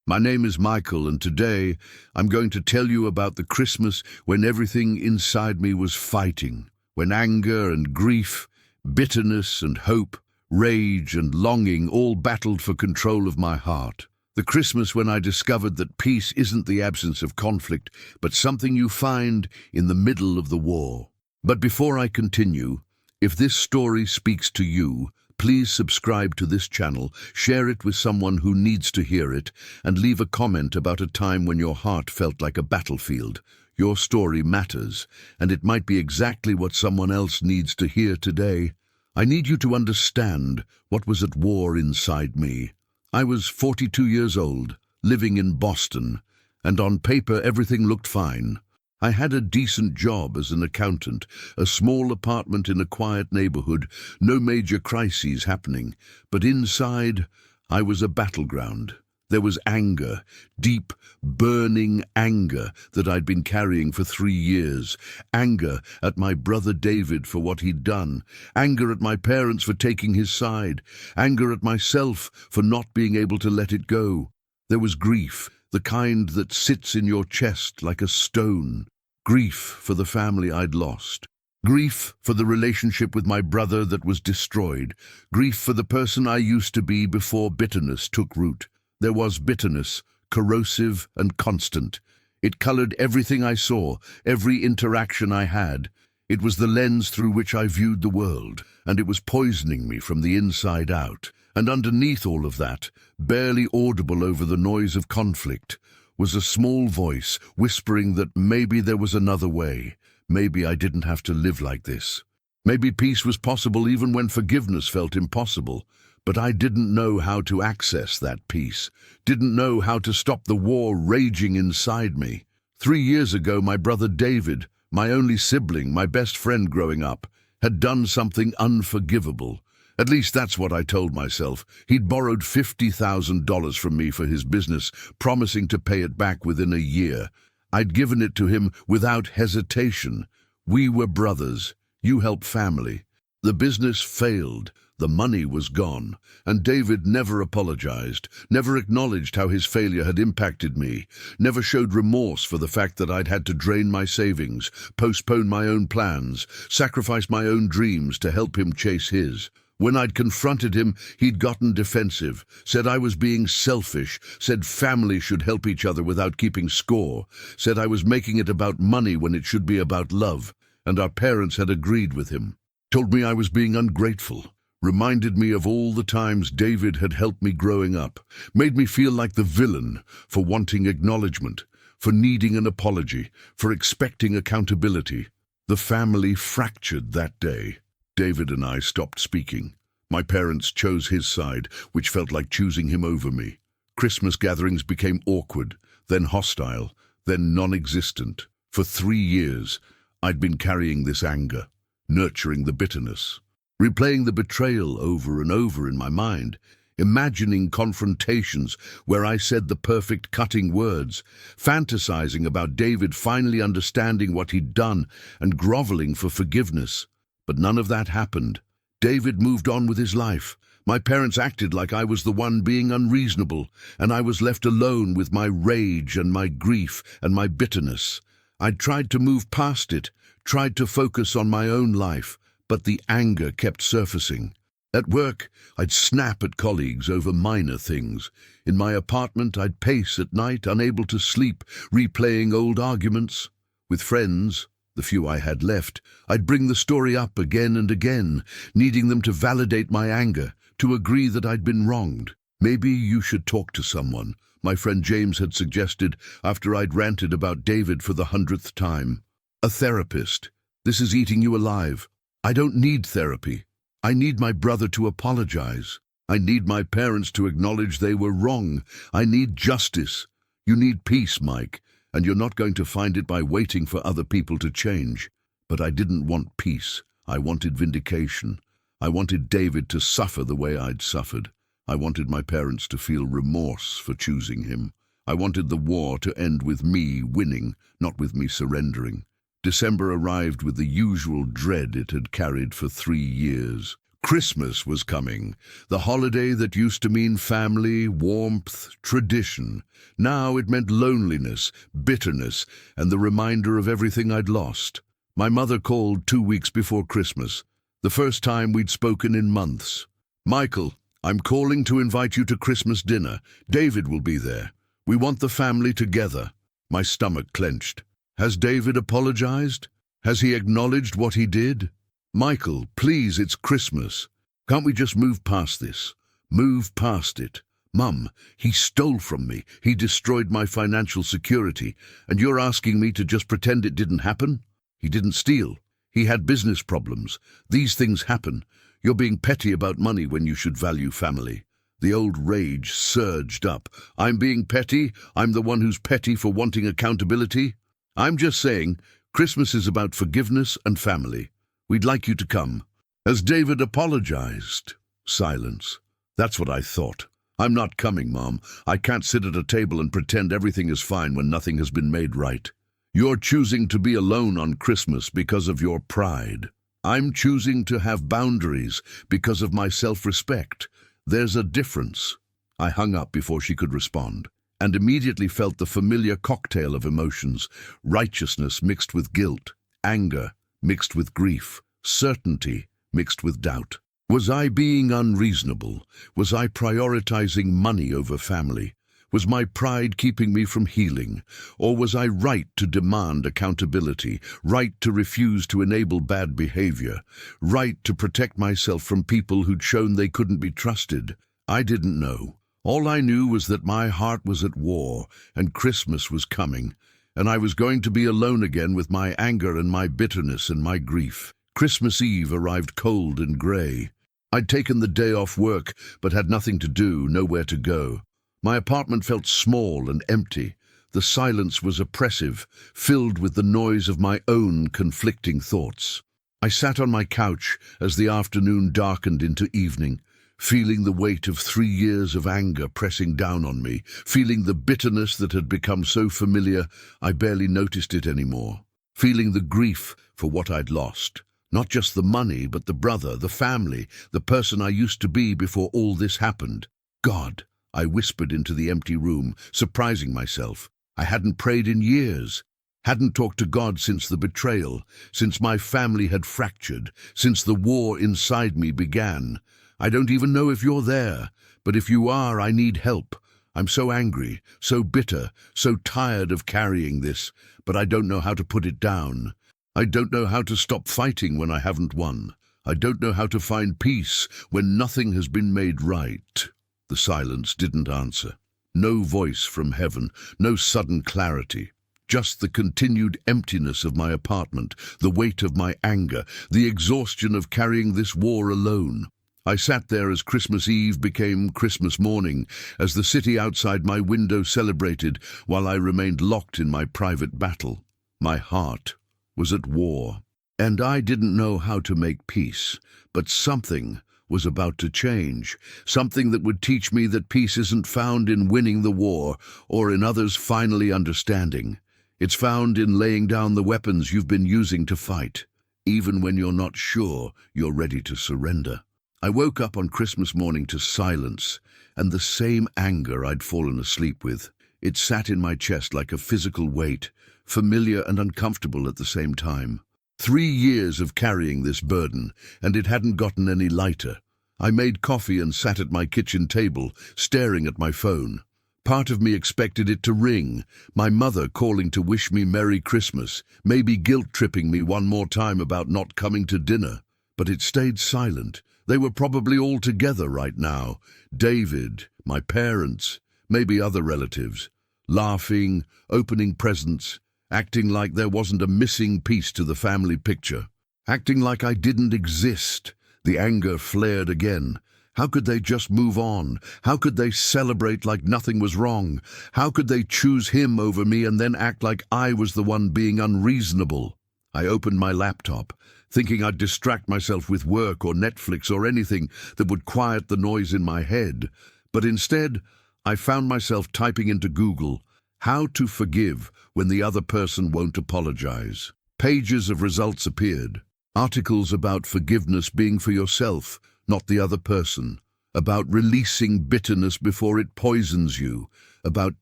My name is Michael, and today I'm going to tell you about the Christmas when everything inside me was fighting, when anger and grief, bitterness and hope, rage and longing all battled for control of my heart. The Christmas when I discovered that peace isn't the absence of conflict, but something you find in the middle of the war. But before I continue, if this story speaks to you, please subscribe to this channel, share it with someone who needs to hear it, and leave a comment about a time when your heart felt like a battlefield. Your story matters, and it might be exactly what someone else needs to hear today. I need you to understand what was at war inside me. I was 42 years old, living in Boston, and on paper everything looked fine. I had a decent job as an accountant, a small apartment in a quiet neighborhood, no major crises happening, but inside I was a battleground. There was anger, deep, burning anger that I'd been carrying for 3 years. Anger at my brother David for what he'd done. Anger at my parents for taking his side. Anger at myself for not being able to let it go. There was grief, the kind that sits in your chest like a stone. Grief for the family I'd lost. Grief for the relationship with my brother that was destroyed. Grief for the person I used to be before bitterness took root. There was bitterness, corrosive and constant. It colored everything I saw, every interaction I had. It was the lens through which I viewed the world, and it was poisoning me from the inside out. And underneath all of that, barely audible over the noise of conflict, was a small voice whispering that maybe there was another way. Maybe I didn't have to live like this. Maybe peace was possible even when forgiveness felt impossible. But I didn't know how to access that peace, didn't know how to stop the war raging inside me. 3 years ago, my brother David, my only sibling, my best friend growing up, had done something unforgivable. At least that's what I told myself. He'd borrowed $50,000 from me for his business, promising to pay it back within a year. I'd given it to him without hesitation. We were brothers. You help family. The business failed. The money was gone, and David never apologized, never acknowledged how his failure had impacted me, never showed remorse for the fact that I'd had to drain my savings, postpone my own plans, sacrifice my own dreams to help him chase his. When I'd confronted him, he'd gotten defensive, said I was being selfish, said family should help each other without keeping score, said I was making it about money when it should be about love, and our parents had agreed with him. Told me I was being ungrateful. Reminded me of all the times David had helped me growing up, made me feel like the villain for wanting acknowledgement, for needing an apology, for expecting accountability. The family fractured that day. David and I stopped speaking. My parents chose his side, which felt like choosing him over me. Christmas gatherings became awkward, then hostile, then non-existent. For 3 years, I'd been carrying this anger, nurturing the bitterness, replaying the betrayal over and over in my mind, imagining confrontations where I said the perfect cutting words, fantasizing about David finally understanding what he'd done and groveling for forgiveness. But none of that happened. David moved on with his life. My parents acted like I was the one being unreasonable, and I was left alone with my rage and my grief and my bitterness. I'd tried to move past it, tried to focus on my own life, but the anger kept surfacing. At work, I'd snap at colleagues over minor things. In my apartment, I'd pace at night, unable to sleep, replaying old arguments. With friends, the few I had left, I'd bring the story up again and again, needing them to validate my anger, to agree that I'd been wronged. Maybe you should talk to someone, my friend James had suggested after I'd ranted about David for the 100th time. A therapist. This is eating you alive. I don't need therapy. I need my brother to apologize. I need my parents to acknowledge they were wrong. I need justice. You need peace, Mike, and you're not going to find it by waiting for other people to change. But I didn't want peace. I wanted vindication. I wanted David to suffer the way I'd suffered. I wanted my parents to feel remorse for choosing him. I wanted the war to end with me winning, not with me surrendering. December arrived with the usual dread it had carried for 3 years. Christmas was coming, the holiday that used to mean family, warmth, tradition. Now it meant loneliness, bitterness, and the reminder of everything I'd lost. My mother called 2 weeks before Christmas, the first time we'd spoken in months. "Michael, I'm calling to invite you to Christmas dinner. David will be there. We want the family together." My stomach clenched. Has David apologized? Has he acknowledged what he did? "Michael, please, it's Christmas. Can't we just move past this? Move past it. Mum, he stole from me. He destroyed my financial security. And you're asking me to just pretend it didn't happen? He didn't steal. He had business problems. These things happen. You're being petty about money when you should value family." The old rage surged up. "I'm being petty? I'm the one who's petty for wanting accountability? I'm just saying, Christmas is about forgiveness and family. We'd like you to come." "Has David apologized?" Silence. "That's what I thought. I'm not coming, Mom. I can't sit at a table and pretend everything is fine when nothing has been made right. You're choosing to be alone on Christmas because of your pride. I'm choosing to have boundaries because of my self-respect. There's a difference." I hung up before she could respond, and immediately felt the familiar cocktail of emotions: righteousness mixed with guilt, anger mixed with grief, certainty mixed with doubt. Was I being unreasonable? Was I prioritizing money over family? Was my pride keeping me from healing? Or was I right to demand accountability, right to refuse to enable bad behavior, right to protect myself from people who'd shown they couldn't be trusted? I didn't know. All I knew was that my heart was at war, and Christmas was coming, and I was going to be alone again with my anger and my bitterness and my grief. Christmas Eve arrived cold and grey. I'd taken the day off work, but had nothing to do, nowhere to go. My apartment felt small and empty. The silence was oppressive, filled with the noise of my own conflicting thoughts. I sat on my couch as the afternoon darkened into evening, feeling the weight of 3 years of anger pressing down on me, feeling the bitterness that had become so familiar I barely noticed it anymore, feeling the grief for what I'd lost. Not just the money, but the brother, the family, the person I used to be before all this happened. "God," I whispered into the empty room, surprising myself. I hadn't prayed in years, hadn't talked to God since the betrayal, since my family had fractured, since the war inside me began. "I don't even know if you're there, but if you are, I need help. I'm so angry, so bitter, so tired of carrying this, but I don't know how to put it down. I don't know how to stop fighting when I haven't won. I don't know how to find peace when nothing has been made right." The silence didn't answer. No voice from heaven, no sudden clarity. Just the continued emptiness of my apartment, the weight of my anger, the exhaustion of carrying this war alone. I sat there as Christmas Eve became Christmas morning, as the city outside my window celebrated while I remained locked in my private battle. My heart was at war, and I didn't know how to make peace, but something was about to change, something that would teach me that peace isn't found in winning the war or in others finally understanding. It's found in laying down the weapons you've been using to fight, even when you're not sure you're ready to surrender. I woke up on Christmas morning to silence and the same anger I'd fallen asleep with. It sat in my chest like a physical weight, familiar and uncomfortable at the same time. 3 years of carrying this burden, and it hadn't gotten any lighter. I made coffee and sat at my kitchen table, staring at my phone. Part of me expected it to ring, my mother calling to wish me Merry Christmas, maybe guilt-tripping me one more time about not coming to dinner. But it stayed silent. They were probably all together right now. David, my parents, maybe other relatives, laughing, opening presents, acting like there wasn't a missing piece to the family picture, acting like I didn't exist. The anger flared again. How could they just move on? How could they celebrate like nothing was wrong? How could they choose him over me and then act like I was the one being unreasonable? I opened my laptop, thinking I'd distract myself with work or Netflix or anything that would quiet the noise in my head. But instead, I found myself typing into Google, "How to forgive when the other person won't apologize." Pages of results appeared. Articles about forgiveness being for yourself, not the other person. About releasing bitterness before it poisons you. About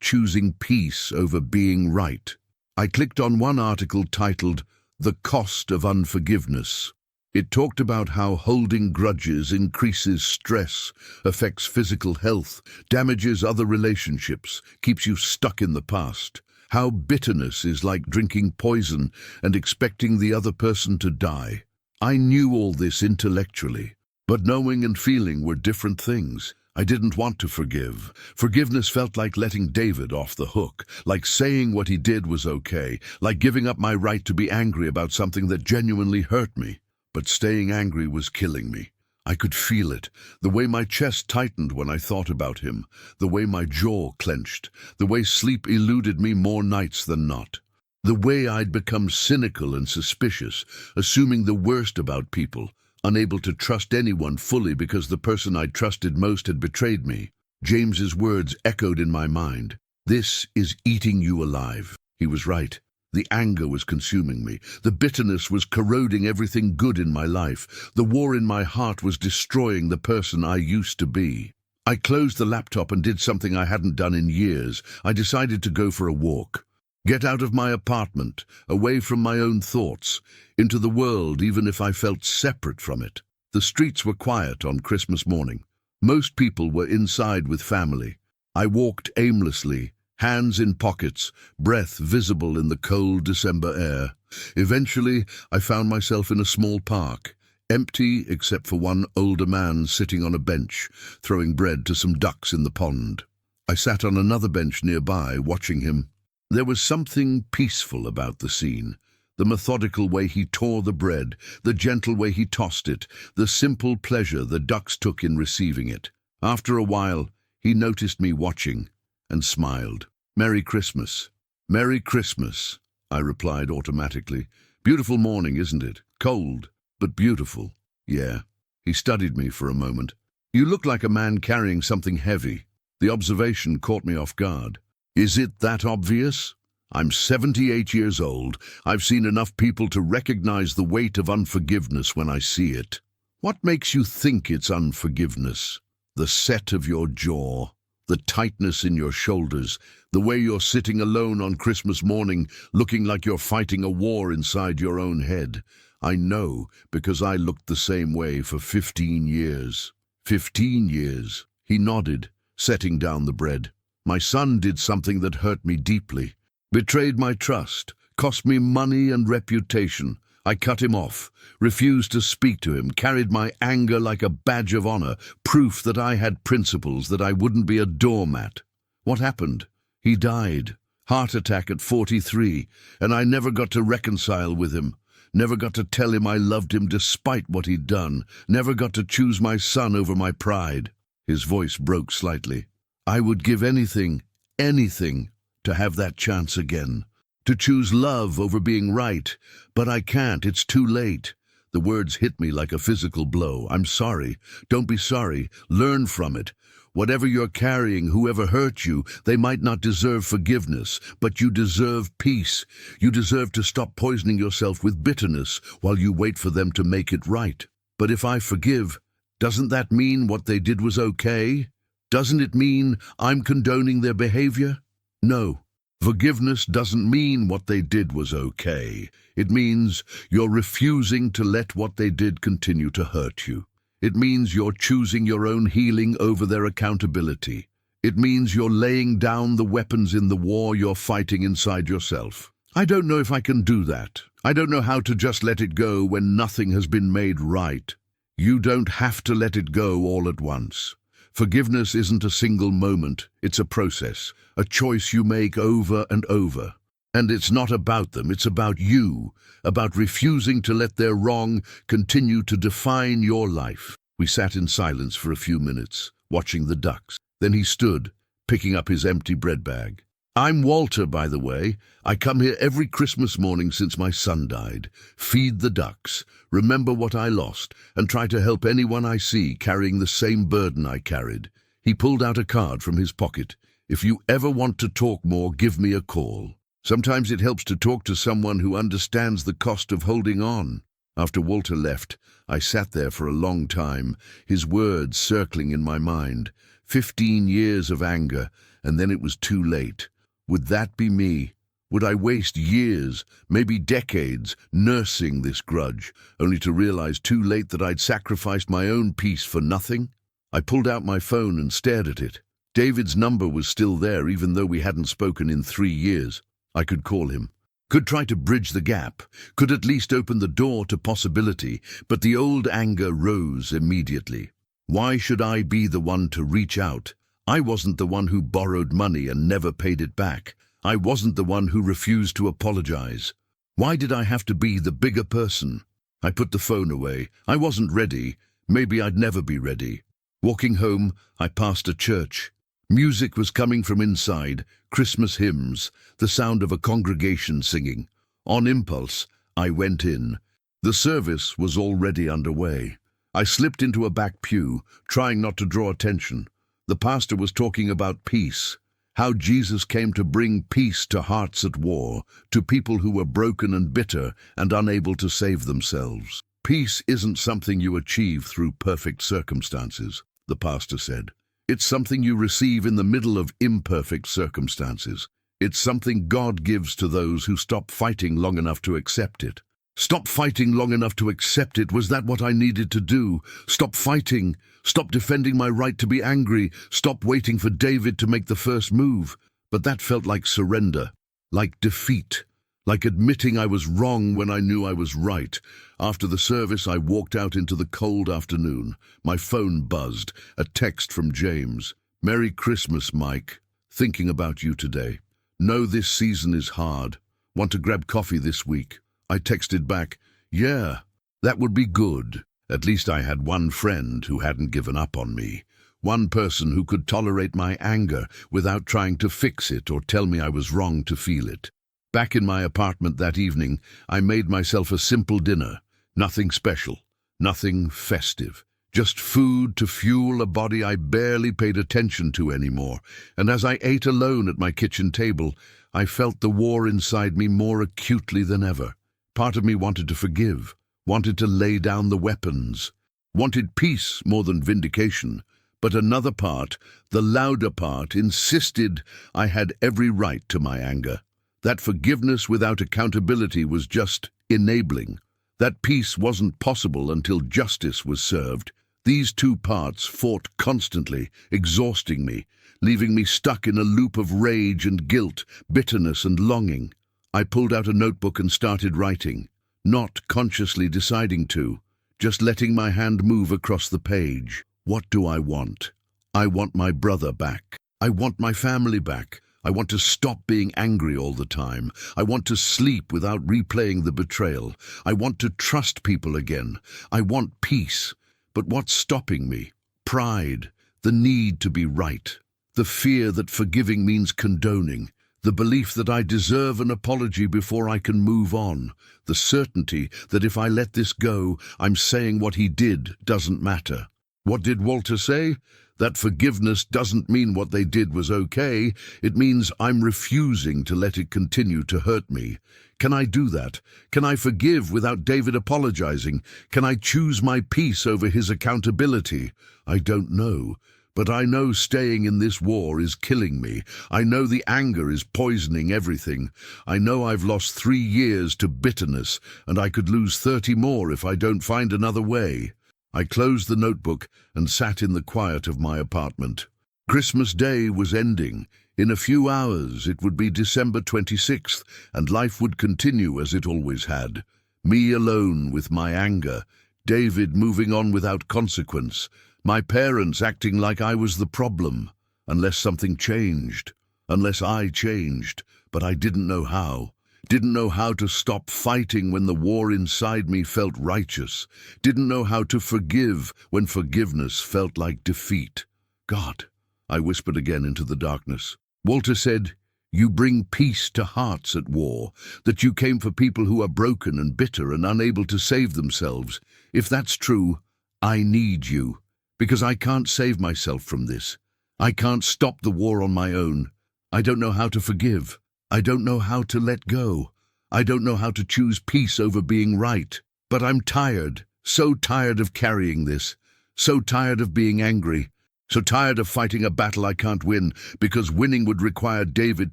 choosing peace over being right. I clicked on one article titled, "The Cost of Unforgiveness." It talked about how holding grudges increases stress, affects physical health, damages other relationships, keeps you stuck in the past. How bitterness is like drinking poison and expecting the other person to die. I knew all this intellectually, but knowing and feeling were different things. I didn't want to forgive. Forgiveness felt like letting David off the hook, like saying what he did was okay, like giving up my right to be angry about something that genuinely hurt me. But staying angry was killing me. I could feel it, the way my chest tightened when I thought about him, the way my jaw clenched, the way sleep eluded me more nights than not. The way I'd become cynical and suspicious, assuming the worst about people, unable to trust anyone fully because the person I'd trusted most had betrayed me. James's words echoed in my mind. This is eating you alive. He was right. The anger was consuming me. The bitterness was corroding everything good in my life. The war in my heart was destroying the person I used to be. I closed the laptop and did something I hadn't done in years. I decided to go for a walk. Get out of my apartment, away from my own thoughts, into the world even if I felt separate from it. The streets were quiet on Christmas morning. Most people were inside with family. I walked aimlessly, hands in pockets, breath visible in the cold December air. Eventually, I found myself in a small park, empty except for one older man sitting on a bench, throwing bread to some ducks in the pond. I sat on another bench nearby, watching him. There was something peaceful about the scene. The methodical way he tore the bread, the gentle way he tossed it, the simple pleasure the ducks took in receiving it. After a while, he noticed me watching and smiled. "Merry Christmas." "Merry Christmas," I replied automatically. "Beautiful morning, isn't it? Cold, but beautiful." "Yeah." He studied me for a moment. "You look like a man carrying something heavy." The observation caught me off guard. "Is it that obvious? I'm 78 years old. I've seen enough people to recognize the weight of unforgiveness when I see it." "What makes you think it's unforgiveness?" "The set of your jaw, the tightness in your shoulders, the way you're sitting alone on Christmas morning, looking like you're fighting a war inside your own head. I know, because I looked the same way for 15 years. 15 years. He nodded, setting down the bread. "My son did something that hurt me deeply. Betrayed my trust, cost me money and reputation. I cut him off, refused to speak to him, carried my anger like a badge of honor, proof that I had principles, that I wouldn't be a doormat. What happened? He died. Heart attack at 43, and I never got to reconcile with him. Never got to tell him I loved him despite what he'd done. Never got to choose my son over my pride." His voice broke slightly. "I would give anything, to have that chance again. To choose love over being right, but I can't, it's too late." The words hit me like a physical blow. "I'm sorry. Don't be sorry. Learn from it. Whatever you're carrying, whoever hurt you, they might not deserve forgiveness, but you deserve peace. You deserve to stop poisoning yourself with bitterness while you wait for them to make it right. But if I forgive, doesn't that mean what they did was okay? Doesn't it mean I'm condoning their behavior? No. Forgiveness doesn't mean what they did was okay. It means you're refusing to let what they did continue to hurt you. It means you're choosing your own healing over their accountability. It means you're laying down the weapons in the war you're fighting inside yourself. I don't know if I can do that. I don't know how to just let it go when nothing has been made right. You don't have to let it go all at once. Forgiveness isn't a single moment, it's a process, a choice you make over and over. And it's not about them, it's about you, about refusing to let their wrong continue to define your life. We sat in silence for a few minutes, watching the ducks. Then he stood, picking up his empty bread bag. "I'm Walter, by the way. I come here every Christmas morning since my son died. Feed the ducks, remember what I lost, and try to help anyone I see carrying the same burden I carried." He pulled out a card from his pocket. "If you ever want to talk more, give me a call. Sometimes it helps to talk to someone who understands the cost of holding on." After Walter left, I sat there for a long time, his words circling in my mind. 15 years of anger, and then it was too late. Would that be me? Would I waste years, maybe decades, nursing this grudge, only to realize too late that I'd sacrificed my own peace for nothing? I pulled out my phone and stared at it. David's number was still there, even though we hadn't spoken in 3 years. I could call him. Could try to bridge the gap, could at least open the door to possibility, but the old anger rose immediately. Why should I be the one to reach out? I wasn't the one who borrowed money and never paid it back. I wasn't the one who refused to apologize. Why did I have to be the bigger person? I put the phone away. I wasn't ready. Maybe I'd never be ready. Walking home, I passed a church. Music was coming from inside, Christmas hymns, the sound of a congregation singing. On impulse, I went in. The service was already underway. I slipped into a back pew, trying not to draw attention. The pastor was talking about peace, how Jesus came to bring peace to hearts at war, to people who were broken and bitter and unable to save themselves. Peace isn't something you achieve through perfect circumstances, the pastor said. It's something you receive in the middle of imperfect circumstances. It's something God gives to those who stop fighting long enough to accept it. Stop fighting long enough to accept it. Was that what I needed to do? Stop fighting. Stop defending my right to be angry. Stop waiting for David to make the first move. But that felt like surrender, like defeat, like admitting I was wrong when I knew I was right. After the service, I walked out into the cold afternoon. My phone buzzed, a text from James. "Merry Christmas, Mike. Thinking about you today. Know this season is hard. Want to grab coffee this week?" I texted back, "Yeah, that would be good." At least I had one friend who hadn't given up on me. One person who could tolerate my anger without trying to fix it or tell me I was wrong to feel it. Back in my apartment that evening, I made myself a simple dinner. Nothing special, nothing festive. Just food to fuel a body I barely paid attention to anymore. And as I ate alone at my kitchen table, I felt the war inside me more acutely than ever. Part of me wanted to forgive, wanted to lay down the weapons, wanted peace more than vindication. But another part, the louder part, insisted I had every right to my anger. That forgiveness without accountability was just enabling. That peace wasn't possible until justice was served. These two parts fought constantly, exhausting me, leaving me stuck in a loop of rage and guilt, bitterness and longing. I pulled out a notebook and started writing, not consciously deciding to, just letting my hand move across the page. What do I want? I want my brother back. I want my family back. I want to stop being angry all the time. I want to sleep without replaying the betrayal. I want to trust people again. I want peace. But what's stopping me? Pride, the need to be right, the fear that forgiving means condoning, the belief that I deserve an apology before I can move on, the certainty that if I let this go, I'm saying what he did doesn't matter. What did Walter say? That forgiveness doesn't mean what they did was okay. It means I'm refusing to let it continue to hurt me. Can I do that? Can I forgive without David apologizing? Can I choose my peace over his accountability? I don't know. But I know staying in this war is killing me. I know the anger is poisoning everything. I know I've lost 3 years to bitterness, and I could lose 30 more if I don't find another way. I closed the notebook and sat in the quiet of my apartment. Christmas Day was ending. In a few hours it would be December 26th, and life would continue as it always had. Me alone with my anger, David moving on without consequence, my parents acting like I was the problem, unless something changed, unless I changed, but I didn't know how. Didn't know how to stop fighting when the war inside me felt righteous. Didn't know how to forgive when forgiveness felt like defeat. God, I whispered again into the darkness. Walter said, "You bring peace to hearts at war, that you came for people who are broken and bitter and unable to save themselves. If that's true, I need you, because I can't save myself from this. I can't stop the war on my own. I don't know how to forgive. I don't know how to let go. I don't know how to choose peace over being right." But I'm tired, so tired of carrying this, so tired of being angry, so tired of fighting a battle I can't win, because winning would require David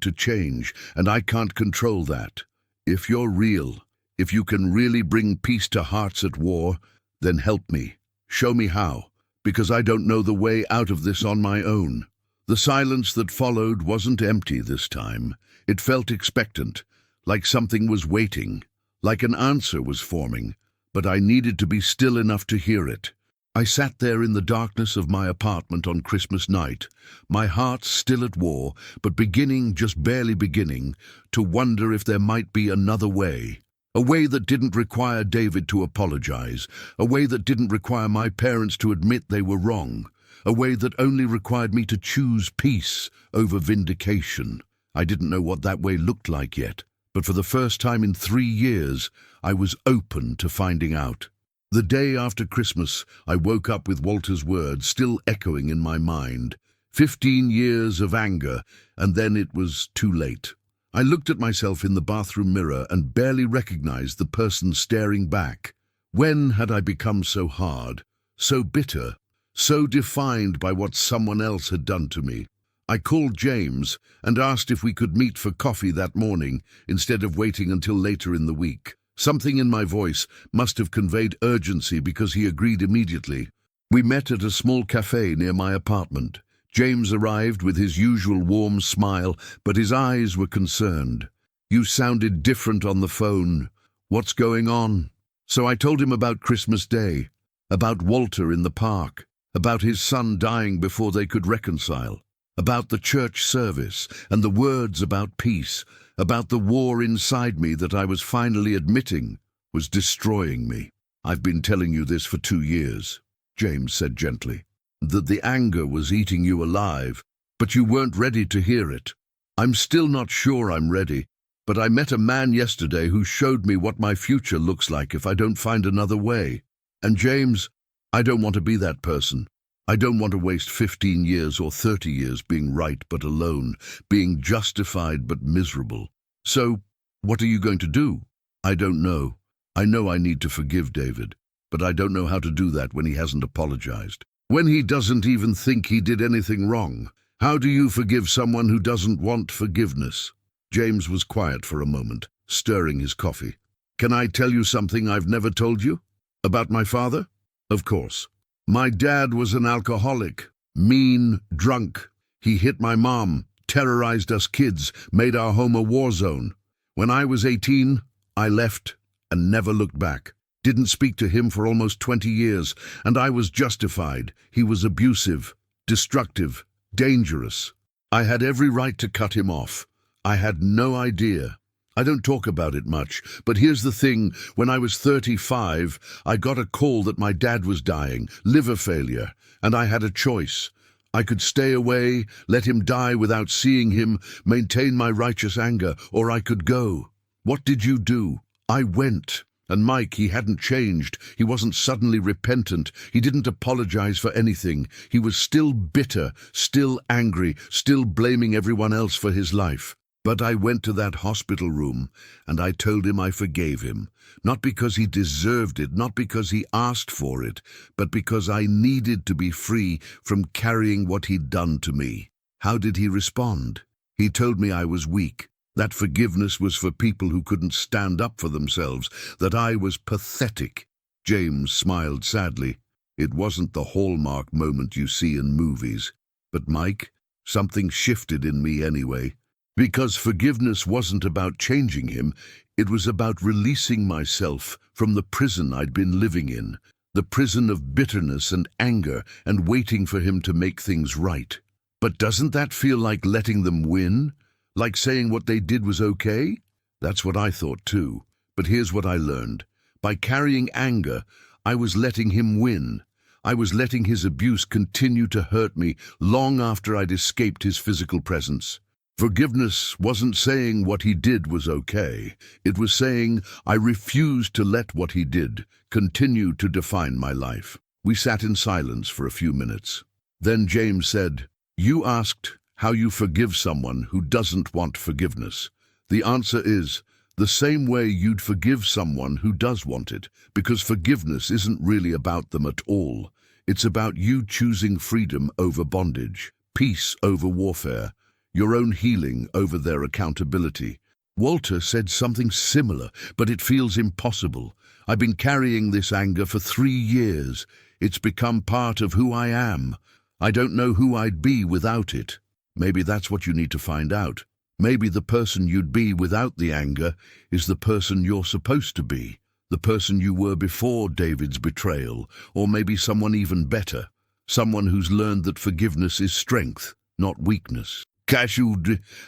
to change, and I can't control that. If you're real, if you can really bring peace to hearts at war, then help me. Show me how, because I don't know the way out of this on my own. The silence that followed wasn't empty this time. It felt expectant, like something was waiting, like an answer was forming, but I needed to be still enough to hear it. I sat there in the darkness of my apartment on Christmas night, my heart still at war, but beginning, just barely beginning, to wonder if there might be another way. A way that didn't require David to apologize, a way that didn't require my parents to admit they were wrong, a way that only required me to choose peace over vindication. I didn't know what that way looked like yet, but for the first time in 3 years, I was open to finding out. The day after Christmas, I woke up with Walter's words still echoing in my mind. 15 years of anger, and then it was too late. I looked at myself in the bathroom mirror and barely recognized the person staring back. When had I become so hard, so bitter, so defined by what someone else had done to me? I called James and asked if we could meet for coffee that morning instead of waiting until later in the week. Something in my voice must have conveyed urgency because he agreed immediately. We met at a small cafe near my apartment. James arrived with his usual warm smile, but his eyes were concerned. "You sounded different on the phone. What's going on?" So I told him about Christmas Day, about Walter in the park, about his son dying before they could reconcile, about the church service and the words about peace, about the war inside me that I was finally admitting was destroying me. "I've been telling you this for 2 years," James said gently, "that the anger was eating you alive, but you weren't ready to hear it. I'm still not sure I'm ready, but I met a man yesterday who showed me what my future looks like if I don't find another way. And James, I don't want to be that person. I don't want to waste 15 years or 30 years being right but alone, being justified but miserable. So, what are you going to do?" "I don't know. I know I need to forgive David, but I don't know how to do that when he hasn't apologized. When he doesn't even think he did anything wrong. How do you forgive someone who doesn't want forgiveness?" James was quiet for a moment, stirring his coffee. "Can I tell you something I've never told you? About my father?" "Of course. My dad was an alcoholic, mean, drunk. He hit my mom, terrorized us kids, made our home a war zone. When I was 18, I left and never looked back. Didn't speak to him for almost 20 years, and I was justified. He was abusive, destructive, dangerous. I had every right to cut him off. I had no idea. I don't talk about it much, but here's the thing. When I was 35, I got a call that my dad was dying, liver failure, and I had a choice. I could stay away, let him die without seeing him, maintain my righteous anger, or I could go. What did you do? I went. And Mike, he hadn't changed. He wasn't suddenly repentant. He didn't apologize for anything. He was still bitter, still angry, still blaming everyone else for his life. But I went to that hospital room, and I told him I forgave him, not because he deserved it, not because he asked for it, but because I needed to be free from carrying what he'd done to me. How did he respond? He told me I was weak, that forgiveness was for people who couldn't stand up for themselves, that I was pathetic. James smiled sadly. It wasn't the hallmark moment you see in movies. But Mike, something shifted in me anyway. Because forgiveness wasn't about changing him, it was about releasing myself from the prison I'd been living in, the prison of bitterness and anger and waiting for him to make things right. But doesn't that feel like letting them win? Like saying what they did was okay? That's what I thought too. But here's what I learned. By carrying anger, I was letting him win. I was letting his abuse continue to hurt me long after I'd escaped his physical presence. Forgiveness wasn't saying what he did was okay. It was saying I refused to let what he did continue to define my life. We sat in silence for a few minutes. Then James said, "You asked how you forgive someone who doesn't want forgiveness. The answer is The same way you'd forgive someone who does want it, because forgiveness isn't really about them at all. It's about you choosing freedom over bondage, peace over warfare, your own healing over their accountability. Walter said something similar, but it feels impossible. I've been carrying this anger for 3 years. It's become part of who I am. I don't know who I'd be without it. Maybe that's what you need to find out. Maybe the person you'd be without the anger is the person you're supposed to be, the person you were before David's betrayal, or maybe someone even better, someone who's learned that forgiveness is strength, not weakness.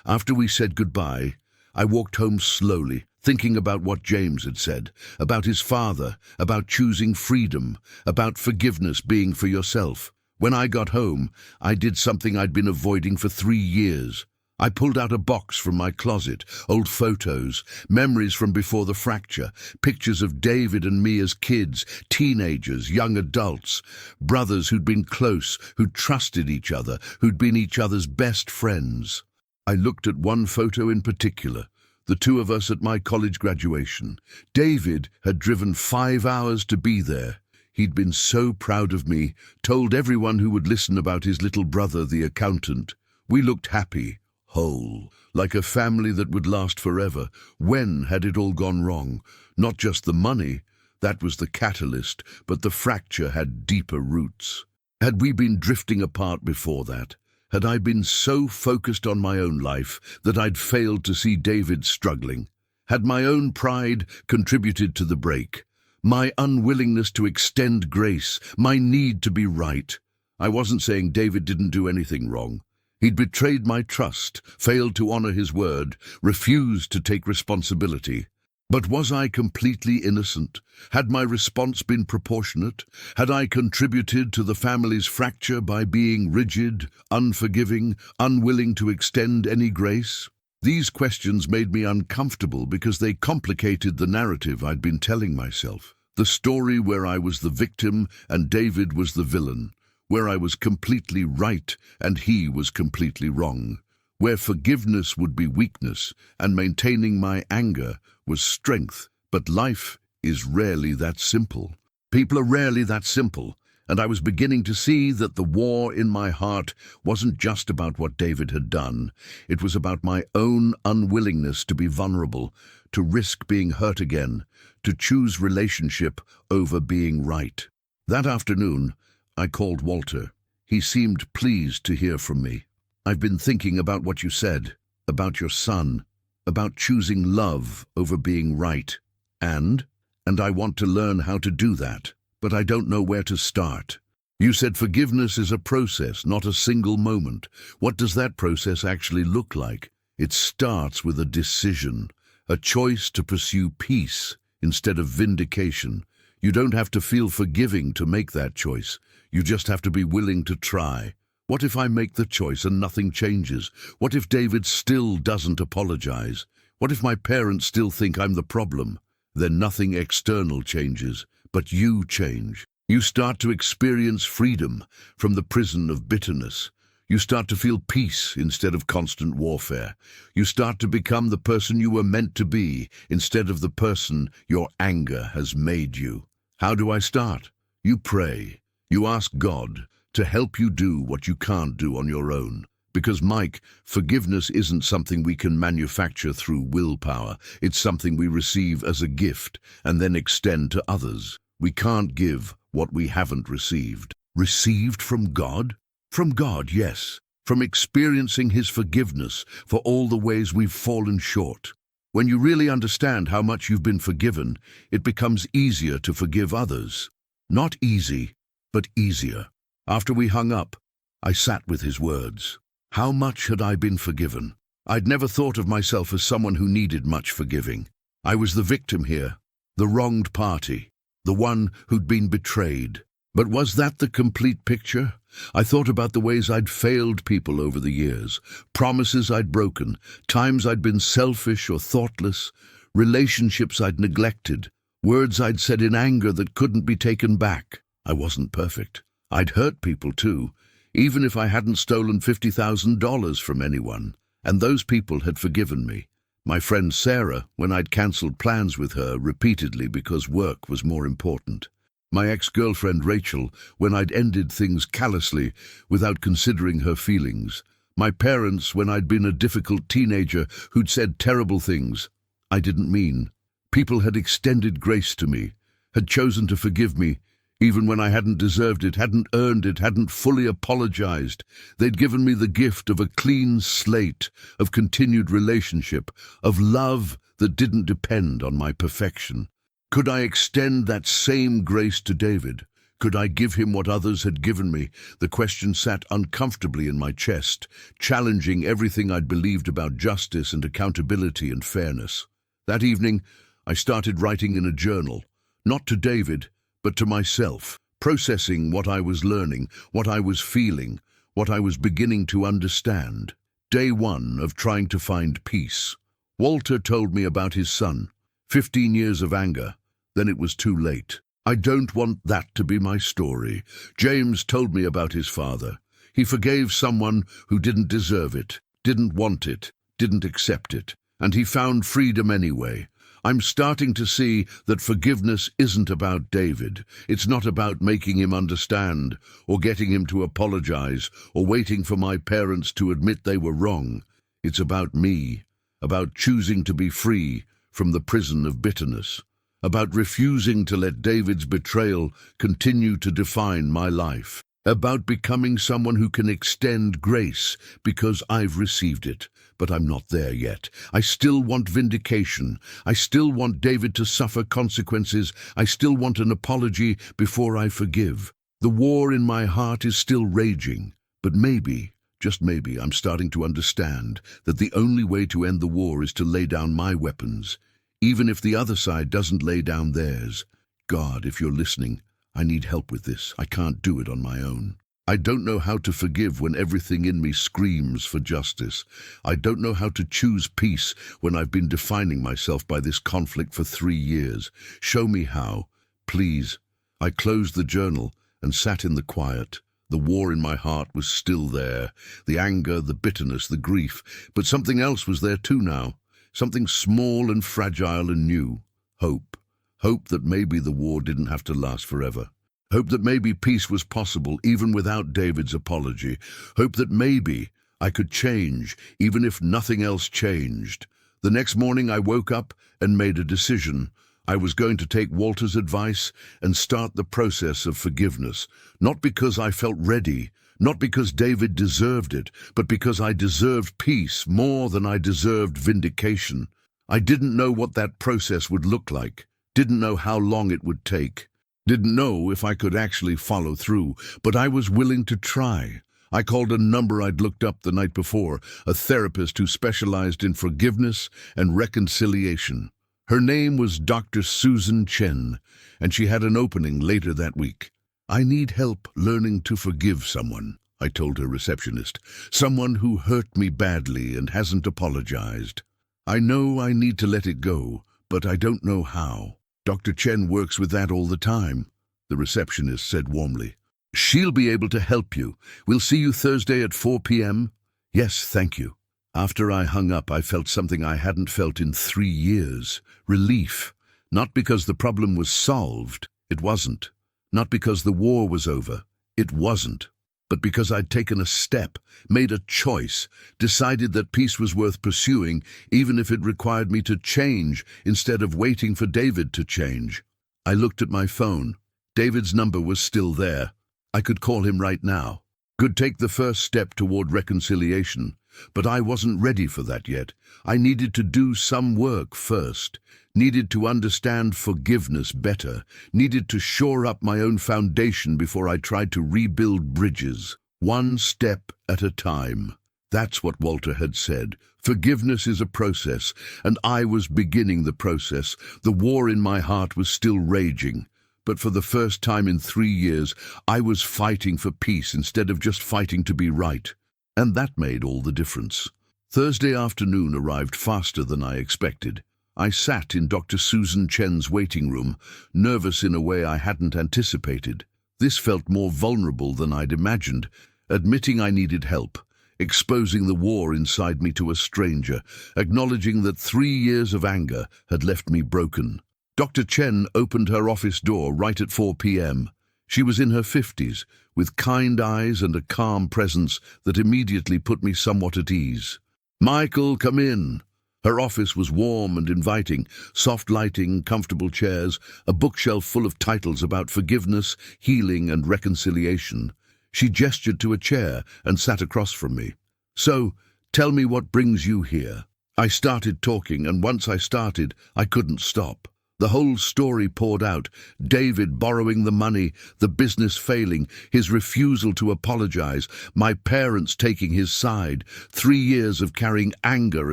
After we said goodbye, I walked home slowly, thinking about what James had said, about his father, about choosing freedom, about forgiveness being for yourself. When I got home, I did something I'd been avoiding for 3 years. I pulled out a box from my closet, old photos, memories from before the fracture, pictures of David and me as kids, teenagers, young adults, brothers who'd been close, who'd trusted each other, who'd been each other's best friends. I looked at one photo in particular, the 2 of us at my college graduation. David had driven 5 hours to be there. He'd been so proud of me, told everyone who would listen about his little brother, the accountant. We looked happy, whole, like a family that would last forever. When had it all gone wrong? Not just the money, that was the catalyst, but the fracture had deeper roots. Had we been drifting apart before that? Had I been so focused on my own life that I'd failed to see David struggling? Had my own pride contributed to the break? My unwillingness to extend grace, my need to be right? I wasn't saying David didn't do anything wrong. He'd betrayed my trust, failed to honor his word, refused to take responsibility. But was I completely innocent? Had my response been proportionate? Had I contributed to the family's fracture by being rigid, unforgiving, unwilling to extend any grace? These questions made me uncomfortable because they complicated the narrative I'd been telling myself. The story where I was the victim and David was the villain, where I was completely right and he was completely wrong, where forgiveness would be weakness and maintaining my anger was strength. But life is rarely that simple. People are rarely that simple, and I was beginning to see that the war in my heart wasn't just about what David had done. It was about my own unwillingness to be vulnerable, to risk being hurt again, to choose relationship over being right. That afternoon, I called Walter. He seemed pleased to hear from me. I've been thinking about what you said, about your son, about choosing love over being right. And I want to learn how to do that, but I don't know where to start. You said forgiveness is a process, not a single moment. What does that process actually look like? It starts with a decision, a choice to pursue peace instead of vindication. You don't have to feel forgiving to make that choice. You just have to be willing to try. What if I make the choice and nothing changes? What if David still doesn't apologize? What if my parents still think I'm the problem? Then nothing external changes, but you change. You start to experience freedom from the prison of bitterness. You start to feel peace instead of constant warfare. You start to become the person you were meant to be instead of the person your anger has made you. How do I start? You pray. You ask God to help you do what you can't do on your own. Because, Mike, forgiveness isn't something we can manufacture through willpower. It's something we receive as a gift and then extend to others. We can't give what we haven't received. Received from God? From God, yes. From experiencing His forgiveness for all the ways we've fallen short. When you really understand how much you've been forgiven, it becomes easier to forgive others. Not easy, but easier. After we hung up, I sat with his words. How much had I been forgiven? I'd never thought of myself as someone who needed much forgiving. I was the victim here, the wronged party, the one who'd been betrayed. But was that the complete picture? I thought about the ways I'd failed people over the years, promises I'd broken, times I'd been selfish or thoughtless, relationships I'd neglected, words I'd said in anger that couldn't be taken back. I wasn't perfect. I'd hurt people too, even if I hadn't stolen $50,000 from anyone, and those people had forgiven me. My friend Sarah, when I'd cancelled plans with her repeatedly because work was more important. My ex-girlfriend Rachel, when I'd ended things callously without considering her feelings. My parents, when I'd been a difficult teenager who'd said terrible things I didn't mean. People had extended grace to me, had chosen to forgive me, even when I hadn't deserved it, hadn't earned it, hadn't fully apologized. They'd given me the gift of a clean slate, of continued relationship, of love that didn't depend on my perfection. Could I extend that same grace to David? Could I give him what others had given me? The question sat uncomfortably in my chest, challenging everything I'd believed about justice and accountability and fairness. That evening, I started writing in a journal, not to David, but to myself, processing what I was learning, what I was feeling, what I was beginning to understand. Day one of trying to find peace. Walter told me about his son. 15 years of anger. Then it was too late. I don't want that to be my story. James told me about his father. He forgave someone who didn't deserve it, didn't want it, didn't accept it, and he found freedom anyway. I'm starting to see that forgiveness isn't about David. It's not about making him understand, or getting him to apologize, or waiting for my parents to admit they were wrong. It's about me, about choosing to be free from the prison of bitterness, about refusing to let David's betrayal continue to define my life, about becoming someone who can extend grace because I've received it. But I'm not there yet. I still want vindication. I still want David to suffer consequences. I still want an apology before I forgive. The war in my heart is still raging. But maybe, just maybe, I'm starting to understand that the only way to end the war is to lay down my weapons, even if the other side doesn't lay down theirs. God, if you're listening, I need help with this. I can't do it on my own. I don't know how to forgive when everything in me screams for justice. I don't know how to choose peace when I've been defining myself by this conflict for 3 years. Show me how, please. I closed the journal and sat in the quiet. The war in my heart was still there, the anger, the bitterness, the grief, but something else was there too now, something small and fragile and new. Hope. Hope that maybe the war didn't have to last forever. Hope that maybe peace was possible even without David's apology. Hope that maybe I could change even if nothing else changed. The next morning I woke up and made a decision. I was going to take Walter's advice and start the process of forgiveness, not because I felt ready, not because David deserved it, but because I deserved peace more than I deserved vindication. I didn't know what that process would look like, didn't know how long it would take. Didn't know if I could actually follow through, but I was willing to try. I called a number I'd looked up the night before, a therapist who specialized in forgiveness and reconciliation. Her name was Dr. Susan Chen, and she had an opening later that week. I need help learning to forgive someone, I told her receptionist, someone who hurt me badly and hasn't apologized. I know I need to let it go, but I don't know how. Dr. Chen works with that all the time, the receptionist said warmly. She'll be able to help you. We'll see you Thursday at 4 p.m. Yes, thank you. After I hung up, I felt something I hadn't felt in 3 years. Relief. Not because the problem was solved. It wasn't. Not because the war was over. It wasn't. But because I'd taken a step, made a choice, decided that peace was worth pursuing, even if it required me to change instead of waiting for David to change. I looked at my phone. David's number was still there. I could call him right now. Could take the first step toward reconciliation. But I wasn't ready for that yet. I needed to do some work first, needed to understand forgiveness better, needed to shore up my own foundation before I tried to rebuild bridges, one step at a time. That's what Walter had said. Forgiveness is a process, and I was beginning the process. The war in my heart was still raging. But for the first time in 3 years, I was fighting for peace instead of just fighting to be right. And that made all the difference. Thursday afternoon arrived faster than I expected. I sat in Dr. Susan Chen's waiting room, nervous in a way I hadn't anticipated. This felt more vulnerable than I'd imagined, admitting I needed help, exposing the war inside me to a stranger, acknowledging that 3 years of anger had left me broken. Dr. Chen opened her office door right at 4 p.m. She was in her 50s, with kind eyes and a calm presence that immediately put me somewhat at ease. "Michael, come in." Her office was warm and inviting, soft lighting, comfortable chairs, a bookshelf full of titles about forgiveness, healing, and reconciliation. She gestured to a chair and sat across from me. "So, tell me what brings you here." I started talking, and once I started, I couldn't stop. The whole story poured out: David borrowing the money, the business failing, his refusal to apologize, my parents taking his side, 3 years of carrying anger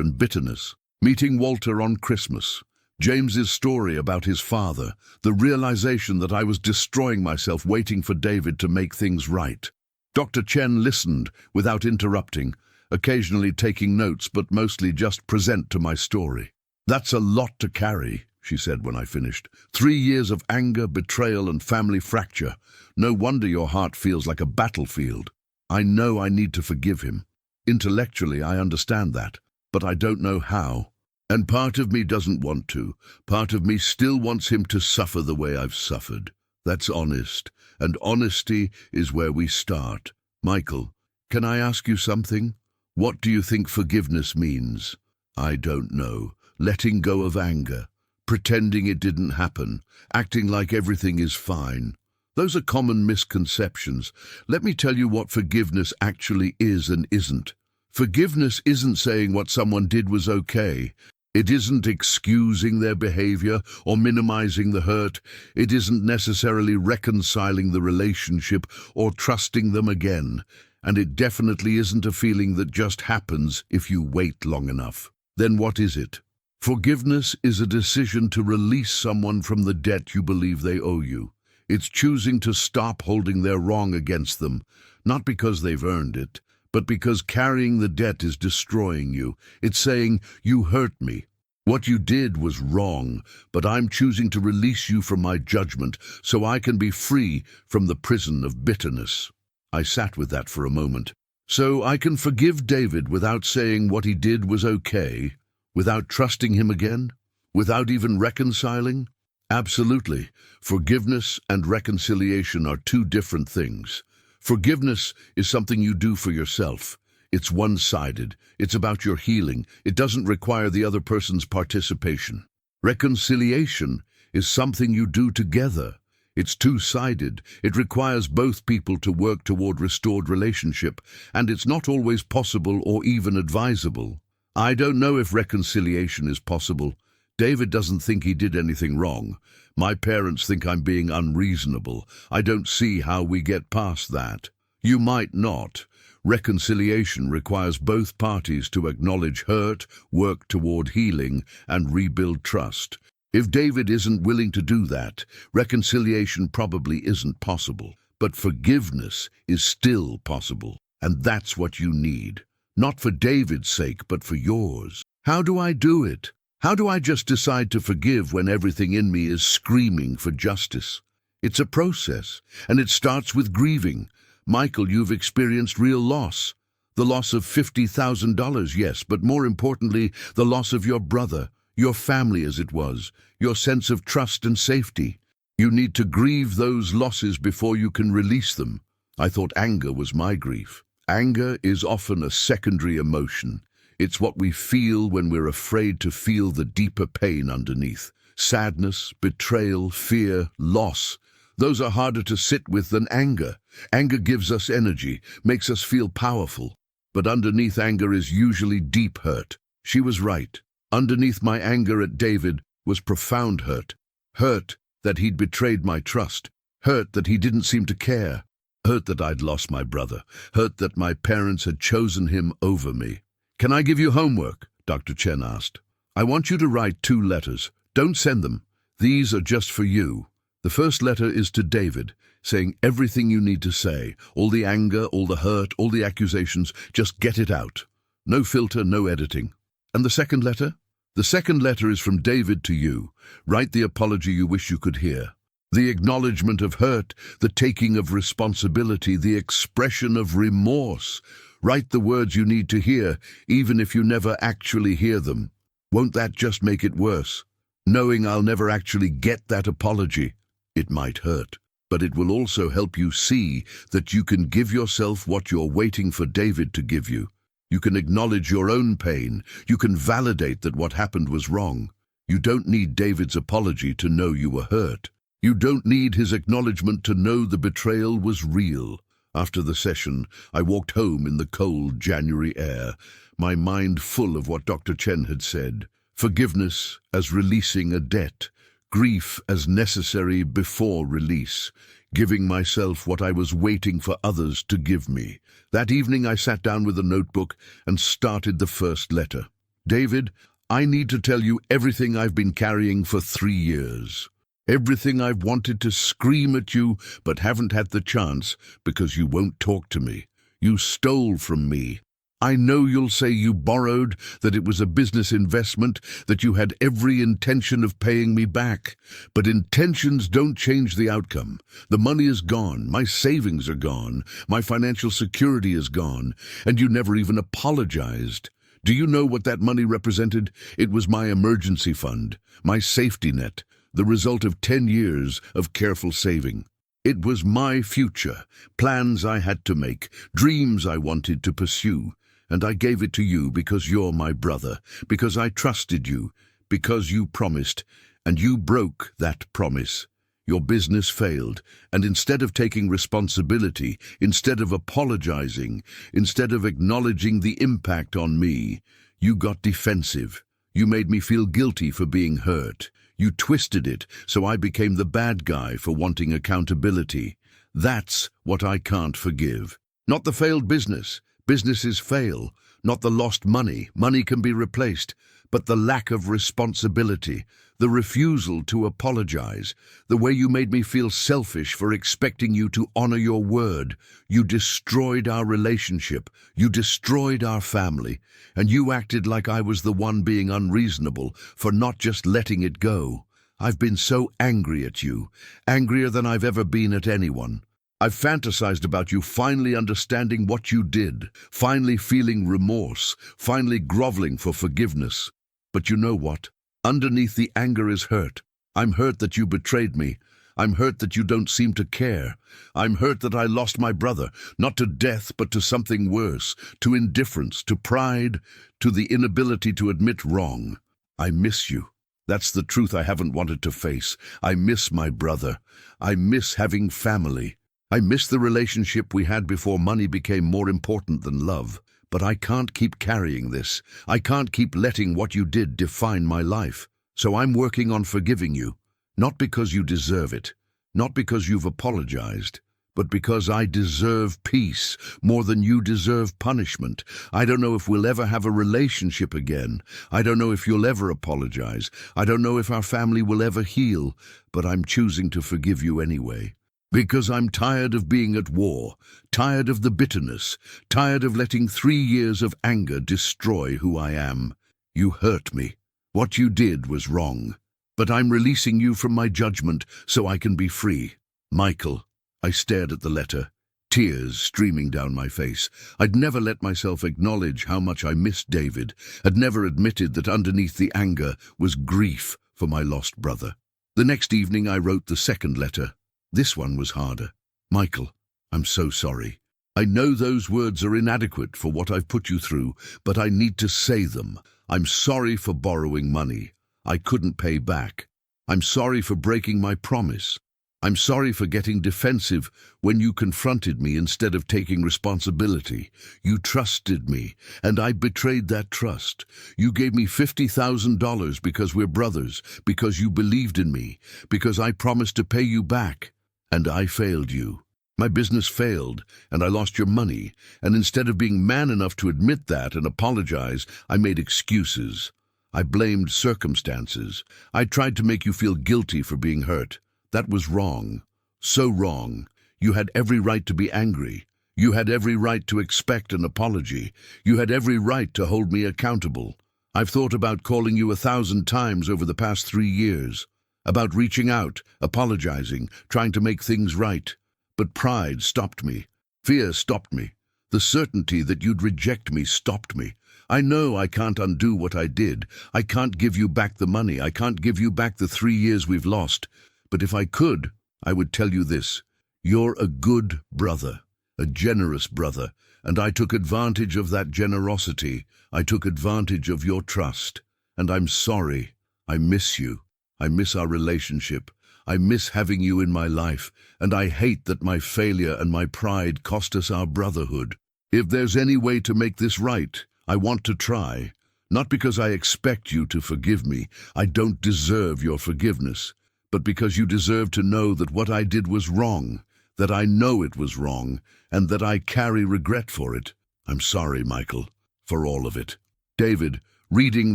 and bitterness, meeting Walter on Christmas, James's story about his father, the realization that I was destroying myself waiting for David to make things right. Dr. Chen listened without interrupting, occasionally taking notes but mostly just present to my story. "That's a lot to carry," she said when I finished. 3 years of anger, betrayal, and family fracture. No wonder your heart feels like a battlefield. I know I need to forgive him. Intellectually, I understand that, but I don't know how. And part of me doesn't want to. Part of me still wants him to suffer the way I've suffered. That's honest, and honesty is where we start. Michael, can I ask you something? What do you think forgiveness means? I don't know. Letting go of anger. Pretending it didn't happen, acting like everything is fine. Those are common misconceptions. Let me tell you what forgiveness actually is and isn't. Forgiveness isn't saying what someone did was okay. It isn't excusing their behavior or minimizing the hurt. It isn't necessarily reconciling the relationship or trusting them again. And it definitely isn't a feeling that just happens if you wait long enough. Then what is it? Forgiveness is a decision to release someone from the debt you believe they owe you. It's choosing to stop holding their wrong against them, not because they've earned it, but because carrying the debt is destroying you. It's saying, "You hurt me. What you did was wrong, but I'm choosing to release you from my judgment so I can be free from the prison of bitterness." I sat with that for a moment. So I can forgive David without saying what he did was okay, without trusting him again, without even reconciling? Absolutely. Forgiveness and reconciliation are two different things. Forgiveness is something you do for yourself. It's one-sided. It's about your healing. It doesn't require the other person's participation. Reconciliation is something you do together. It's two-sided. It requires both people to work toward restored relationship, and it's not always possible or even advisable. I don't know if reconciliation is possible. David doesn't think he did anything wrong. My parents think I'm being unreasonable. I don't see how we get past that. You might not. Reconciliation requires both parties to acknowledge hurt, work toward healing, and rebuild trust. If David isn't willing to do that, reconciliation probably isn't possible. But forgiveness is still possible, and that's what you need. Not for David's sake, but for yours. How do I do it? How do I just decide to forgive when everything in me is screaming for justice? It's a process, and it starts with grieving. Michael, you've experienced real loss. The loss of $50,000, yes, but more importantly, the loss of your brother, your family as it was, your sense of trust and safety. You need to grieve those losses before you can release them. I thought anger was my grief. Anger is often a secondary emotion. It's what we feel when we're afraid to feel the deeper pain underneath. Sadness, betrayal, fear, loss. Those are harder to sit with than anger. Anger gives us energy, makes us feel powerful. But underneath anger is usually deep hurt. She was right. Underneath my anger at David was profound hurt. Hurt that he'd betrayed my trust. Hurt that he didn't seem to care. Hurt that I'd lost my brother. Hurt that my parents had chosen him over me. "Can I give you homework?" Dr. Chen asked. "I want you to write 2 letters. Don't send them. These are just for you. The first letter is to David, saying everything you need to say. All the anger, all the hurt, all the accusations. Just get it out. No filter, no editing. And the second letter? The second letter is from David to you. Write the apology you wish you could hear. The acknowledgement of hurt, the taking of responsibility, the expression of remorse. Write the words you need to hear, even if you never actually hear them. Won't that just make it worse? Knowing I'll never actually get that apology. It might hurt, but it will also help you see that you can give yourself what you're waiting for David to give you. You can acknowledge your own pain. You can validate that what happened was wrong. You don't need David's apology to know you were hurt. You don't need his acknowledgement to know the betrayal was real. After the session, I walked home in the cold January air, my mind full of what Dr. Chen had said. Forgiveness as releasing a debt, grief as necessary before release, giving myself what I was waiting for others to give me. That evening I sat down with a notebook and started the first letter. David, I need to tell you everything I've been carrying for 3 years. Everything I've wanted to scream at you, but haven't had the chance because you won't talk to me. You stole from me. I know you'll say you borrowed, that it was a business investment, that you had every intention of paying me back. But intentions don't change the outcome. The money is gone, my savings are gone, my financial security is gone, and you never even apologized. Do you know what that money represented? It was my emergency fund, my safety net, the result of 10 years of careful saving. It was my future, plans I had to make, dreams I wanted to pursue. And I gave it to you because you're my brother, because I trusted you, because you promised, and you broke that promise. Your business failed, and instead of taking responsibility, instead of apologizing, instead of acknowledging the impact on me, you got defensive. You made me feel guilty for being hurt. You twisted it so I became the bad guy for wanting accountability. That's what I can't forgive. Not the failed business. Businesses fail, not the lost money. Money can be replaced, but the lack of responsibility, the refusal to apologize, the way you made me feel selfish for expecting you to honor your word. You destroyed our relationship, you destroyed our family, and you acted like I was the one being unreasonable for not just letting it go. I've been so angry at you, angrier than I've ever been at anyone. I've fantasized about you finally understanding what you did, finally feeling remorse, finally groveling for forgiveness. But you know what? Underneath the anger is hurt. I'm hurt that you betrayed me. I'm hurt that you don't seem to care. I'm hurt that I lost my brother, not to death, but to something worse, to indifference, to pride, to the inability to admit wrong. I miss you. That's the truth I haven't wanted to face. I miss my brother. I miss having family. I miss the relationship we had before money became more important than love. But I can't keep carrying this. I can't keep letting what you did define my life. So I'm working on forgiving you. Not because you deserve it. Not because you've apologized. But because I deserve peace more than you deserve punishment. I don't know if we'll ever have a relationship again. I don't know if you'll ever apologize. I don't know if our family will ever heal. But I'm choosing to forgive you anyway. Because I'm tired of being at war, tired of the bitterness, tired of letting 3 years of anger destroy who I am. You hurt me. What you did was wrong. But I'm releasing you from my judgment so I can be free. Michael. I stared at the letter, tears streaming down my face. I'd never let myself acknowledge how much I missed David, had never admitted that underneath the anger was grief for my lost brother. The next evening I wrote the second letter. This one was harder. Michael, I'm so sorry. I know those words are inadequate for what I've put you through, but I need to say them. I'm sorry for borrowing money. I couldn't pay back. I'm sorry for breaking my promise. I'm sorry for getting defensive when you confronted me instead of taking responsibility. You trusted me, and I betrayed that trust. You gave me $50,000 because we're brothers, because you believed in me, because I promised to pay you back. And I failed you. My business failed, and I lost your money, and instead of being man enough to admit that and apologize, I made excuses. I blamed circumstances. I tried to make you feel guilty for being hurt. That was wrong. So wrong. You had every right to be angry. You had every right to expect an apology. You had every right to hold me accountable. I've thought about calling you 1,000 times over the past 3 years. about reaching out, apologizing, trying to make things right. But pride stopped me. Fear stopped me. The certainty that you'd reject me stopped me. I know I can't undo what I did. I can't give you back the money. I can't give you back the 3 years we've lost. But if I could, I would tell you this. You're a good brother, a generous brother, and I took advantage of that generosity. I took advantage of your trust. And I'm sorry. I miss you. I miss our relationship. I miss having you in my life, and I hate that my failure and my pride cost us our brotherhood. If there's any way to make this right, I want to try. Not because I expect you to forgive me. I don't deserve your forgiveness. But because you deserve to know that what I did was wrong, that I know it was wrong, and that I carry regret for it. I'm sorry, Michael, for all of it. David, reading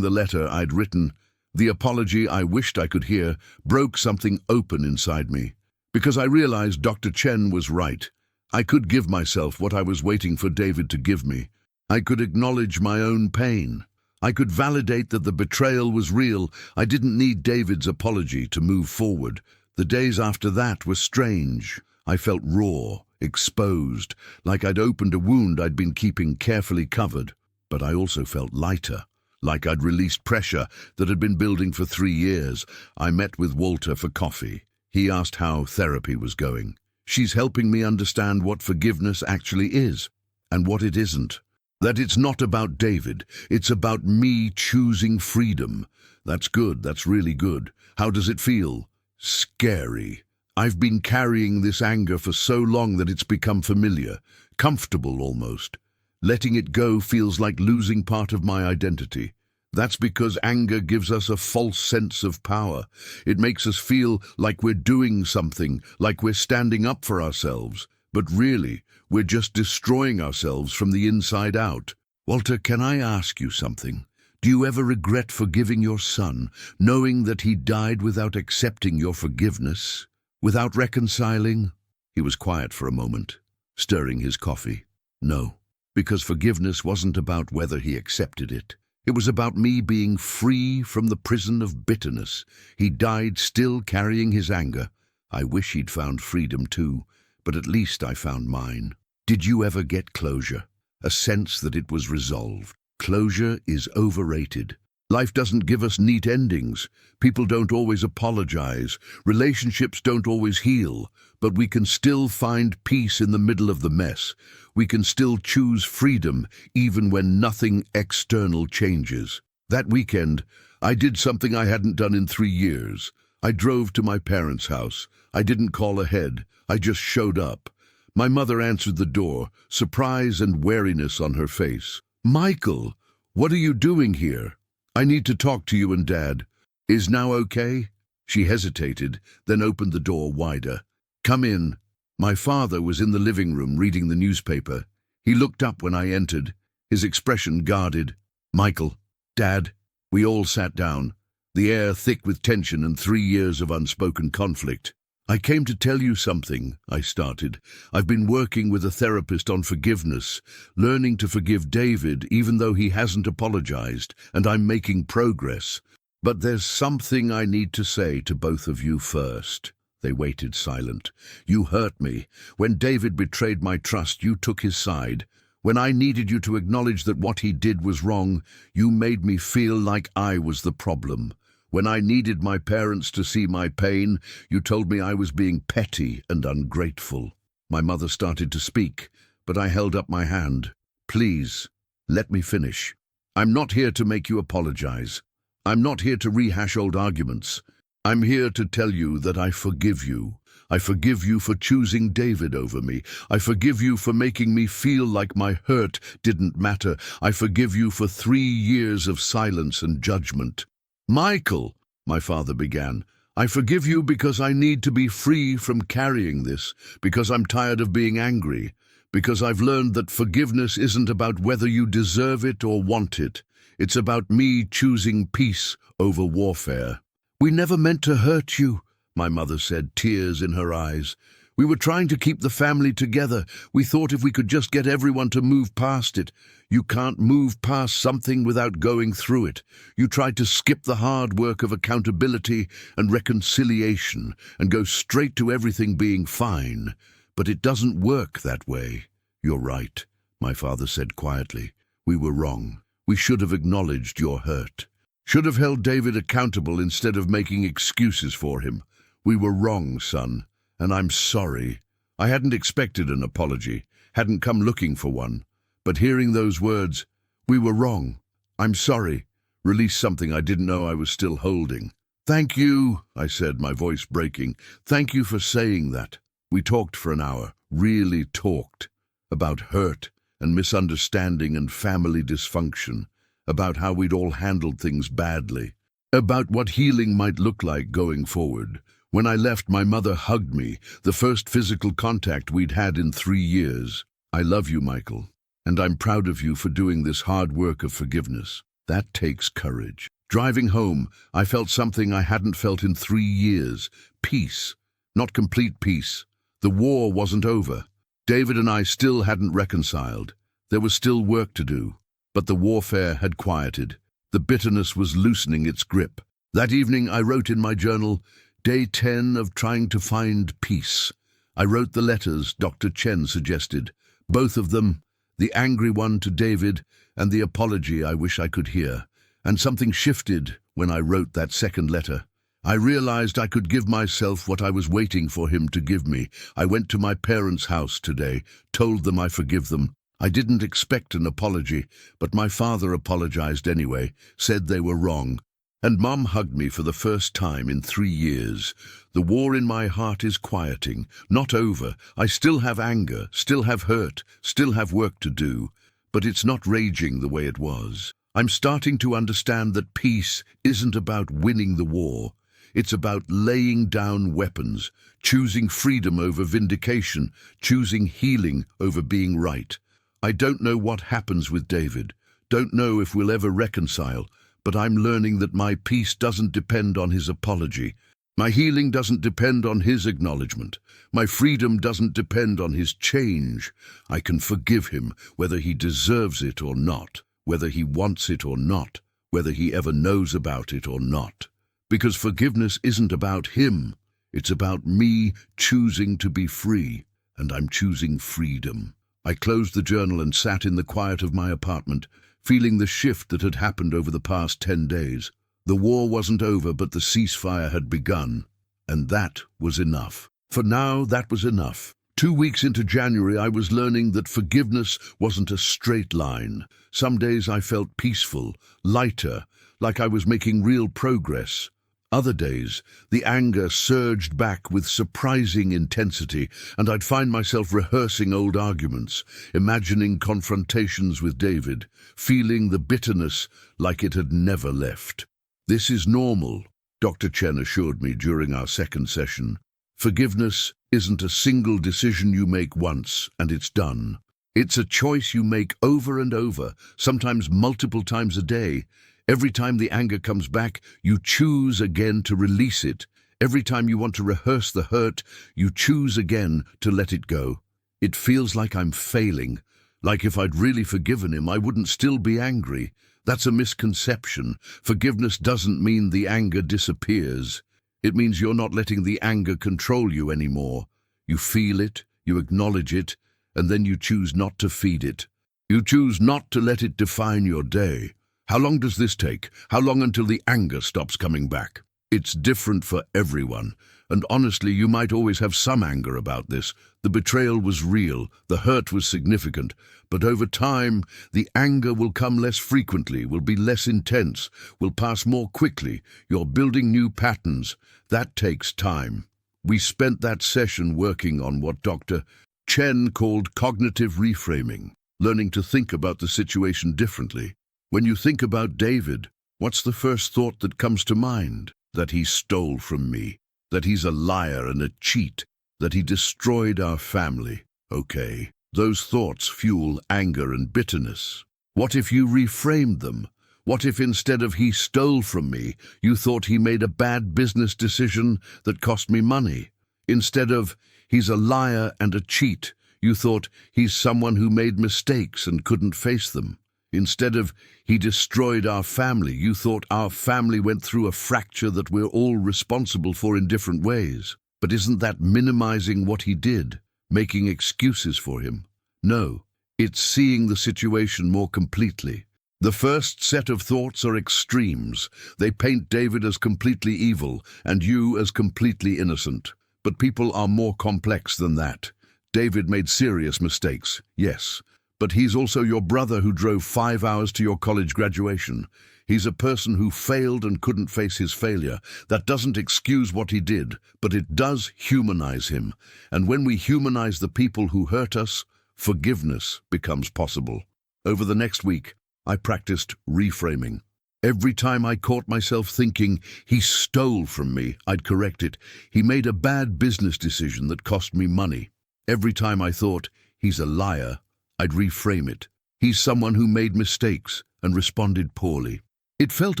the letter I'd written, the apology I wished I could hear, broke something open inside me. Because I realized Dr. Chen was right. I could give myself what I was waiting for David to give me. I could acknowledge my own pain. I could validate that the betrayal was real. I didn't need David's apology to move forward. The days after that were strange. I felt raw, exposed, like I'd opened a wound I'd been keeping carefully covered. But I also felt lighter, like I'd released pressure that had been building for 3 years. I met with Walter for coffee. He asked how therapy was going. She's helping me understand what forgiveness actually is, and what it isn't. That it's not about David, it's about me choosing freedom. That's good, that's really good. How does it feel? Scary. I've been carrying this anger for so long that it's become familiar, comfortable almost. Letting it go feels like losing part of my identity. That's because anger gives us a false sense of power. It makes us feel like we're doing something, like we're standing up for ourselves. But really, we're just destroying ourselves from the inside out. Walter, can I ask you something? Do you ever regret forgiving your son, knowing that he died without accepting your forgiveness? Without reconciling? He was quiet for a moment, stirring his coffee. No. Because forgiveness wasn't about whether he accepted it. It was about me being free from the prison of bitterness. He died still carrying his anger. I wish he'd found freedom too, but at least I found mine. Did you ever get closure? A sense that it was resolved? Closure is overrated. Life doesn't give us neat endings. People don't always apologize. Relationships don't always heal. But we can still find peace in the middle of the mess. We can still choose freedom even when nothing external changes. That weekend, I did something I hadn't done in 3 years. I drove to my parents' house. I didn't call ahead. I just showed up. My mother answered the door, surprise and wariness on her face. "Michael, what are you doing here? I need to talk to you and Dad. Is now okay?" She hesitated, then opened the door wider. "Come in." My father was in the living room reading the newspaper. He looked up when I entered, his expression guarded. "Michael, Dad." We all sat down, the air thick with tension and 3 years of unspoken conflict. "I came to tell you something," I started. "I've been working with a therapist on forgiveness, learning to forgive David even though he hasn't apologized, and I'm making progress. But there's something I need to say to both of you first." They waited silent. "You hurt me. When David betrayed my trust, you took his side. When I needed you to acknowledge that what he did was wrong, you made me feel like I was the problem. When I needed my parents to see my pain, you told me I was being petty and ungrateful." My mother started to speak, but I held up my hand. "Please, let me finish. I'm not here to make you apologize. I'm not here to rehash old arguments. I'm here to tell you that I forgive you. I forgive you for choosing David over me. I forgive you for making me feel like my hurt didn't matter. I forgive you for 3 years of silence and judgment." "Michael," my father began, "I forgive you because I need to be free from carrying this, because I'm tired of being angry, because I've learned that forgiveness isn't about whether you deserve it or want it. It's about me choosing peace over warfare." "We never meant to hurt you," my mother said, tears in her eyes. We were trying to keep the family together. We thought if we could just get everyone to move past it. You can't move past something without going through it. You tried to skip the hard work of accountability and reconciliation and go straight to everything being fine. But it doesn't work that way. You're right, my father said quietly. We were wrong. We should have acknowledged your hurt. Should have held David accountable instead of making excuses for him. We were wrong, son, and I'm sorry. I hadn't expected an apology, hadn't come looking for one. But hearing those words, we were wrong, I'm sorry, released something I didn't know I was still holding. Thank you, I said, my voice breaking. Thank you for saying that. We talked for an hour, really talked, about hurt and misunderstanding and family dysfunction, about how we'd all handled things badly, about what healing might look like going forward. When I left, my mother hugged me, the first physical contact we'd had in 3 years. I love you, Michael, and I'm proud of you for doing this hard work of forgiveness. That takes courage. Driving home, I felt something I hadn't felt in 3 years. Peace. Not complete peace. The war wasn't over. David and I still hadn't reconciled. There was still work to do. But the warfare had quieted. The bitterness was loosening its grip. That evening I wrote in my journal, Day 10 of trying to find peace. I wrote the letters Dr. Chen suggested. Both of them, the angry one to David and the apology I wish I could hear. And something shifted when I wrote that second letter. I realized I could give myself what I was waiting for him to give me. I went to my parents' house today, told them I forgive them. I didn't expect an apology, but my father apologized anyway, said they were wrong. And Mom hugged me for the first time in 3 years. The war in my heart is quieting, not over. I still have anger, still have hurt, still have work to do, but it's not raging the way it was. I'm starting to understand that peace isn't about winning the war. It's about laying down weapons, choosing freedom over vindication, choosing healing over being right. I don't know what happens with David, don't know if we'll ever reconcile, but I'm learning that my peace doesn't depend on his apology. My healing doesn't depend on his acknowledgement. My freedom doesn't depend on his change. I can forgive him, whether he deserves it or not, whether he wants it or not, whether he ever knows about it or not. Because forgiveness isn't about him. It's about me choosing to be free, and I'm choosing freedom. I closed the journal and sat in the quiet of my apartment, feeling the shift that had happened over the past 10 days. The war wasn't over, but the ceasefire had begun, and that was enough. For now, that was enough. 2 weeks into January, I was learning that forgiveness wasn't a straight line. Some days I felt peaceful, lighter, like I was making real progress. Other days, the anger surged back with surprising intensity, and I'd find myself rehearsing old arguments, imagining confrontations with David, feeling the bitterness like it had never left. This is normal, Dr. Chen assured me during our second session. Forgiveness isn't a single decision you make once and it's done. It's a choice you make over and over, sometimes multiple times a day. Every time the anger comes back, you choose again to release it. Every time you want to rehearse the hurt, you choose again to let it go. It feels like I'm failing, like if I'd really forgiven him, I wouldn't still be angry. That's a misconception. Forgiveness doesn't mean the anger disappears. It means you're not letting the anger control you anymore. You feel it, you acknowledge it, and then you choose not to feed it. You choose not to let it define your day. How long does this take? How long until the anger stops coming back? It's different for everyone, and honestly, you might always have some anger about this. The betrayal was real, the hurt was significant, but over time, the anger will come less frequently, will be less intense, will pass more quickly. You're building new patterns. That takes time. We spent that session working on what Dr. Chen called cognitive reframing, learning to think about the situation differently. When you think about David, what's the first thought that comes to mind? That he stole from me, that he's a liar and a cheat, that he destroyed our family. Okay, those thoughts fuel anger and bitterness. What if you reframed them? What if instead of he stole from me, you thought he made a bad business decision that cost me money? Instead of He's a liar and a cheat. You thought he's someone who made mistakes and couldn't face them. Instead of he destroyed our family, you thought our family went through a fracture that we're all responsible for in different ways. But isn't that minimizing what he did, making excuses for him? No, it's seeing the situation more completely. The first set of thoughts are extremes. They paint David as completely evil and you as completely innocent. But people are more complex than that. David made serious mistakes, yes. But he's also your brother who drove 5 hours to your college graduation. He's a person who failed and couldn't face his failure. That doesn't excuse what he did, but it does humanize him. And when we humanize the people who hurt us, forgiveness becomes possible. Over the next week, I practiced reframing. Every time I caught myself thinking, he stole from me, I'd correct it. He made a bad business decision that cost me money. Every time I thought, he's a liar, I'd reframe it. He's someone who made mistakes and responded poorly. It felt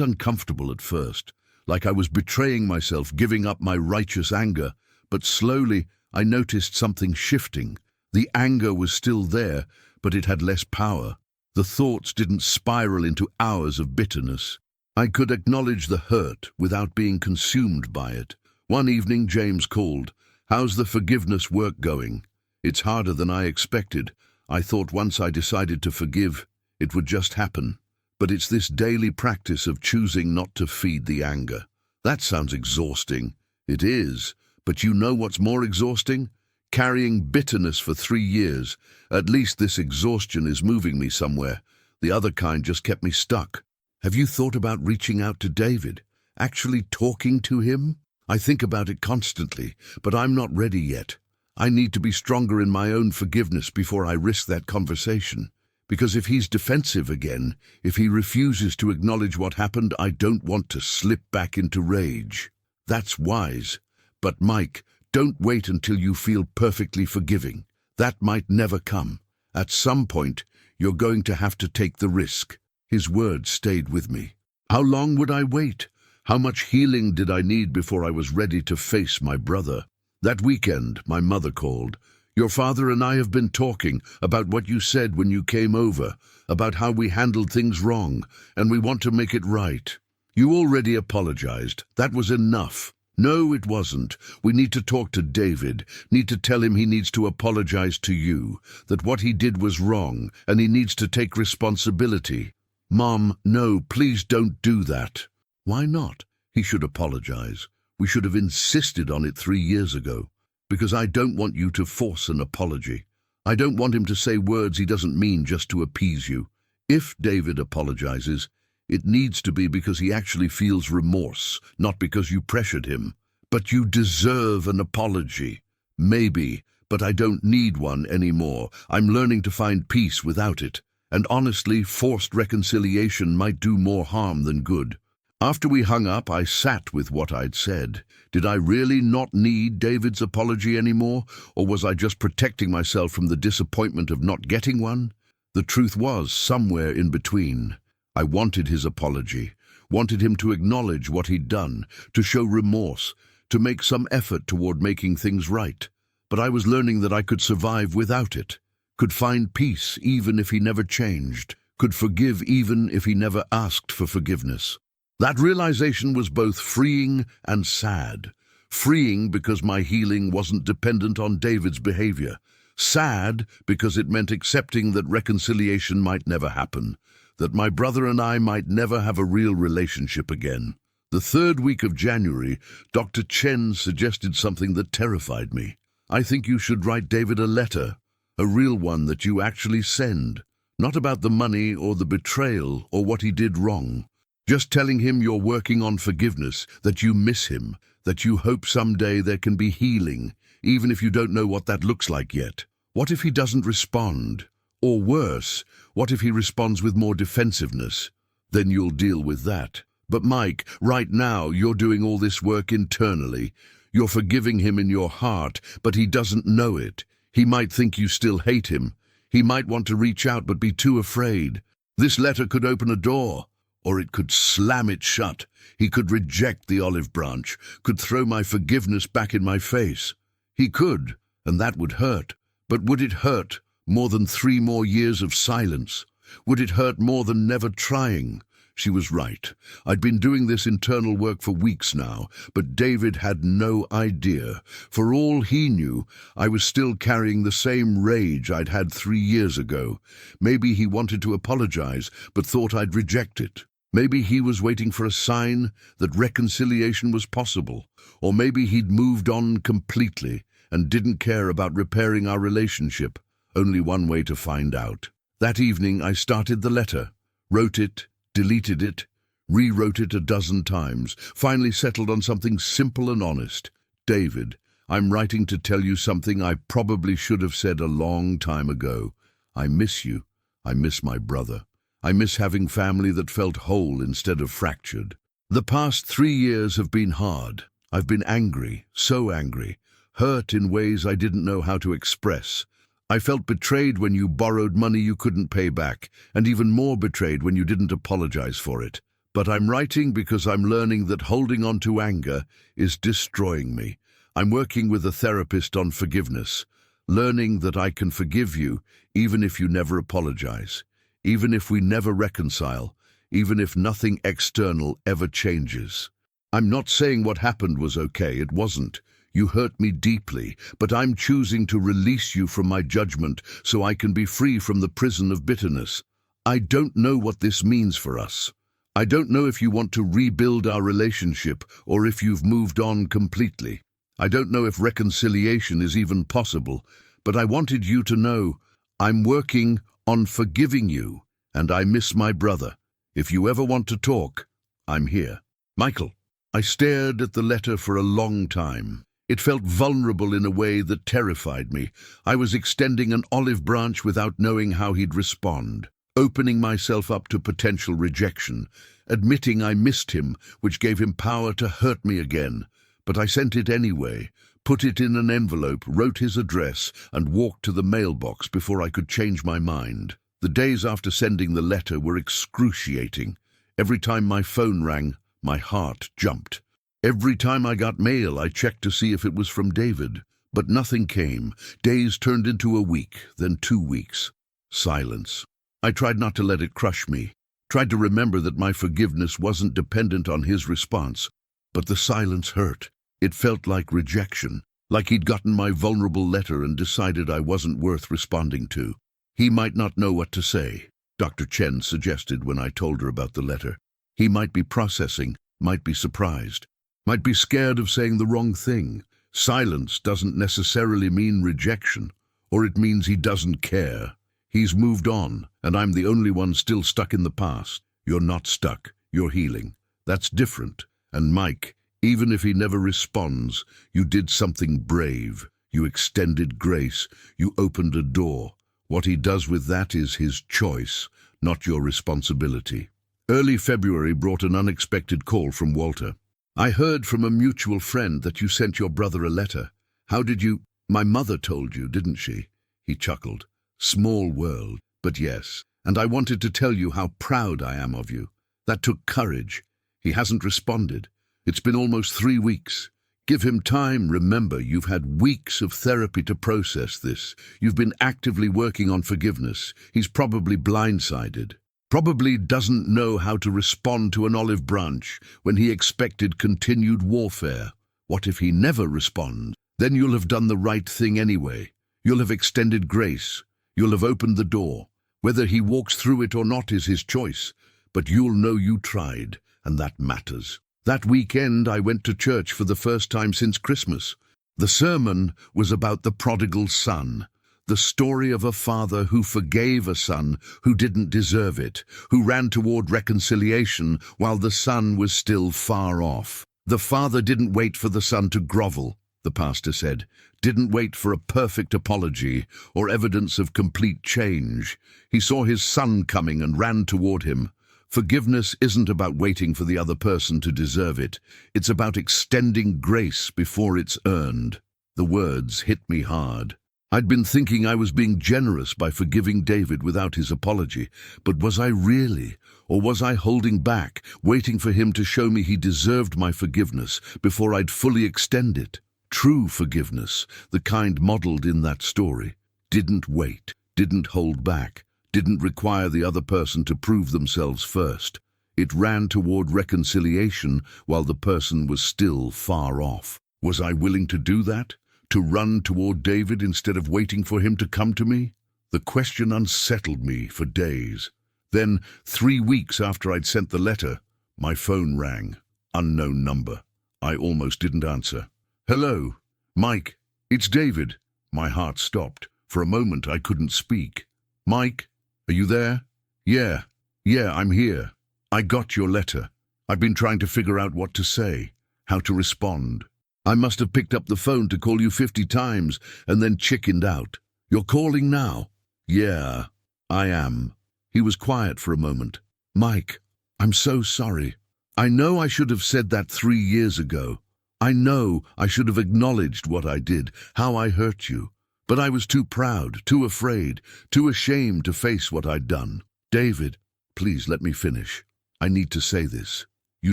uncomfortable at first, like I was betraying myself, giving up my righteous anger, but slowly I noticed something shifting. The anger was still there, but it had less power. The thoughts didn't spiral into hours of bitterness. I could acknowledge the hurt without being consumed by it. One evening, James called. "How's the forgiveness work going?" "It's harder than I expected. I thought once I decided to forgive, it would just happen. But it's this daily practice of choosing not to feed the anger." "That sounds exhausting." "It is, but you know what's more exhausting? Carrying bitterness for 3 years. At least this exhaustion is moving me somewhere. The other kind just kept me stuck." "Have you thought about reaching out to David? Actually talking to him?" "I think about it constantly, but I'm not ready yet. I need to be stronger in my own forgiveness before I risk that conversation. Because if he's defensive again, if he refuses to acknowledge what happened, I don't want to slip back into rage." "That's wise. But Mike, don't wait until you feel perfectly forgiving. That might never come. At some point, you're going to have to take the risk." His words stayed with me. How long would I wait? How much healing did I need before I was ready to face my brother? That weekend, my mother called. "Your father and I have been talking about what you said when you came over, about how we handled things wrong, and we want to make it right. You already apologized. That was enough." "No, it wasn't. We need to talk to David, need to tell him he needs to apologize to you, that what he did was wrong, and he needs to take responsibility." "Mom, no, please don't do that." "Why not? He should apologize. We should have insisted on it 3 years ago. Because I don't want you to force an apology. I don't want him to say words he doesn't mean just to appease you. If David apologizes, it needs to be because he actually feels remorse, not because you pressured him. But you deserve an apology." "Maybe, but I don't need one anymore. I'm learning to find peace without it. And honestly, forced reconciliation might do more harm than good." After we hung up, I sat with what I'd said. Did I really not need David's apology anymore, or was I just protecting myself from the disappointment of not getting one? The truth was somewhere in between. I wanted his apology, wanted him to acknowledge what he'd done, to show remorse, to make some effort toward making things right. But I was learning that I could survive without it, could find peace even if he never changed, could forgive even if he never asked for forgiveness. That realization was both freeing and sad. Freeing because my healing wasn't dependent on David's behavior. Sad because it meant accepting that reconciliation might never happen, that my brother and I might never have a real relationship again. The 3rd week of January, Dr. Chen suggested something that terrified me. "I think you should write David a letter, a real one that you actually send, not about the money or the betrayal or what he did wrong. Just telling him you're working on forgiveness, that you miss him, that you hope someday there can be healing, even if you don't know what that looks like yet. What if he doesn't respond? Or worse, what if he responds with more defensiveness? Then you'll deal with that. But Mike, right now you're doing all this work internally. You're forgiving him in your heart, but he doesn't know it. He might think you still hate him. He might want to reach out but be too afraid. This letter could open a door. Or it could slam it shut. He could reject the olive branch, could throw my forgiveness back in my face. He could, and that would hurt. But would it hurt more than 3 more years of silence? Would it hurt more than never trying? She was right. I'd been doing this internal work for weeks now, but David had no idea. For all he knew, I was still carrying the same rage I'd had 3 years ago. Maybe he wanted to apologize, but thought I'd reject it. Maybe he was waiting for a sign that reconciliation was possible. Or maybe he'd moved on completely and didn't care about repairing our relationship. Only one way to find out. That evening I started the letter, wrote it, deleted it, rewrote it a dozen times, finally settled on something simple and honest. David, I'm writing to tell you something I probably should have said a long time ago. I miss you. I miss my brother. I miss having family that felt whole instead of fractured. The past 3 years have been hard. I've been angry, so angry, hurt in ways I didn't know how to express. I felt betrayed when you borrowed money you couldn't pay back, and even more betrayed when you didn't apologize for it. But I'm writing because I'm learning that holding on to anger is destroying me. I'm working with a therapist on forgiveness, learning that I can forgive you even if you never apologize, even if we never reconcile, even if nothing external ever changes. I'm not saying what happened was okay, it wasn't. You hurt me deeply, but I'm choosing to release you from my judgment so I can be free from the prison of bitterness. I don't know what this means for us. I don't know if you want to rebuild our relationship or if you've moved on completely. I don't know if reconciliation is even possible, but I wanted you to know I'm working on forgiving you, and I miss my brother. If you ever want to talk, I'm here. Michael. I stared at the letter for a long time. It felt vulnerable in a way that terrified me. I was extending an olive branch without knowing how he'd respond, opening myself up to potential rejection, admitting I missed him, which gave him power to hurt me again. But I sent it anyway, put it in an envelope, wrote his address, and walked to the mailbox before I could change my mind. The days after sending the letter were excruciating. Every time my phone rang, my heart jumped. Every time I got mail, I checked to see if it was from David. But nothing came. Days turned into a week, then 2 weeks. Silence. I tried not to let it crush me. Tried to remember that my forgiveness wasn't dependent on his response. But the silence hurt. It felt like rejection. Like he'd gotten my vulnerable letter and decided I wasn't worth responding to. He might not know what to say, Dr. Chen suggested when I told her about the letter. He might be processing, might be surprised. Might be scared of saying the wrong thing. Silence doesn't necessarily mean rejection, or it means he doesn't care. He's moved on, and I'm the only one still stuck in the past. You're not stuck, you're healing. That's different. And Mike, even if he never responds, you did something brave. You extended grace. You opened a door. What he does with that is his choice, not your responsibility. Early February brought an unexpected call from Walter. I heard from a mutual friend that you sent your brother a letter. How did you? My mother told you, didn't she? He chuckled. Small world, but yes. And I wanted to tell you how proud I am of you. That took courage. He hasn't responded. It's been almost 3 weeks. Give him time. Remember, you've had weeks of therapy to process this. You've been actively working on forgiveness. He's probably blindsided. Probably doesn't know how to respond to an olive branch when he expected continued warfare. What if he never responds? Then you'll have done the right thing anyway. You'll have extended grace. You'll have opened the door. Whether he walks through it or not is his choice, but you'll know you tried, and that matters. That weekend I went to church for the first time since Christmas. The sermon was about the prodigal son. The story of a father who forgave a son who didn't deserve it, who ran toward reconciliation while the son was still far off. The father didn't wait for the son to grovel, the pastor said, didn't wait for a perfect apology or evidence of complete change. He saw his son coming and ran toward him. Forgiveness isn't about waiting for the other person to deserve it. It's about extending grace before it's earned. The words hit me hard. I'd been thinking I was being generous by forgiving David without his apology, but was I really? Or was I holding back, waiting for him to show me he deserved my forgiveness before I'd fully extend it? True forgiveness, the kind modeled in that story, didn't wait, didn't hold back, didn't require the other person to prove themselves first. It ran toward reconciliation while the person was still far off. Was I willing to do that? To run toward David instead of waiting for him to come to me? The question unsettled me for days. Then, 3 weeks after I'd sent the letter, my phone rang. Unknown number. I almost didn't answer. "Hello, Mike, it's David." My heart stopped. For a moment I couldn't speak. "Mike, are you there?" Yeah, I'm here. I got your letter. I've been trying to figure out what to say, how to respond. I must have picked up the phone to call you 50 times and then chickened out. You're calling now?" "Yeah, I am." He was quiet for a moment. "Mike, I'm so sorry. I know I should have said that 3 years ago. I know I should have acknowledged what I did, how I hurt you. But I was too proud, too afraid, too ashamed to face what I'd done. David, please let me finish. I need to say this. You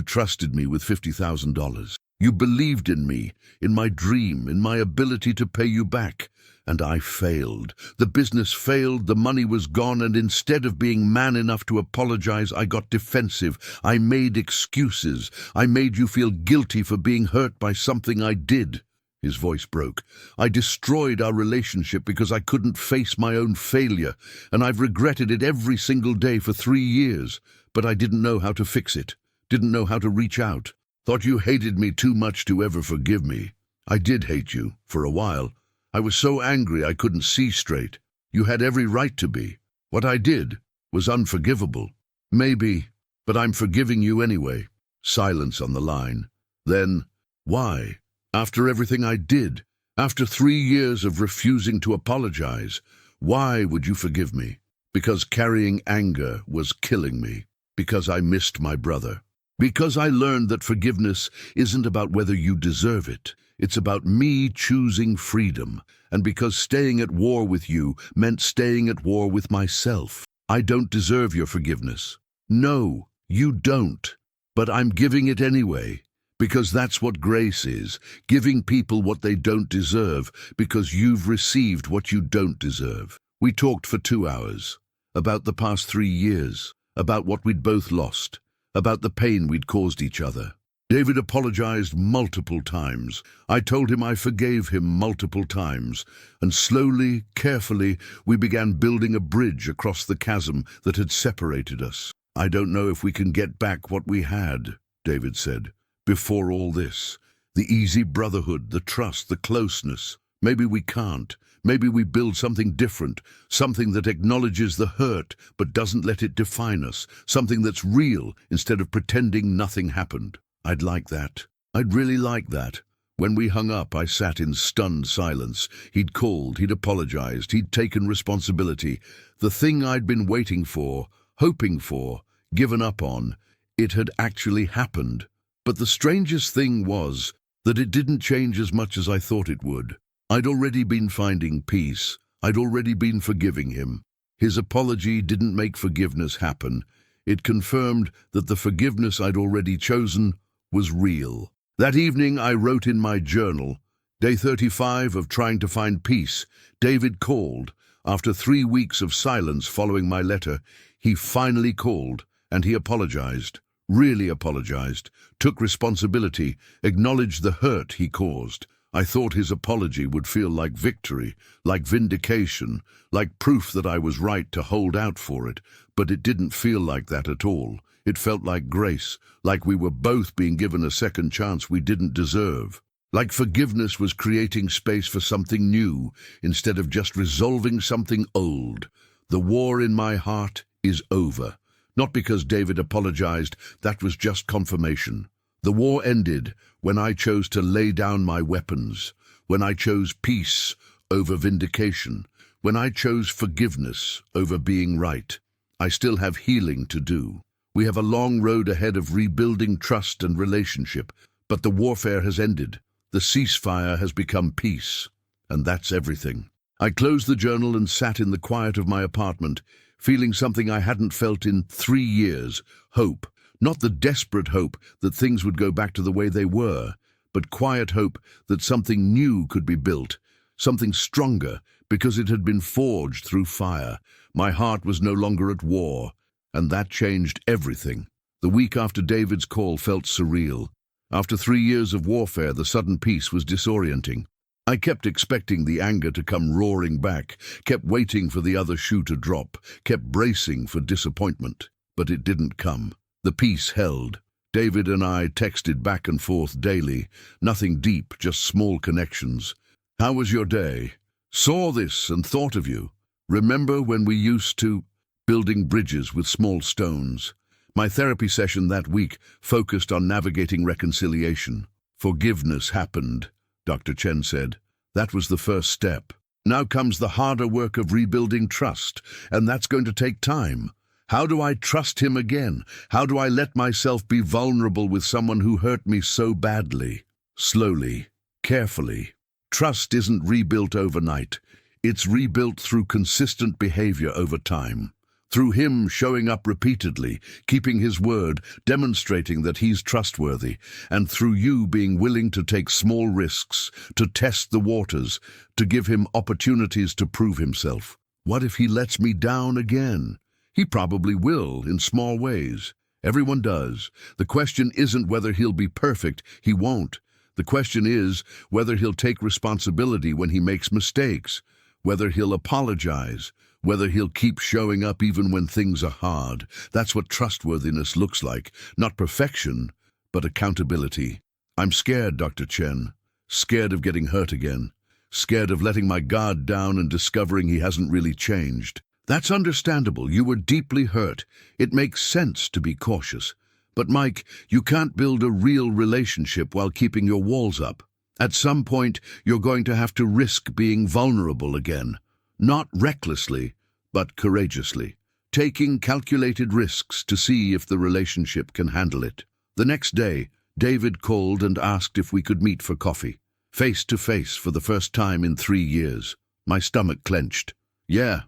trusted me with $50,000. You believed in me, in my dream, in my ability to pay you back. And I failed. The business failed, the money was gone, and instead of being man enough to apologize, I got defensive. I made excuses. I made you feel guilty for being hurt by something I did." His voice broke. "I destroyed our relationship because I couldn't face my own failure, and I've regretted it every single day for 3 years. But I didn't know how to fix it, didn't know how to reach out. Thought you hated me too much to ever forgive me. I did hate you, for a while. I was so angry I couldn't see straight. You had every right to be. What I did was unforgivable. Maybe, but I'm forgiving you anyway." Silence on the line. Then, "Why? After everything I did, after 3 years of refusing to apologize, why would you forgive me?" "Because carrying anger was killing me. Because I missed my brother. Because I learned that forgiveness isn't about whether you deserve it. It's about me choosing freedom. And because staying at war with you meant staying at war with myself. I don't deserve your forgiveness. No, you don't. But I'm giving it anyway. Because that's what grace is, giving people what they don't deserve, because you've received what you don't deserve." We talked for 2 hours. About the past 3 years. About what we'd both lost. About the pain we'd caused each other. David apologized multiple times. I told him I forgave him multiple times. And slowly, carefully, we began building a bridge across the chasm that had separated us. "I don't know if we can get back what we had," David said. "Before all this. The easy brotherhood, the trust, the closeness. Maybe we can't. Maybe we build something different, something that acknowledges the hurt but doesn't let it define us, something that's real instead of pretending nothing happened." I'd like that. I'd really like that. When we hung up, I sat in stunned silence. He'd called, he'd apologized, he'd taken responsibility. The thing I'd been waiting for, hoping for, given up on, it had actually happened. But the strangest thing was that it didn't change as much as I thought it would. I'd already been finding peace. I'd already been forgiving him. His apology didn't make forgiveness happen. It confirmed that the forgiveness I'd already chosen was real. That evening I wrote in my journal, day 35 of trying to find peace. David called. After 3 weeks of silence following my letter, he finally called, and he apologized, really apologized, took responsibility, acknowledged the hurt he caused. I thought his apology would feel like victory, like vindication, like proof that I was right to hold out for it, but it didn't feel like that at all. It felt like grace, like we were both being given a second chance we didn't deserve. Like forgiveness was creating space for something new, instead of just resolving something old. The war in my heart is over. Not because David apologized, that was just confirmation. The war ended when I chose to lay down my weapons, when I chose peace over vindication, when I chose forgiveness over being right. I still have healing to do. We have a long road ahead of rebuilding trust and relationship, but the warfare has ended. The ceasefire has become peace, and that's everything. I closed the journal and sat in the quiet of my apartment, feeling something I hadn't felt in 3 years, hope. Not the desperate hope that things would go back to the way they were, but quiet hope that something new could be built, something stronger, because it had been forged through fire. My heart was no longer at war, and that changed everything. The week after David's call felt surreal. After 3 years of warfare, the sudden peace was disorienting. I kept expecting the anger to come roaring back, kept waiting for the other shoe to drop, kept bracing for disappointment. But it didn't come. The peace held. David and I texted back and forth daily. Nothing deep, just small connections. How was your day? Saw this and thought of you. Remember when we used to... Building bridges with small stones. My therapy session that week focused on navigating reconciliation. Forgiveness happened, Dr. Chen said. That was the first step. Now comes the harder work of rebuilding trust, and that's going to take time. How do I trust him again? How do I let myself be vulnerable with someone who hurt me so badly? Slowly, carefully. Trust isn't rebuilt overnight. It's rebuilt through consistent behavior over time. Through him showing up repeatedly, keeping his word, demonstrating that he's trustworthy, and through you being willing to take small risks, to test the waters, to give him opportunities to prove himself. What if he lets me down again? He probably will, in small ways. Everyone does. The question isn't whether he'll be perfect. He won't. The question is whether he'll take responsibility when he makes mistakes, whether he'll apologize, whether he'll keep showing up even when things are hard. That's what trustworthiness looks like. Not perfection, but accountability. I'm scared, Dr. Chen. Scared of getting hurt again. Scared of letting my guard down and discovering he hasn't really changed. That's understandable. You were deeply hurt. It makes sense to be cautious. But Mike, you can't build a real relationship while keeping your walls up. At some point, you're going to have to risk being vulnerable again. Not recklessly, but courageously. Taking calculated risks to see if the relationship can handle it. The next day, David called and asked if we could meet for coffee. Face to face for the first time in 3 years. My stomach clenched. Yeah,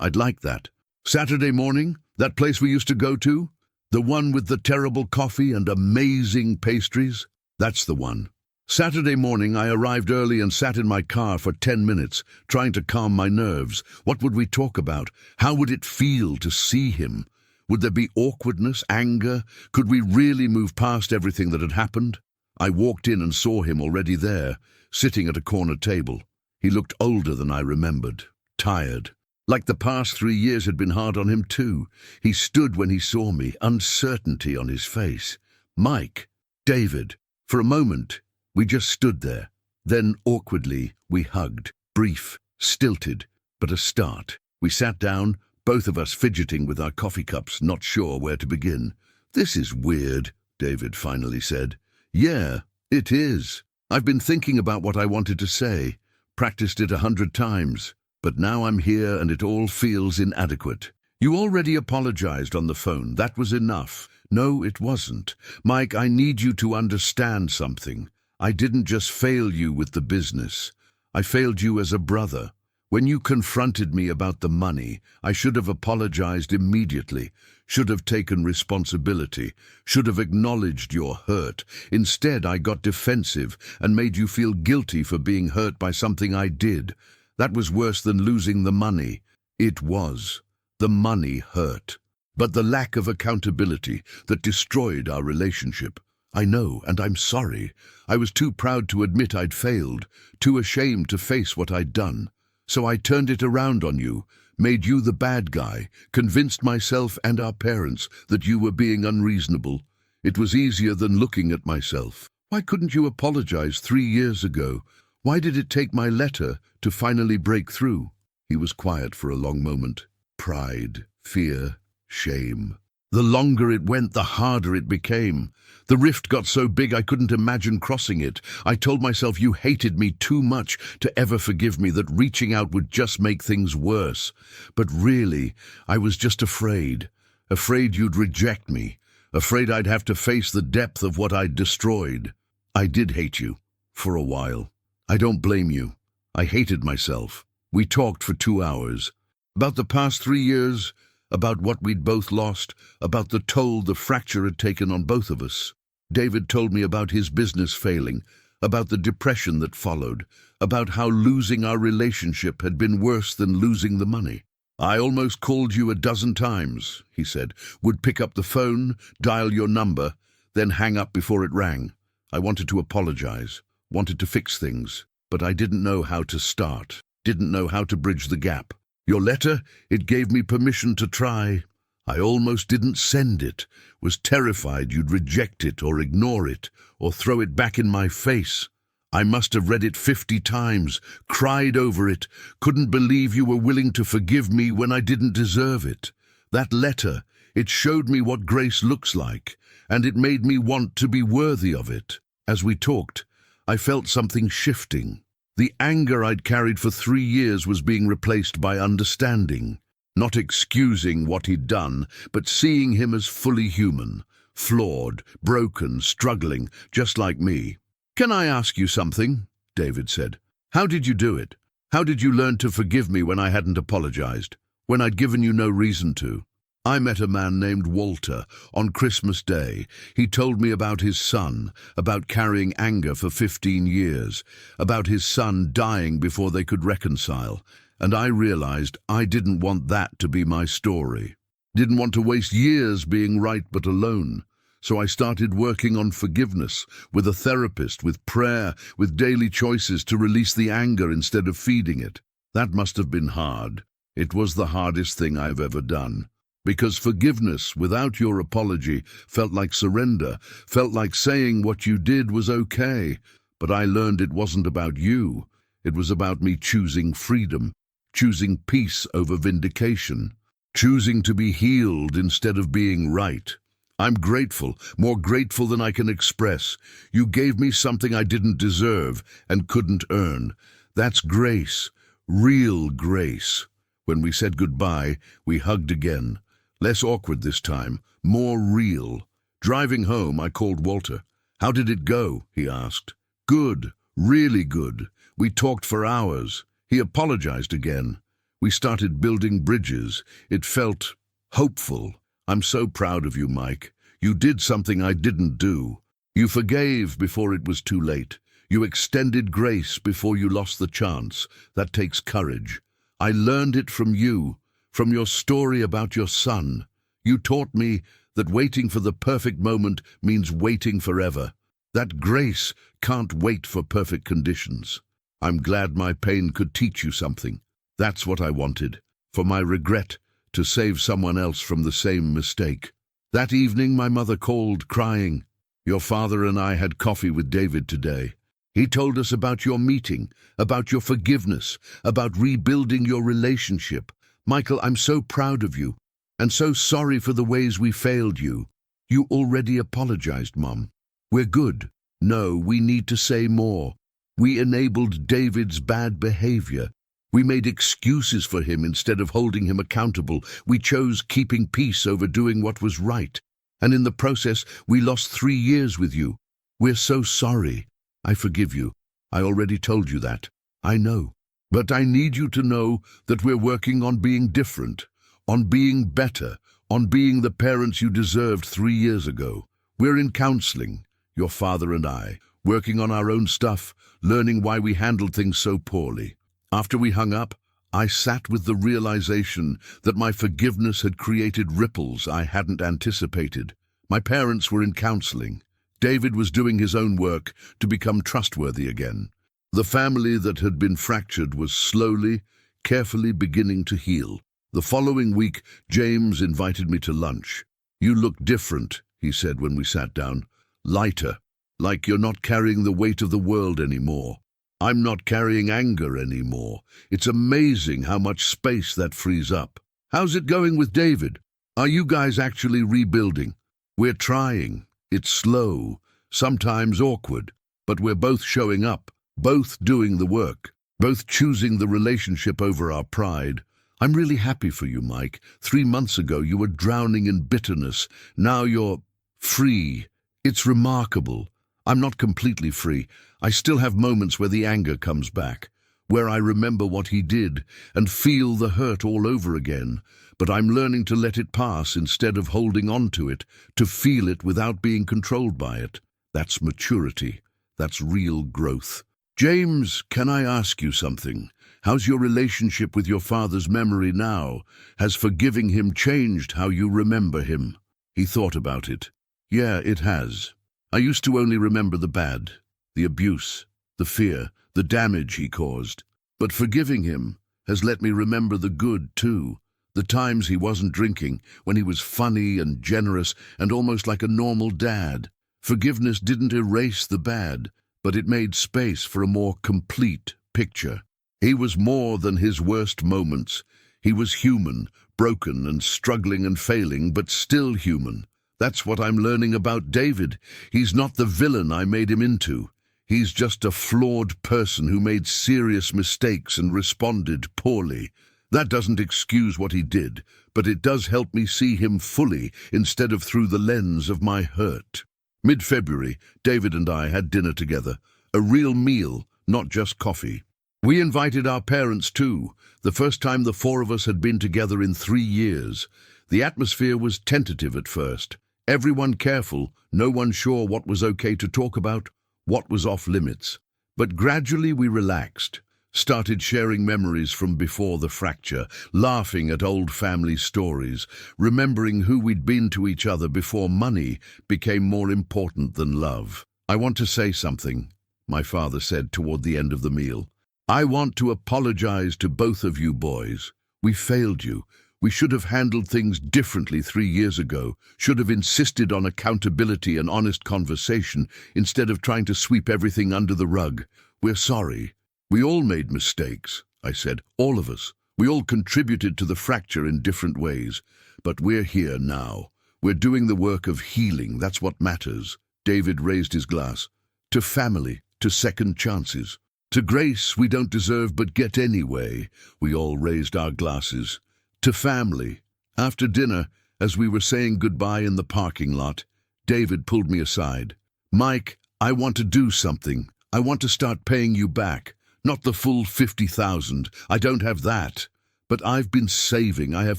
I'd like that. Saturday morning, that place we used to go to? The one with the terrible coffee and amazing pastries? That's the one. Saturday morning, I arrived early and sat in my car for 10 minutes, trying to calm my nerves. What would we talk about? How would it feel to see him? Would there be awkwardness, anger? Could we really move past everything that had happened? I walked in and saw him already there, sitting at a corner table. He looked older than I remembered, tired. Like the past 3 years had been hard on him too. He stood when he saw me, uncertainty on his face. Mike, David. For a moment, we just stood there. Then, awkwardly, we hugged. Brief, stilted, but a start. We sat down, both of us fidgeting with our coffee cups, not sure where to begin. "This is weird," David finally said. "Yeah, it is. I've been thinking about what I wanted to say, practiced it 100 times, but now I'm here and it all feels inadequate. You already apologized on the phone. That was enough." "No, it wasn't. Mike, I need you to understand something. I didn't just fail you with the business. I failed you as a brother. When you confronted me about the money, I should have apologized immediately, should have taken responsibility, should have acknowledged your hurt. Instead, I got defensive and made you feel guilty for being hurt by something I did. That was worse than losing the money. It was. The money hurt. But the lack of accountability that destroyed our relationship. I know, and I'm sorry. I was too proud to admit I'd failed, too ashamed to face what I'd done. So I turned it around on you, made you the bad guy, convinced myself and our parents that you were being unreasonable. It was easier than looking at myself. Why couldn't you apologize 3 years ago? Why did it take my letter to finally break through?" He was quiet for a long moment. Pride, fear, shame. The longer it went, the harder it became. The rift got so big I couldn't imagine crossing it. I told myself you hated me too much to ever forgive me, that reaching out would just make things worse. But really, I was just afraid. Afraid you'd reject me. Afraid I'd have to face the depth of what I'd destroyed. I did hate you. For a while. I don't blame you. I hated myself. We talked for 2 hours. About the past 3 years, about what we'd both lost, about the toll the fracture had taken on both of us. David told me about his business failing, about the depression that followed, about how losing our relationship had been worse than losing the money. "I almost called you a dozen times," he said. "Would pick up the phone, dial your number, then hang up before it rang. I wanted to apologize, wanted to fix things, but I didn't know how to start, didn't know how to bridge the gap. Your letter, it gave me permission to try. I almost didn't send it, was terrified you'd reject it or ignore it or throw it back in my face. I must have read it 50 times, cried over it, couldn't believe you were willing to forgive me when I didn't deserve it. That letter, it showed me what grace looks like, and it made me want to be worthy of it. As we talked, I felt something shifting. The anger I'd carried for 3 years was being replaced by understanding. Not excusing what he'd done, but seeing him as fully human, flawed, broken, struggling, just like me. "Can I ask you something?" David said. "How did you do it? How did you learn to forgive me when I hadn't apologized, when I'd given you no reason to?" "I met a man named Walter on Christmas Day. He told me about his son, about carrying anger for 15 years, about his son dying before they could reconcile. And I realized I didn't want that to be my story. Didn't want to waste years being right but alone. So I started working on forgiveness, with a therapist, with prayer, with daily choices to release the anger instead of feeding it. That must have been hard. It was the hardest thing I've ever done. Because forgiveness without your apology felt like surrender, felt like saying what you did was okay. But I learned it wasn't about you. It was about me choosing freedom, choosing peace over vindication, choosing to be healed instead of being right. I'm grateful, more grateful than I can express. You gave me something I didn't deserve and couldn't earn. That's grace, real grace. When we said goodbye, we hugged again. Less awkward this time, more real. Driving home, I called Walter. "How did it go?" he asked. "Good, really good. We talked for hours. He apologized again. We started building bridges. It felt hopeful. I'm so proud of you, Mike. You did something I didn't do. You forgave before it was too late. You extended grace before you lost the chance. That takes courage. I learned it from you, from your story about your son. You taught me that waiting for the perfect moment means waiting forever. That grace can't wait for perfect conditions. I'm glad my pain could teach you something. That's what I wanted, for my regret, to save someone else from the same mistake." That evening my mother called, crying. "Your father and I had coffee with David today. He told us about your meeting, about your forgiveness, about rebuilding your relationship. Michael, I'm so proud of you, and so sorry for the ways we failed you. You already apologized, Mom. We're good. No, we need to say more. We enabled David's bad behavior. We made excuses for him instead of holding him accountable. We chose keeping peace over doing what was right. And in the process, we lost 3 years with you. We're so sorry. I forgive you. I already told you that. I know. But I need you to know that we're working on being different, on being better, on being the parents you deserved 3 years ago. We're in counseling, your father and I, working on our own stuff, learning why we handled things so poorly. After we hung up, I sat with the realization that my forgiveness had created ripples I hadn't anticipated. My parents were in counseling. David was doing his own work to become trustworthy again. The family that had been fractured was slowly, carefully beginning to heal. The following week, James invited me to lunch. "You look different," he said when we sat down. "Lighter, like you're not carrying the weight of the world anymore. I'm not carrying anger anymore. It's amazing how much space that frees up. How's it going with David? Are you guys actually rebuilding?" "We're trying. It's slow, sometimes awkward, but we're both showing up, both doing the work, both choosing the relationship over our pride. I'm really happy for you, Mike. 3 months ago you were drowning in bitterness. Now you're free. It's remarkable. I'm not completely free. I still have moments where the anger comes back, where I remember what he did and feel the hurt all over again. But I'm learning to let it pass instead of holding on to it, to feel it without being controlled by it. That's maturity. That's real growth. James, can I ask you something? How's your relationship with your father's memory now? Has forgiving him changed how you remember him? He thought about it. Yeah, it has. I used to only remember the bad, the abuse, the fear, the damage he caused. But forgiving him has let me remember the good too. The times he wasn't drinking, when he was funny and generous and almost like a normal dad. Forgiveness didn't erase the bad, but it made space for a more complete picture. He was more than his worst moments. He was human, broken and struggling and failing, but still human. That's what I'm learning about David. He's not the villain I made him into. He's just a flawed person who made serious mistakes and responded poorly. That doesn't excuse what he did, but it does help me see him fully instead of through the lens of my hurt. Mid-February, David and I had dinner together. A real meal, not just coffee. We invited our parents too, the first time the four of us had been together in 3 years. The atmosphere was tentative at first. Everyone careful, no one sure what was okay to talk about, what was off limits. But gradually we relaxed, started sharing memories from before the fracture, laughing at old family stories, remembering who we'd been to each other before money became more important than love. I want to say something, my father said toward the end of the meal. I want to apologize to both of you boys. We failed you. We should have handled things differently 3 years ago, should have insisted on accountability and honest conversation instead of trying to sweep everything under the rug. We're sorry. We all made mistakes, I said, all of us. We all contributed to the fracture in different ways. But we're here now. We're doing the work of healing. That's what matters. David raised his glass. To family, to second chances. To grace we don't deserve but get anyway. We all raised our glasses. To family. After dinner, as we were saying goodbye in the parking lot, David pulled me aside. Mike, I want to do something. I want to start paying you back. Not the full $50,000. I don't have that. But I've been saving. I have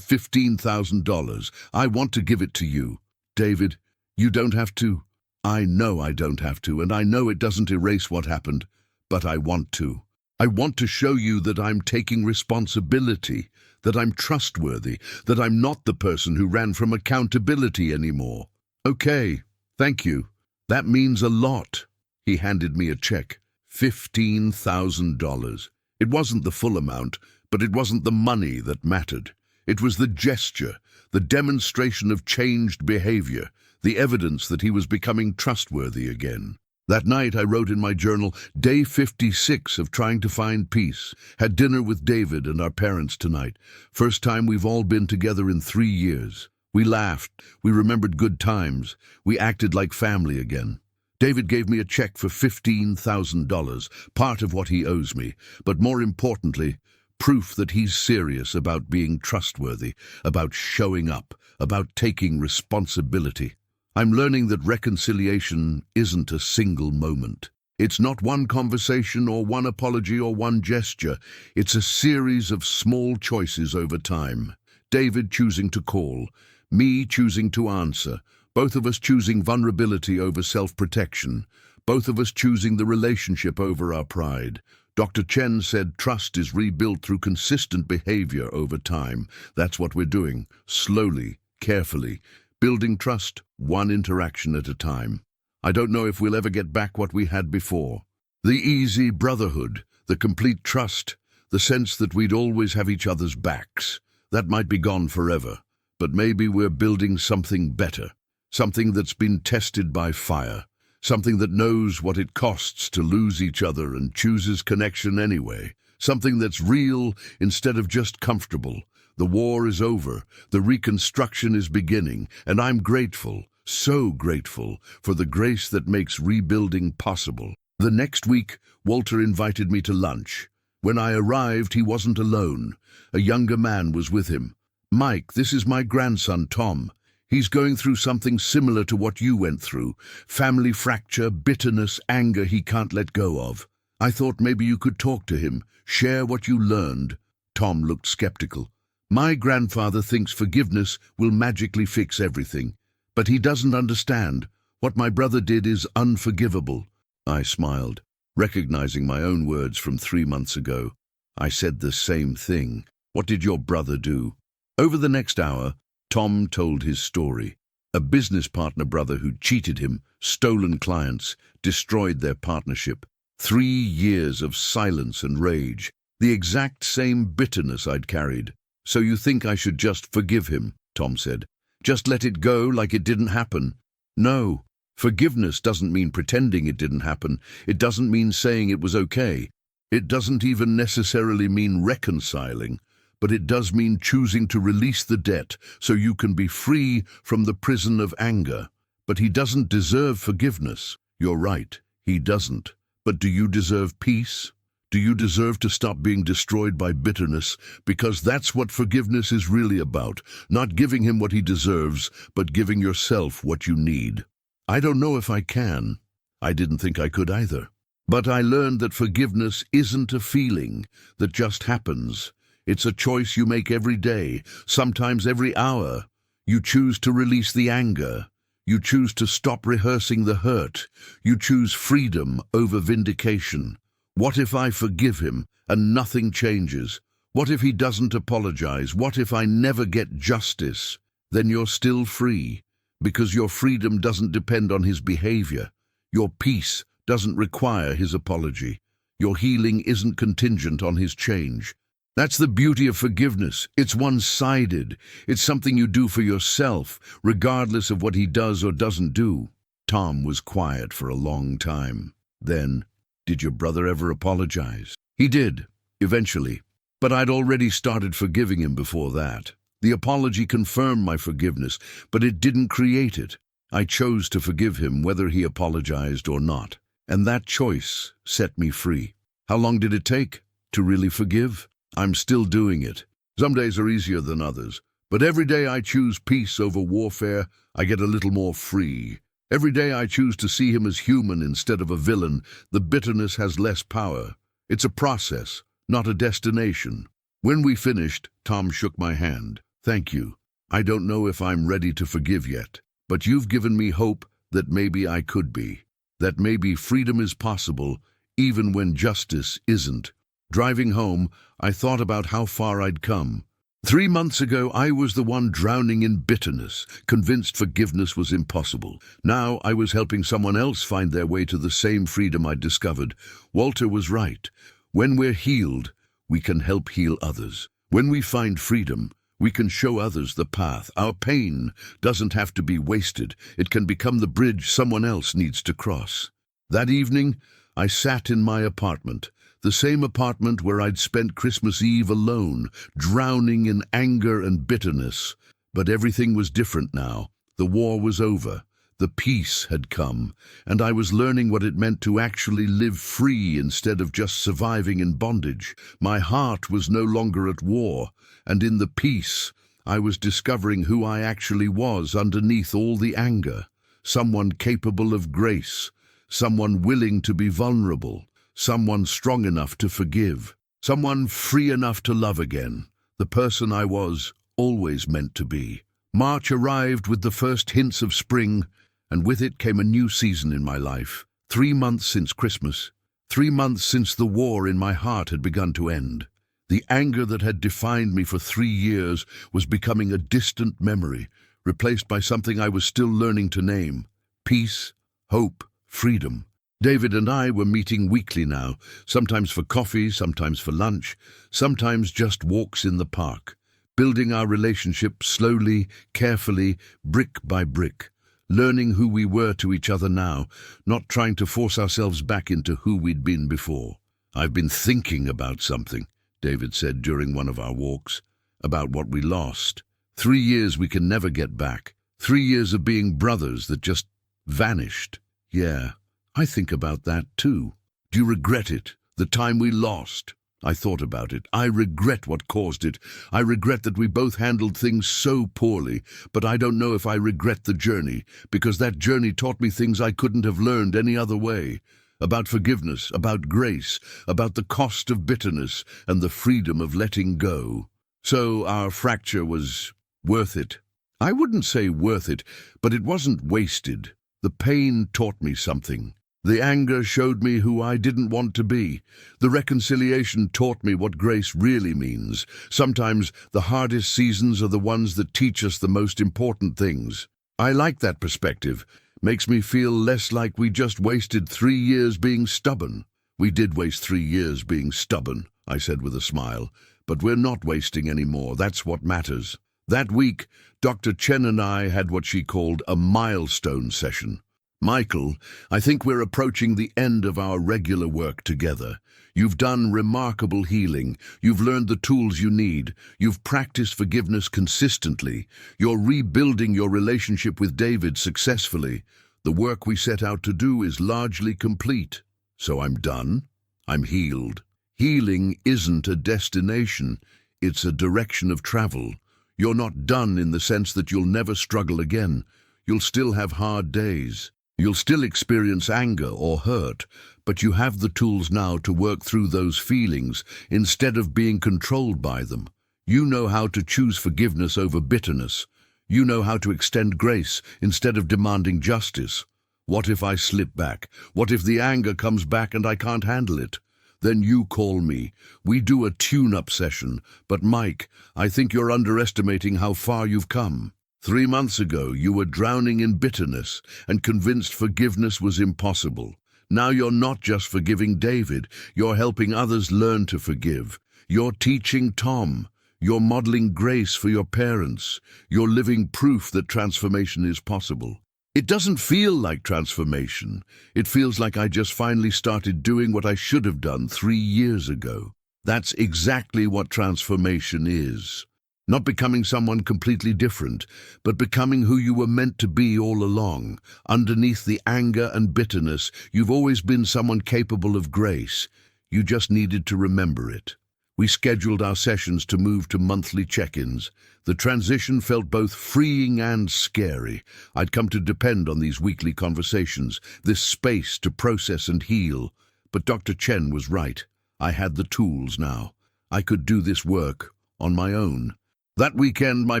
$15,000. I want to give it to you. David, you don't have to. I know I don't have to, and I know it doesn't erase what happened. But I want to. I want to show you that I'm taking responsibility, that I'm trustworthy, that I'm not the person who ran from accountability anymore. Okay, thank you. That means a lot. He handed me a check. $15,000. It wasn't the full amount, but it wasn't the money that mattered. It was the gesture, the demonstration of changed behavior, the evidence that he was becoming trustworthy again. That night I wrote in my journal, Day 56 of trying to find peace. Had dinner with David and our parents tonight. First time we've all been together in 3 years. We laughed. We remembered good times. We acted like family again. David gave me a check for $15,000, part of what he owes me. But more importantly, proof that he's serious about being trustworthy, about showing up, about taking responsibility. I'm learning that reconciliation isn't a single moment. It's not one conversation or one apology or one gesture. It's a series of small choices over time. David choosing to call, me choosing to answer, both of us choosing vulnerability over self-protection, both of us choosing the relationship over our pride. Dr. Chen said trust is rebuilt through consistent behavior over time. That's what we're doing, slowly, carefully. Building trust, one interaction at a time. I don't know if we'll ever get back what we had before. The easy brotherhood, the complete trust, the sense that we'd always have each other's backs. That might be gone forever, but maybe we're building something better, something that's been tested by fire, something that knows what it costs to lose each other and chooses connection anyway, something that's real instead of just comfortable. The war is over, the reconstruction is beginning, and I'm grateful, so grateful, for the grace that makes rebuilding possible. The next week, Walter invited me to lunch. When I arrived, he wasn't alone. A younger man was with him. Mike, this is my grandson, Tom. He's going through something similar to what you went through. Family fracture, bitterness, anger he can't let go of. I thought maybe you could talk to him, share what you learned." Tom looked skeptical. "My grandfather thinks forgiveness will magically fix everything, but he doesn't understand. What my brother did is unforgivable." I smiled, recognizing my own words from 3 months ago. I said the same thing. "What did your brother do?" Over the next hour, Tom told his story. A business partner brother who cheated him, stolen clients, destroyed their partnership. 3 years of silence and rage. The exact same bitterness I'd carried. "So you think I should just forgive him?" Tom said. "Just let it go like it didn't happen?" "No. Forgiveness doesn't mean pretending it didn't happen. It doesn't mean saying it was okay. It doesn't even necessarily mean reconciling. But it does mean choosing to release the debt so you can be free from the prison of anger. But he doesn't deserve forgiveness." "You're right, he doesn't. But do you deserve peace? Do you deserve to stop being destroyed by bitterness? Because that's what forgiveness is really about. Not giving him what he deserves, but giving yourself what you need." I don't know if I can. I didn't think I could either. But I learned that forgiveness isn't a feeling that just happens. It's a choice you make every day, sometimes every hour. You choose to release the anger. You choose to stop rehearsing the hurt. You choose freedom over vindication. What if I forgive him and nothing changes? What if he doesn't apologize? What if I never get justice? Then you're still free, because your freedom doesn't depend on his behavior. Your peace doesn't require his apology. Your healing isn't contingent on his change. That's the beauty of forgiveness. It's one-sided. It's something you do for yourself, regardless of what he does or doesn't do. Tom was quiet for a long time. Then, "Did your brother ever apologize?" "He did, eventually. But I'd already started forgiving him before that. The apology confirmed my forgiveness, but it didn't create it. I chose to forgive him whether he apologized or not. And that choice set me free." "How long did it take to really forgive?" "I'm still doing it. Some days are easier than others. But every day I choose peace over warfare, I get a little more free. Every day I choose to see him as human instead of a villain, the bitterness has less power. It's a process, not a destination." When we finished, Tom shook my hand. "Thank you. I don't know if I'm ready to forgive yet, but you've given me hope that maybe I could be. That maybe freedom is possible, even when justice isn't." Driving home, I thought about how far I'd come. 3 months ago, I was the one drowning in bitterness, convinced forgiveness was impossible. Now I was helping someone else find their way to the same freedom I'd discovered. Walter was right. When we're healed, we can help heal others. When we find freedom, we can show others the path. Our pain doesn't have to be wasted. It can become the bridge someone else needs to cross. That evening, I sat in my apartment. The same apartment where I'd spent Christmas Eve alone, drowning in anger and bitterness. But everything was different now. The war was over. The peace had come, and I was learning what it meant to actually live free instead of just surviving in bondage. My heart was no longer at war, and in the peace, I was discovering who I actually was underneath all the anger. Someone capable of grace, someone willing to be vulnerable. Someone strong enough to forgive. Someone free enough to love again. The person I was always meant to be. March arrived with the first hints of spring, and with it came a new season in my life. 3 months since Christmas. 3 months since the war in my heart had begun to end. The anger that had defined me for 3 years was becoming a distant memory, replaced by something I was still learning to name. Peace, hope, freedom. David and I were meeting weekly now, sometimes for coffee, sometimes for lunch, sometimes just walks in the park, building our relationship slowly, carefully, brick by brick, learning who we were to each other now, not trying to force ourselves back into who we'd been before. "I've been thinking about something," David said during one of our walks, "about what we lost. 3 years we can never get back. 3 years of being brothers that just vanished." "Yeah. I think about that too." "Do you regret it? The time we lost?" I thought about it. I regret what caused it. I regret that we both handled things so poorly, but I don't know if I regret the journey, because that journey taught me things I couldn't have learned any other way. about forgiveness, about grace, about the cost of bitterness and the freedom of letting go. So our fracture was worth it. I wouldn't say worth it, but it wasn't wasted. The pain taught me something. The anger showed me who I didn't want to be. The reconciliation taught me what grace really means. Sometimes the hardest seasons are the ones that teach us the most important things. I like that perspective. Makes me feel less like we just wasted 3 years being stubborn. We did waste 3 years being stubborn, I said with a smile. But we're not wasting any more. That's what matters. That week, Dr. Chen and I had what she called a milestone session. Michael, I think we're approaching the end of our regular work together. You've done remarkable healing. You've learned the tools you need. You've practiced forgiveness consistently. You're rebuilding your relationship with David successfully. The work we set out to do is largely complete. So I'm done. I'm healed. Healing isn't a destination. It's a direction of travel. You're not done in the sense that you'll never struggle again. You'll still have hard days. You'll still experience anger or hurt, but you have the tools now to work through those feelings instead of being controlled by them. You know how to choose forgiveness over bitterness. You know how to extend grace instead of demanding justice. What if I slip back? What if the anger comes back and I can't handle it? Then you call me. We do a tune-up session. But Mike, I think you're underestimating how far you've come. 3 months ago, you were drowning in bitterness and convinced forgiveness was impossible. Now you're not just forgiving David, you're helping others learn to forgive. You're teaching Tom. You're modeling grace for your parents. You're living proof that transformation is possible. It doesn't feel like transformation. It feels like I just finally started doing what I should have done 3 years ago. That's exactly what transformation is. Not becoming someone completely different, but becoming who you were meant to be all along. Underneath the anger and bitterness, you've always been someone capable of grace. You just needed to remember it. We scheduled our sessions to move to monthly check-ins. The transition felt both freeing and scary. I'd come to depend on these weekly conversations, this space to process and heal. But Dr. Chen was right. I had the tools now. I could do this work on my own. That weekend, my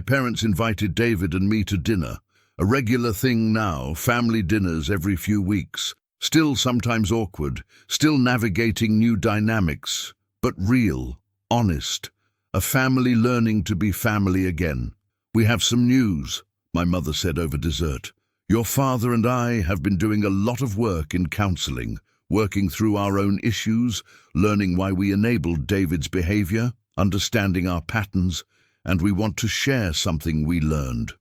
parents invited David and me to dinner. A regular thing now, family dinners every few weeks. Still sometimes awkward, still navigating new dynamics, but real. Honest, a family learning to be family again. We have some news, my mother said over dessert. Your father and I have been doing a lot of work in counseling, working through our own issues, learning why we enabled David's behavior, understanding our patterns, and we want to share something we learned.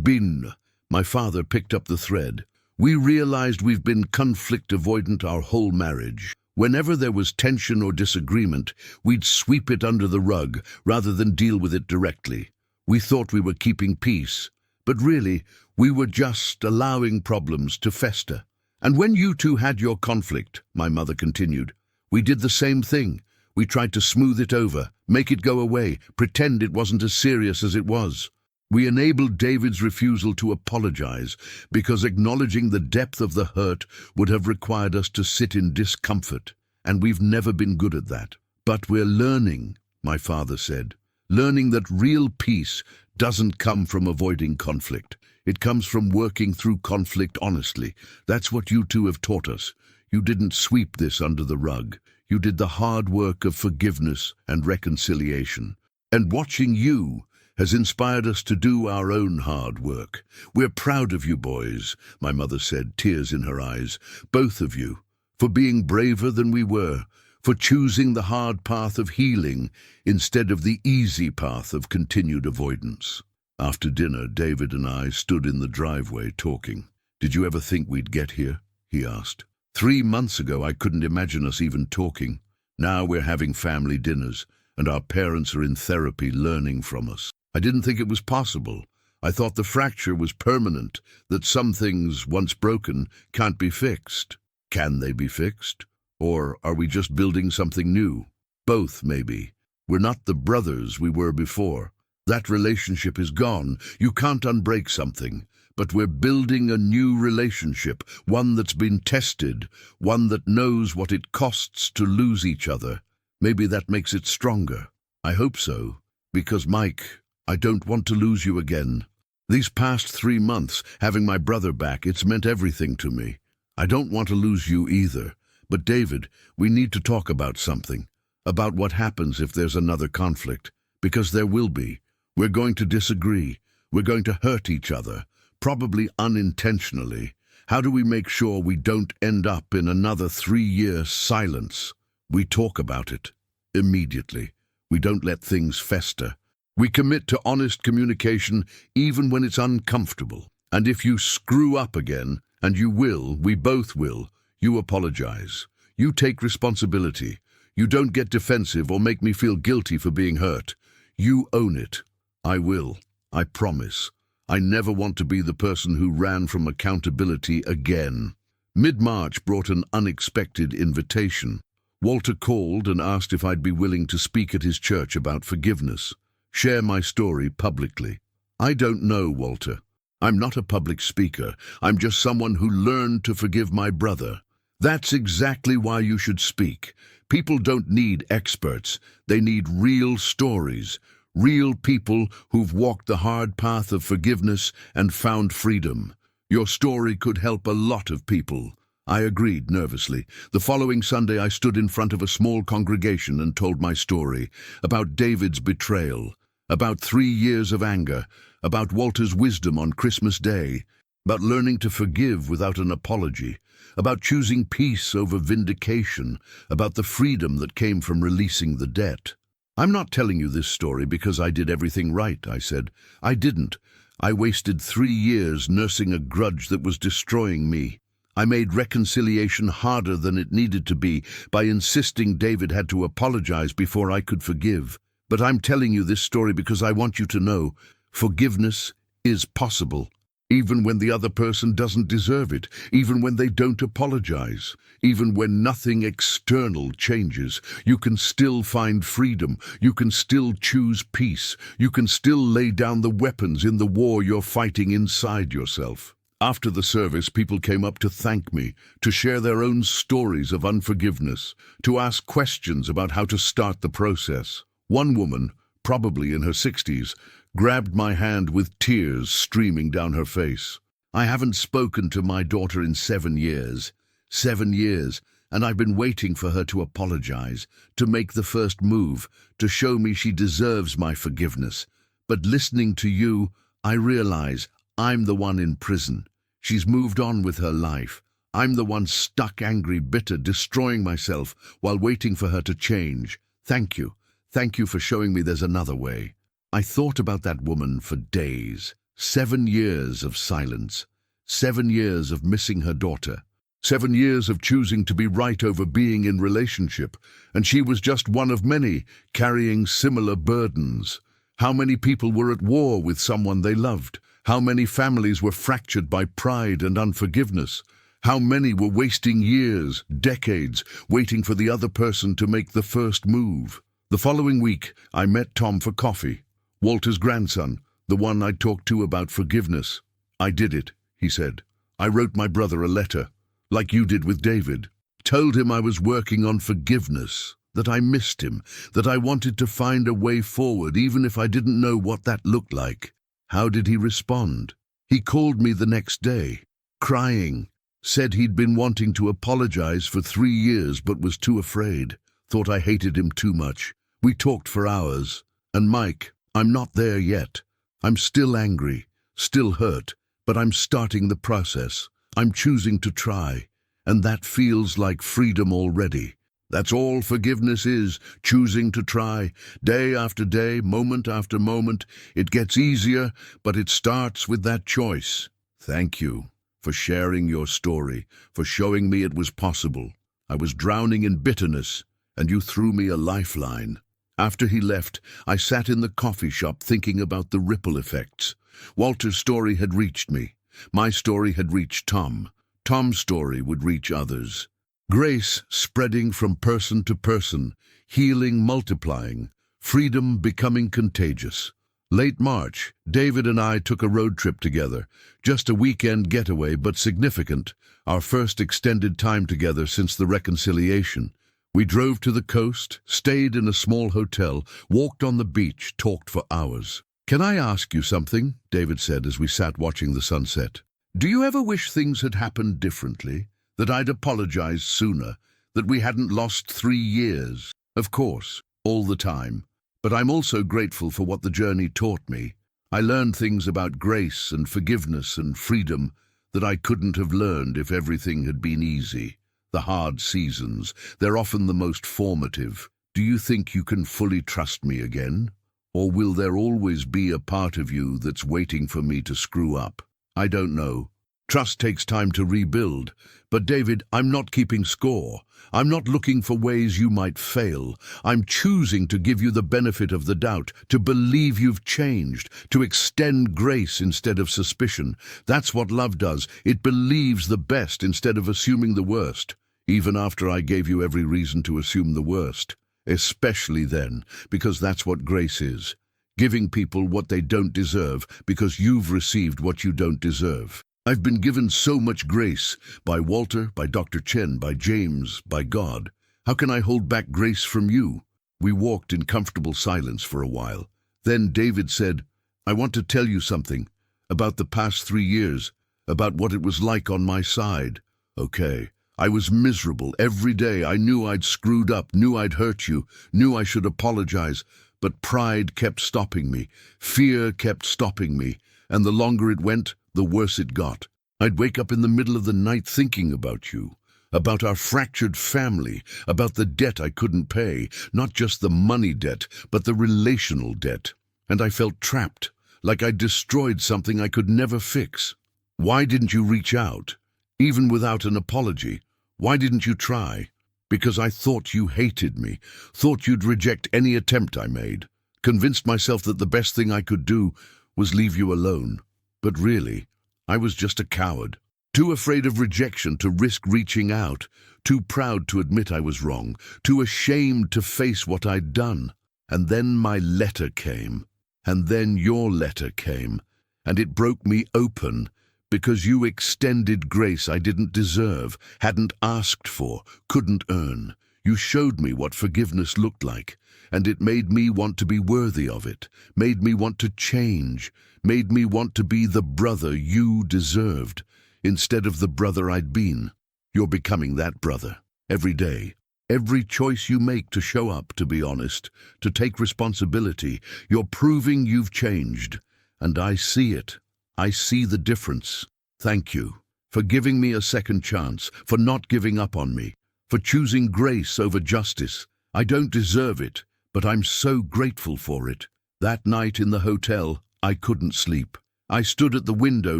Bin, my father picked up the thread. We realized we've been conflict avoidant our whole marriage. Whenever there was tension or disagreement, we'd sweep it under the rug rather than deal with it directly. We thought we were keeping peace, but really, we were just allowing problems to fester. And when you two had your conflict, my mother continued, we did the same thing. We tried to smooth it over, make it go away, pretend it wasn't as serious as it was. We enabled David's refusal to apologize because acknowledging the depth of the hurt would have required us to sit in discomfort, and we've never been good at that. But we're learning, my father said, learning that real peace doesn't come from avoiding conflict. It comes from working through conflict honestly. That's what you two have taught us. You didn't sweep this under the rug. You did the hard work of forgiveness and reconciliation. And watching you has inspired us to do our own hard work. We're proud of you boys, my mother said, tears in her eyes, both of you, for being braver than we were, for choosing the hard path of healing instead of the easy path of continued avoidance. After dinner, David and I stood in the driveway talking. Did you ever think we'd get here? He asked. 3 months ago, I couldn't imagine us even talking. Now we're having family dinners, and our parents are in therapy learning from us. I didn't think it was possible. I thought the fracture was permanent, that some things, once broken, can't be fixed. Can they be fixed? Or are we just building something new? Both, maybe. We're not the brothers we were before. That relationship is gone. You can't unbreak something, but we're building a new relationship, one that's been tested, one that knows what it costs to lose each other. Maybe that makes it stronger. I hope so, because Mike, I don't want to lose you again. These past 3 months, having my brother back, it's meant everything to me. I don't want to lose you either. But David, we need to talk about something, about what happens if there's another conflict, because there will be. We're going to disagree. We're going to hurt each other, probably unintentionally. How do we make sure we don't end up in another 3-year silence? We talk about it immediately. We don't let things fester. We commit to honest communication even when it's uncomfortable. And if you screw up again, and you will, we both will, you apologize. You take responsibility. You don't get defensive or make me feel guilty for being hurt. You own it. I will. I promise. I never want to be the person who ran from accountability again. Mid-March brought an unexpected invitation. Walter called and asked if I'd be willing to speak at his church about forgiveness, share my story publicly. I don't know, Walter. I'm not a public speaker. I'm just someone who learned to forgive my brother. That's exactly why you should speak. People don't need experts. They need real stories. Real people who've walked the hard path of forgiveness and found freedom. Your story could help a lot of people. I agreed nervously. The following Sunday I stood in front of a small congregation and told my story about David's betrayal, about 3 years of anger, about Walter's wisdom on Christmas Day, about learning to forgive without an apology, about choosing peace over vindication, about the freedom that came from releasing the debt. I'm not telling you this story because I did everything right, I said. I didn't. I wasted 3 years nursing a grudge that was destroying me. I made reconciliation harder than it needed to be by insisting David had to apologize before I could forgive. But I'm telling you this story because I want you to know forgiveness is possible. Even when the other person doesn't deserve it, even when they don't apologize, even when nothing external changes, you can still find freedom, you can still choose peace, you can still lay down the weapons in the war you're fighting inside yourself. After the service, people came up to thank me, to share their own stories of unforgiveness, to ask questions about how to start the process. One woman, probably in her 60s, grabbed my hand with tears streaming down her face. I haven't spoken to my daughter in 7 years. 7 years, and I've been waiting for her to apologize, to make the first move, to show me she deserves my forgiveness. But listening to you, I realize I'm the one in prison. She's moved on with her life. I'm the one stuck, angry, bitter, destroying myself while waiting for her to change. Thank you. Thank you for showing me there's another way. I thought about that woman for days. 7 years of silence. 7 years of missing her daughter. 7 years of choosing to be right over being in relationship. And she was just one of many, carrying similar burdens. How many people were at war with someone they loved? How many families were fractured by pride and unforgiveness? How many were wasting years, decades, waiting for the other person to make the first move? The following week, I met Tom for coffee. Walter's grandson, the one I talked to about forgiveness. I did it, he said. I wrote my brother a letter, like you did with David. Told him I was working on forgiveness, that I missed him, that I wanted to find a way forward even if I didn't know what that looked like. How did he respond? He called me the next day, crying, said he'd been wanting to apologize for 3 years but was too afraid, thought I hated him too much. We talked for hours. And Mike, I'm not there yet. I'm still angry, still hurt, but I'm starting the process. I'm choosing to try, and that feels like freedom already. That's all forgiveness is, choosing to try. Day after day, moment after moment, it gets easier, but it starts with that choice. Thank you for sharing your story, for showing me it was possible. I was drowning in bitterness, and you threw me a lifeline. After he left, I sat in the coffee shop thinking about the ripple effects. Walter's story had reached me. My story had reached Tom. Tom's story would reach others. Grace spreading from person to person, healing multiplying, freedom becoming contagious. Late March, David and I took a road trip together. Just a weekend getaway, but significant. Our first extended time together since the reconciliation. We drove to the coast, stayed in a small hotel, walked on the beach, talked for hours. "Can I ask you something?" David said as we sat watching the sunset. "Do you ever wish things had happened differently? That I'd apologized sooner? That we hadn't lost 3 years?" "Of course, all the time. But I'm also grateful for what the journey taught me. I learned things about grace and forgiveness and freedom that I couldn't have learned if everything had been easy. The hard seasons, they're often the most formative. Do you think you can fully trust me again? Or will there always be a part of you that's waiting for me to screw up? I don't know. Trust takes time to rebuild. But David, I'm not keeping score. I'm not looking for ways you might fail. I'm choosing to give you the benefit of the doubt, to believe you've changed, to extend grace instead of suspicion. That's what love does. It believes the best instead of assuming the worst. Even after I gave you every reason to assume the worst. Especially then, because that's what grace is. Giving people what they don't deserve because you've received what you don't deserve. I've been given so much grace, by Walter, by Dr. Chen, by James, by God. How can I hold back grace from you? We walked in comfortable silence for a while. Then David said, "I want to tell you something, about the past 3 years, about what it was like on my side." "Okay." "I was miserable every day. I knew I'd screwed up, knew I'd hurt you, knew I should apologize. But pride kept stopping me. Fear kept stopping me. And the longer it went, the worse it got. I'd wake up in the middle of the night thinking about you, about our fractured family, about the debt I couldn't pay, not just the money debt, but the relational debt. And I felt trapped, like I'd destroyed something I could never fix. Why didn't you reach out? Even without an apology, why didn't you try? Because I thought you hated me, thought you'd reject any attempt I made. Convinced myself that the best thing I could do was leave you alone. But really, I was just a coward, too afraid of rejection to risk reaching out, too proud to admit I was wrong, too ashamed to face what I'd done. And then my letter came, and then your letter came, and it broke me open, because you extended grace I didn't deserve, hadn't asked for, couldn't earn. You showed me what forgiveness looked like, and it made me want to be worthy of it, made me want to change, made me want to be the brother you deserved, instead of the brother I'd been. You're becoming that brother, every day. Every choice you make to show up, to be honest, to take responsibility, you're proving you've changed. And I see it. I see the difference. Thank you for giving me a second chance, for not giving up on me, for choosing grace over justice. I don't deserve it, but I'm so grateful for it. That night in the hotel, I couldn't sleep. I stood at the window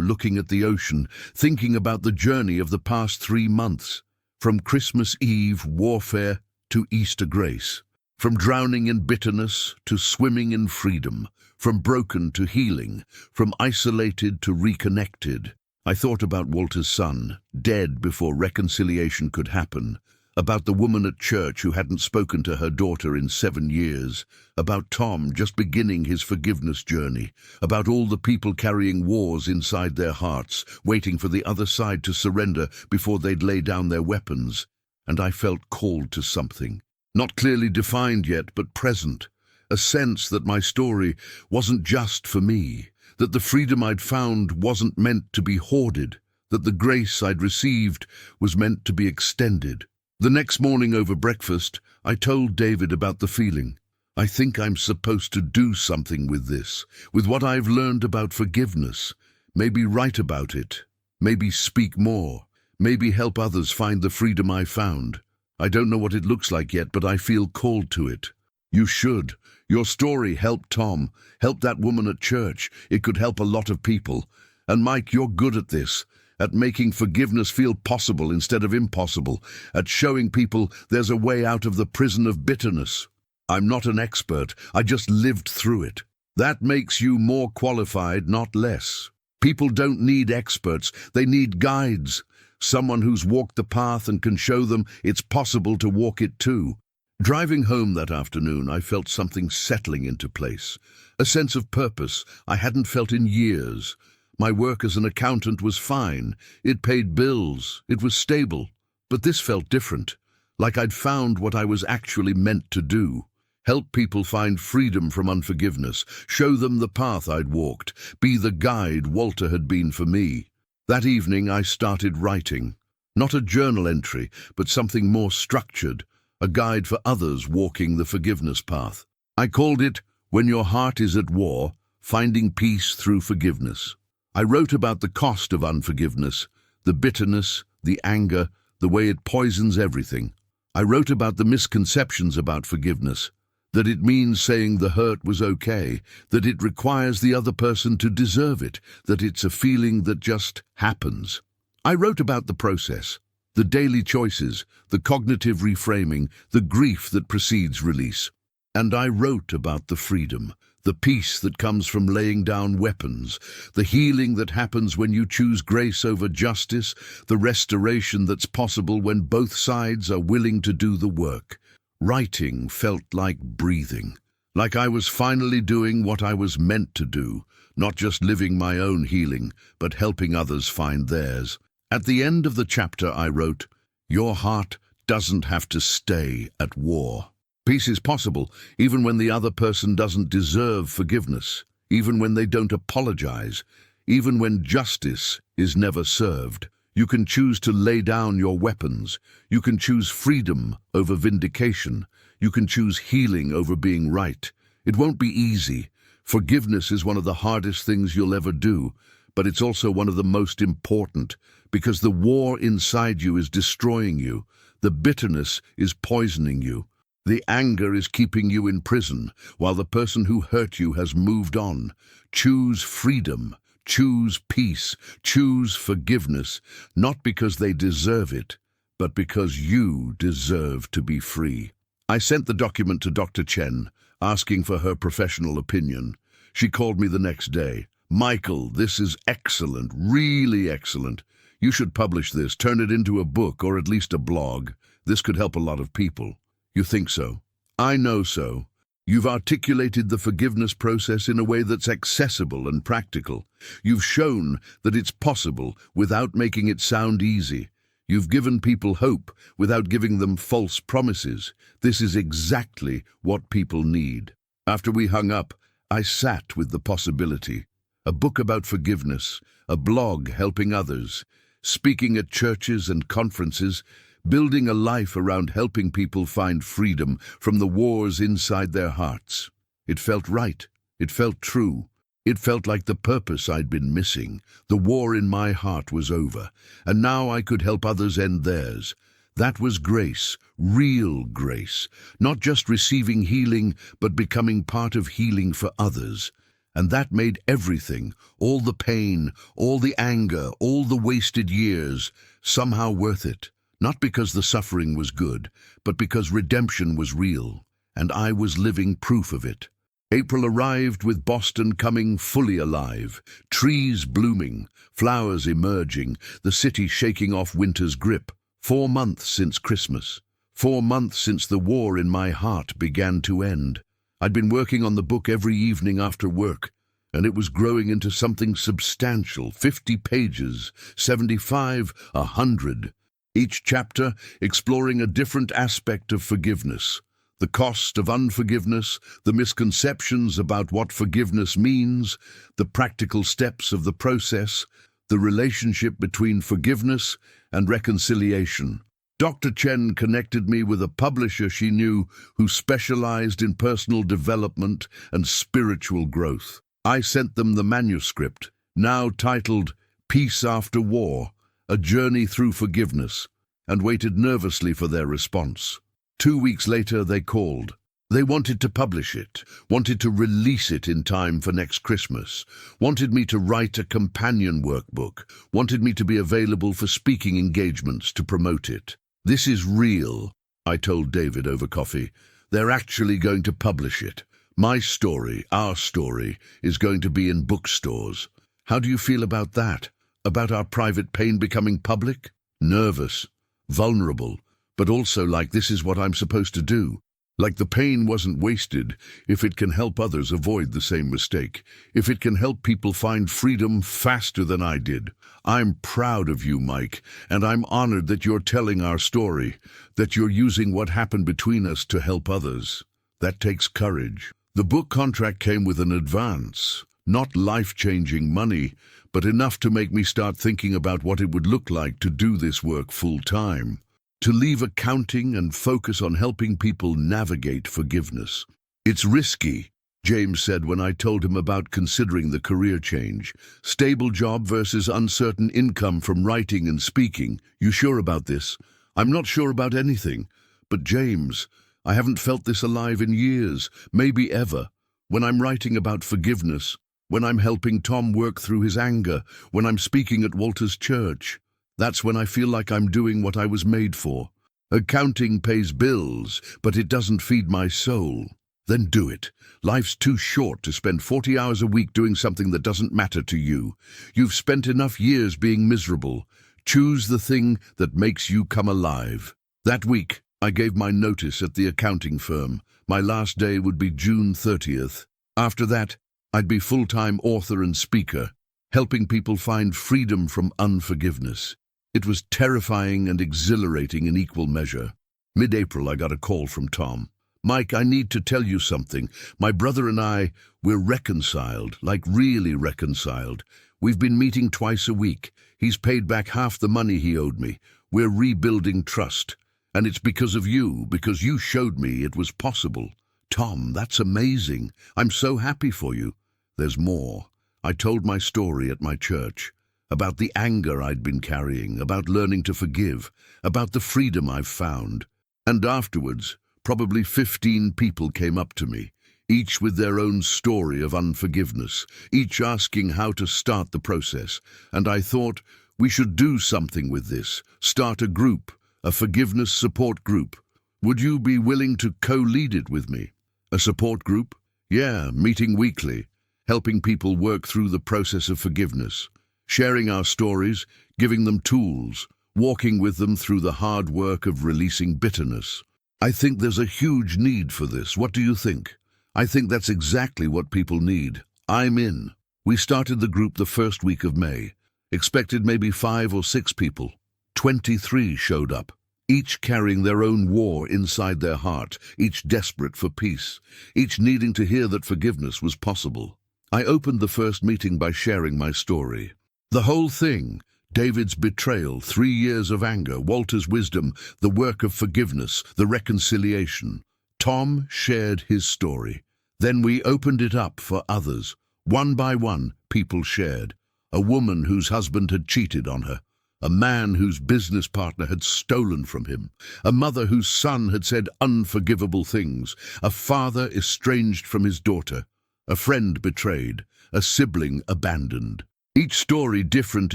looking at the ocean, thinking about the journey of the past 3 months. From Christmas Eve warfare to Easter grace. From drowning in bitterness to swimming in freedom. From broken to healing. From isolated to reconnected. I thought about Walter's son, dead before reconciliation could happen. About the woman at church who hadn't spoken to her daughter in 7 years. About Tom just beginning his forgiveness journey. About all the people carrying wars inside their hearts, waiting for the other side to surrender before they'd lay down their weapons. And I felt called to something. Not clearly defined yet, but present. A sense that my story wasn't just for me. That the freedom I'd found wasn't meant to be hoarded. That the grace I'd received was meant to be extended. The next morning over breakfast, I told David about the feeling. I think I'm supposed to do something with this, with what I've learned about forgiveness. Maybe write about it. Maybe speak more. Maybe help others find the freedom I found. I don't know what it looks like yet, but I feel called to it. You should. Your story helped Tom, helped that woman at church. It could help a lot of people. And Mike, you're good at this. At making forgiveness feel possible instead of impossible, at showing people there's a way out of the prison of bitterness. I'm not an expert, I just lived through it. That makes you more qualified, not less. People don't need experts, they need guides. Someone who's walked the path and can show them it's possible to walk it too. Driving home that afternoon, I felt something settling into place, a sense of purpose I hadn't felt in years. My work as an accountant was fine. It paid bills. It was stable. But this felt different, like I'd found what I was actually meant to do. Help people find freedom from unforgiveness, show them the path I'd walked, be the guide Walter had been for me. That evening I started writing. Not a journal entry, but something more structured, a guide for others walking the forgiveness path. I called it, When Your Heart is at War, Finding Peace Through Forgiveness. I wrote about the cost of unforgiveness, the bitterness, the anger, the way it poisons everything. I wrote about the misconceptions about forgiveness, that it means saying the hurt was okay, that it requires the other person to deserve it, that it's a feeling that just happens. I wrote about the process, the daily choices, the cognitive reframing, the grief that precedes release. And I wrote about the freedom, the peace that comes from laying down weapons, the healing that happens when you choose grace over justice, the restoration that's possible when both sides are willing to do the work. Writing felt like breathing, like I was finally doing what I was meant to do, not just living my own healing, but helping others find theirs. At the end of the chapter I wrote, Your heart doesn't have to stay at war. Peace is possible even when the other person doesn't deserve forgiveness, even when they don't apologize, even when justice is never served. You can choose to lay down your weapons. You can choose freedom over vindication. You can choose healing over being right. It won't be easy. Forgiveness is one of the hardest things you'll ever do, but it's also one of the most important, because the war inside you is destroying you. The bitterness is poisoning you. The anger is keeping you in prison, while the person who hurt you has moved on. Choose freedom. Choose peace. Choose forgiveness, not because they deserve it, but because you deserve to be free. I sent the document to Dr. Chen, asking for her professional opinion. She called me the next day. Michael, this is excellent, really excellent. You should publish this, turn it into a book or at least a blog. This could help a lot of people. You think so? I know so. You've articulated the forgiveness process in a way that's accessible and practical. You've shown that it's possible without making it sound easy. You've given people hope without giving them false promises. This is exactly what people need. After we hung up, I sat with the possibility. A book about forgiveness, a blog helping others, speaking at churches and conferences, building a life around helping people find freedom from the wars inside their hearts. It felt right. It felt true. It felt like the purpose I'd been missing. The war in my heart was over, and now I could help others end theirs. That was grace, real grace, not just receiving healing, but becoming part of healing for others. And that made everything, all the pain, all the anger, all the wasted years, somehow worth it. Not because the suffering was good, but because redemption was real, and I was living proof of it. April arrived with Boston coming fully alive, trees blooming, flowers emerging, the city shaking off winter's grip. 4 months since Christmas. 4 months since the war in my heart began to end. I'd been working on the book every evening after work, and it was growing into something substantial. 50 pages, 75, 100. Each chapter exploring a different aspect of forgiveness. The cost of unforgiveness, the misconceptions about what forgiveness means, the practical steps of the process, the relationship between forgiveness and reconciliation. Dr. Chen connected me with a publisher she knew who specialized in personal development and spiritual growth. I sent them the manuscript, now titled Peace After War, A Journey Through Forgiveness, and waited nervously for their response. 2 weeks later, they called. They wanted to publish it, wanted to release it in time for next Christmas, wanted me to write a companion workbook, wanted me to be available for speaking engagements to promote it. This is real, I told David over coffee. They're actually going to publish it. My story, our story, is going to be in bookstores. How do you feel about that? About our private pain becoming public? Nervous, vulnerable, but also like this is what I'm supposed to do. Like the pain wasn't wasted if it can help others avoid the same mistake, if it can help people find freedom faster than I did. I'm proud of you, Mike, and I'm honored that you're telling our story, that you're using what happened between us to help others. That takes courage. The book contract came with an advance, not life-changing money, but enough to make me start thinking about what it would look like to do this work full-time. To leave accounting and focus on helping people navigate forgiveness. It's risky, James said when I told him about considering the career change. Stable job versus uncertain income from writing and speaking. You sure about this? I'm not sure about anything. But James, I haven't felt this alive in years, maybe ever. When I'm writing about forgiveness, when I'm helping Tom work through his anger, when I'm speaking at Walter's church. That's when I feel like I'm doing what I was made for. Accounting pays bills, but it doesn't feed my soul. Then do it. Life's too short to spend 40 hours a week doing something that doesn't matter to you. You've spent enough years being miserable. Choose the thing that makes you come alive. That week, I gave my notice at the accounting firm. My last day would be June 30th. After that, I'd be full-time author and speaker, helping people find freedom from unforgiveness. It was terrifying and exhilarating in equal measure. Mid-April, I got a call from Tom. Mike, I need to tell you something. My brother and we're reconciled, like really reconciled. We've been meeting twice a week. He's paid back half the money he owed me. We're rebuilding trust. And it's because of you, because you showed me it was possible. Tom, that's amazing. I'm so happy for you. There's more. I told my story at my church. About the anger I'd been carrying, about learning to forgive, about the freedom I've found. And afterwards, probably 15 people came up to me, each with their own story of unforgiveness, each asking how to start the process. And I thought, we should do something with this, start a group, a forgiveness support group. Would you be willing to co-lead it with me? A support group? Yeah, meeting weekly, helping people work through the process of forgiveness. Sharing our stories, giving them tools, walking with them through the hard work of releasing bitterness. I think there's a huge need for this. What do you think? I think that's exactly what people need. I'm in. We started the group the first week of May. Expected maybe 5 or 6 people. 23 showed up, each carrying their own war inside their heart, each desperate for peace, each needing to hear that forgiveness was possible. I opened the first meeting by sharing my story. The whole thing, David's betrayal, 3 years of anger, Walter's wisdom, the work of forgiveness, the reconciliation. Tom shared his story. Then we opened it up for others. One by one, people shared. A woman whose husband had cheated on her. A man whose business partner had stolen from him. A mother whose son had said unforgivable things. A father estranged from his daughter. A friend betrayed. A sibling abandoned. Each story different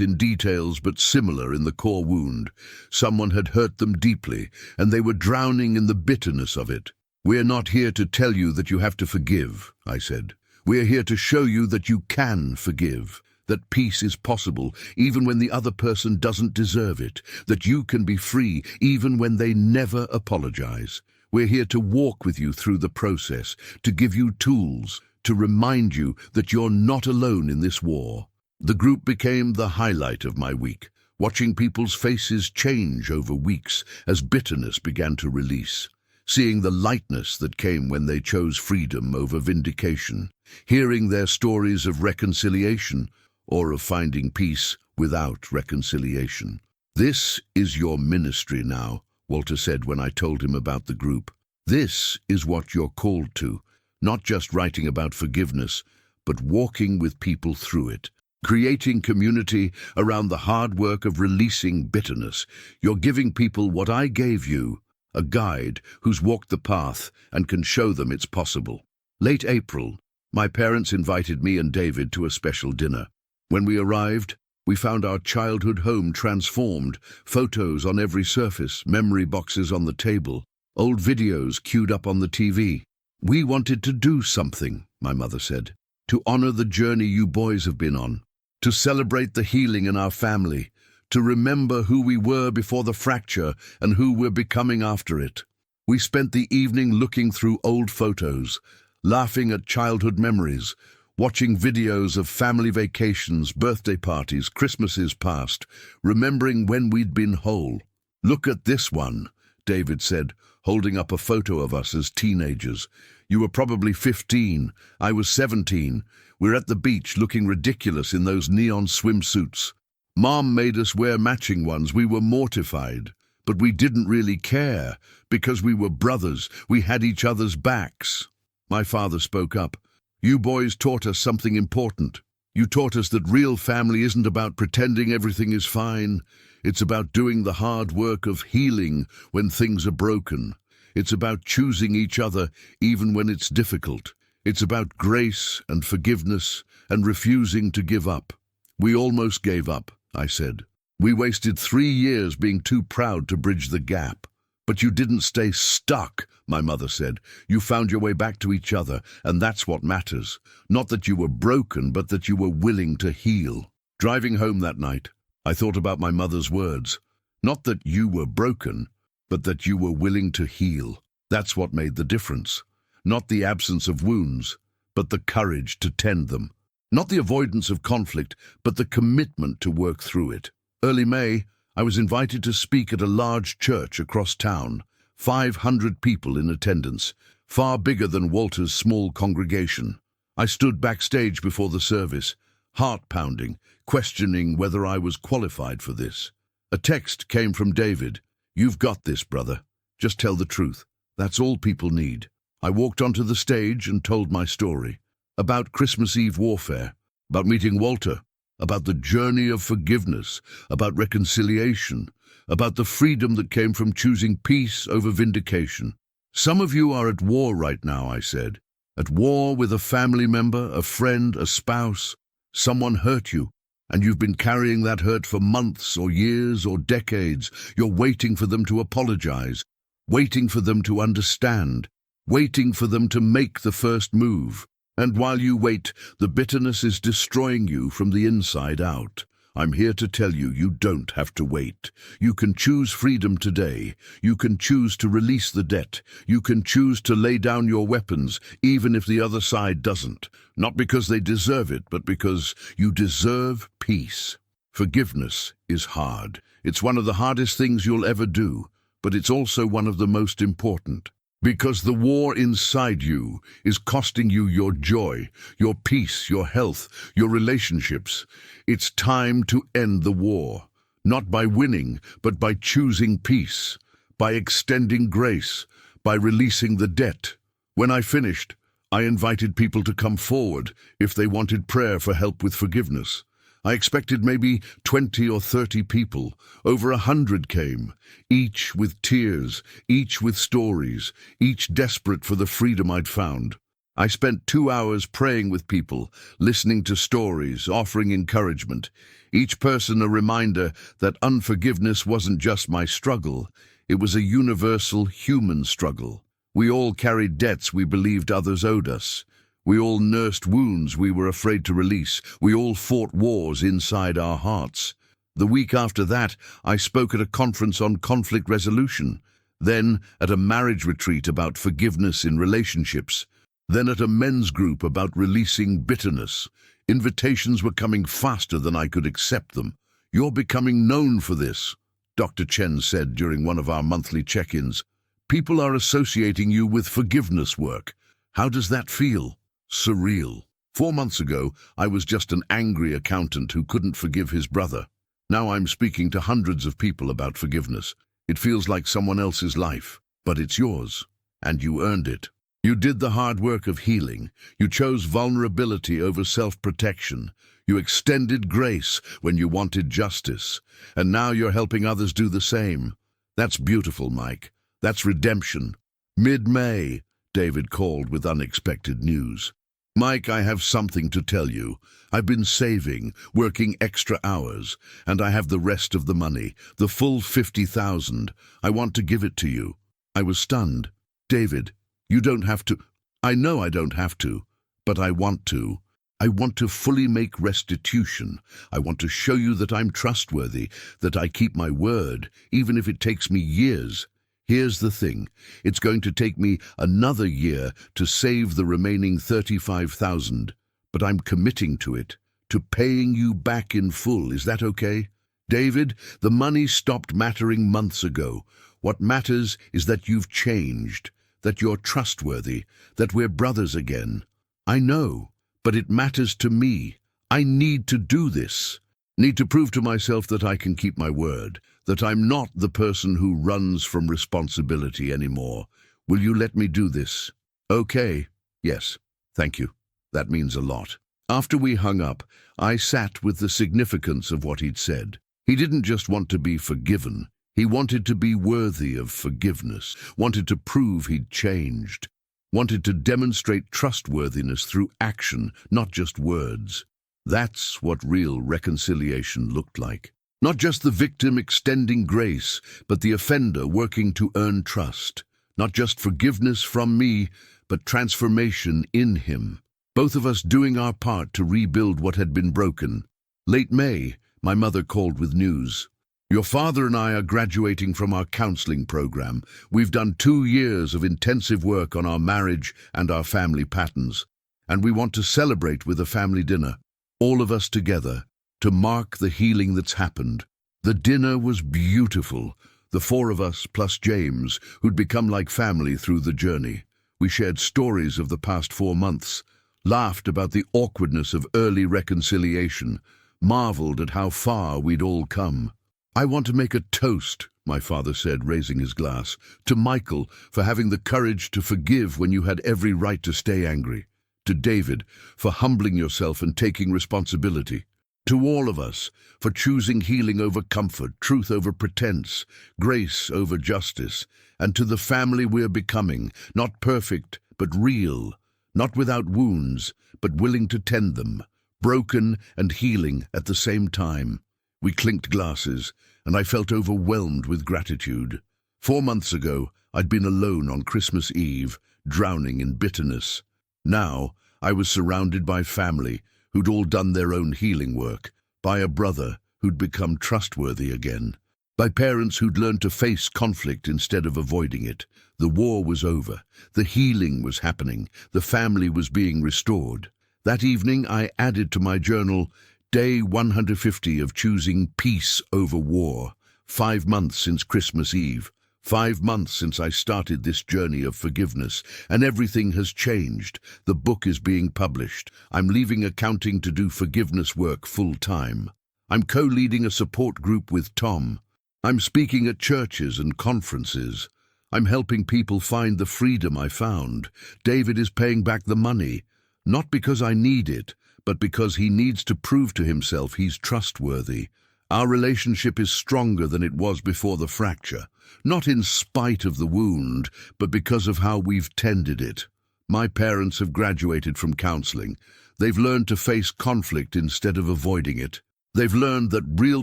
in details but similar in the core wound. Someone had hurt them deeply, and they were drowning in the bitterness of it. We're not here to tell you that you have to forgive, I said. We're here to show you that you can forgive, that peace is possible even when the other person doesn't deserve it, that you can be free even when they never apologize. We're here to walk with you through the process, to give you tools, to remind you that you're not alone in this war. The group became the highlight of my week, watching people's faces change over weeks as bitterness began to release, seeing the lightness that came when they chose freedom over vindication, hearing their stories of reconciliation or of finding peace without reconciliation. This is your ministry now, Walter said when I told him about the group. This is what you're called to, not just writing about forgiveness, but walking with people through it. Creating community around the hard work of releasing bitterness. You're giving people what I gave you, a guide who's walked the path and can show them it's possible. Late April, my parents invited me and David to a special dinner. When we arrived, we found our childhood home transformed, photos on every surface, memory boxes on the table, old videos queued up on the TV. We wanted to do something, my mother said, to honor the journey you boys have been on. To celebrate the healing in our family, to remember who we were before the fracture and who we're becoming after it. We spent the evening looking through old photos, laughing at childhood memories, watching videos of family vacations, birthday parties, Christmases past, remembering when we'd been whole. "Look at this one," David said, holding up a photo of us as teenagers. "You were probably 15, I was 17. We're at the beach looking ridiculous in those neon swimsuits. Mom made us wear matching ones. We were mortified, but we didn't really care because we were brothers. We had each other's backs." My father spoke up. "You boys taught us something important. You taught us that real family isn't about pretending everything is fine. It's about doing the hard work of healing when things are broken. It's about choosing each other even when it's difficult. It's about grace and forgiveness and refusing to give up." "We almost gave up," I said. "We wasted 3 years being too proud to bridge the gap." "But you didn't stay stuck," my mother said. "You found your way back to each other, and that's what matters. Not that you were broken, but that you were willing to heal." Driving home that night, I thought about my mother's words. Not that you were broken, but that you were willing to heal. That's what made the difference. Not the absence of wounds, but the courage to tend them. Not the avoidance of conflict, but the commitment to work through it. Early May, I was invited to speak at a large church across town. 500 people in attendance, far bigger than Walter's small congregation. I stood backstage before the service, heart-pounding, questioning whether I was qualified for this. A text came from David. "You've got this, brother. Just tell the truth. That's all people need." I walked onto the stage and told my story. About Christmas Eve warfare, about meeting Walter, about the journey of forgiveness, about reconciliation, about the freedom that came from choosing peace over vindication. "Some of you are at war right now," I said. "At war with a family member, a friend, a spouse. Someone hurt you, and you've been carrying that hurt for months or years or decades. You're waiting for them to apologize, waiting for them to understand, waiting for them to make the first move. And while you wait, the bitterness is destroying you from the inside out. I'm here to tell you, you don't have to wait. You can choose freedom today. You can choose to release the debt. You can choose to lay down your weapons, even if the other side doesn't. Not because they deserve it, but because you deserve peace." Forgiveness is hard. It's one of the hardest things you'll ever do, but it's also one of the most important. Because the war inside you is costing you your joy, your peace, your health, your relationships. It's time to end the war, not by winning, but by choosing peace, by extending grace, by releasing the debt. When I finished, I invited people to come forward if they wanted prayer for help with forgiveness. I expected maybe 20 or 30 people. Over 100 came, each with tears, each with stories, each desperate for the freedom I'd found. I spent 2 hours praying with people, listening to stories, offering encouragement. Each person a reminder that unforgiveness wasn't just my struggle. It was a universal human struggle. We all carried debts we believed others owed us. We all nursed wounds we were afraid to release. We all fought wars inside our hearts. The week after that, I spoke at a conference on conflict resolution, then at a marriage retreat about forgiveness in relationships, then at a men's group about releasing bitterness. Invitations were coming faster than I could accept them. "You're becoming known for this," Dr. Chen said during one of our monthly check-ins. "People are associating you with forgiveness work. How does that feel?" Surreal. 4 months ago, I was just an angry accountant who couldn't forgive his brother. Now I'm speaking to hundreds of people about forgiveness. It feels like someone else's life, but it's yours, and you earned it. You did the hard work of healing. You chose vulnerability over self-protection. You extended grace when you wanted justice, and now you're helping others do the same. That's beautiful, Mike. That's redemption. Mid-May, David called with unexpected news. "Mike, I have something to tell you. I've been saving, working extra hours, and I have the rest of the money, the full 50,000. I want to give it to you." I was stunned. "David, you don't have to." "I know I don't have to, but I want to. I want to fully make restitution. I want to show you that I'm trustworthy, that I keep my word, even if it takes me years. Here's the thing. It's going to take me another year to save the remaining 35,000, but I'm committing to it, to paying you back in full. Is that okay? David, the money stopped mattering months ago. What matters is that you've changed, that you're trustworthy, that we're brothers again. I know, but it matters to me. I need to do this. Need to prove to myself that I can keep my word, that I'm not the person who runs from responsibility anymore. Will you let me do this? Okay. Yes. Thank you. That means a lot. After we hung up, I sat with the significance of what he'd said. He didn't just want to be forgiven. He wanted to be worthy of forgiveness, wanted to prove he'd changed, wanted to demonstrate trustworthiness through action, not just words. That's what real reconciliation looked like. Not just the victim extending grace, but the offender working to earn trust. Not just forgiveness from me, but transformation in him. Both of us doing our part to rebuild what had been broken. Late May, my mother called with news. Your father and I are graduating from our counseling program. We've done 2 years of intensive work on our marriage and our family patterns, and we want to celebrate with a family dinner, all of us together, to mark the healing that's happened. The dinner was beautiful. The 4 of us, plus James, who'd become like family through the journey. We shared stories of the past 4 months, laughed about the awkwardness of early reconciliation, marveled at how far we'd all come. I want to make a toast, my father said, raising his glass, to Michael for having the courage to forgive when you had every right to stay angry, to David for humbling yourself and taking responsibility, to all of us for choosing healing over comfort, truth over pretense, grace over justice, and to the family we're becoming, not perfect, but real, not without wounds, but willing to tend them, broken and healing at the same time. We clinked glasses, and I felt overwhelmed with gratitude. 4 months ago, I'd been alone on Christmas Eve, drowning in bitterness. Now, I was surrounded by family who'd all done their own healing work, by a brother who'd become trustworthy again, by parents who'd learned to face conflict instead of avoiding it. The war was over. The healing was happening. The family was being restored. That evening, I added to my journal, Day 150 of choosing peace over war. 5 months since Christmas Eve. 5 months since I started this journey of forgiveness, and everything has changed. The book is being published. I'm leaving accounting to do forgiveness work full-time. I'm co-leading a support group with Tom. I'm speaking at churches and conferences. I'm helping people find the freedom I found. David is paying back the money, not because I need it, but because he needs to prove to himself he's trustworthy. Our relationship is stronger than it was before the fracture, not in spite of the wound, but because of how we've tended it. My parents have graduated from counseling. They've learned to face conflict instead of avoiding it. They've learned that real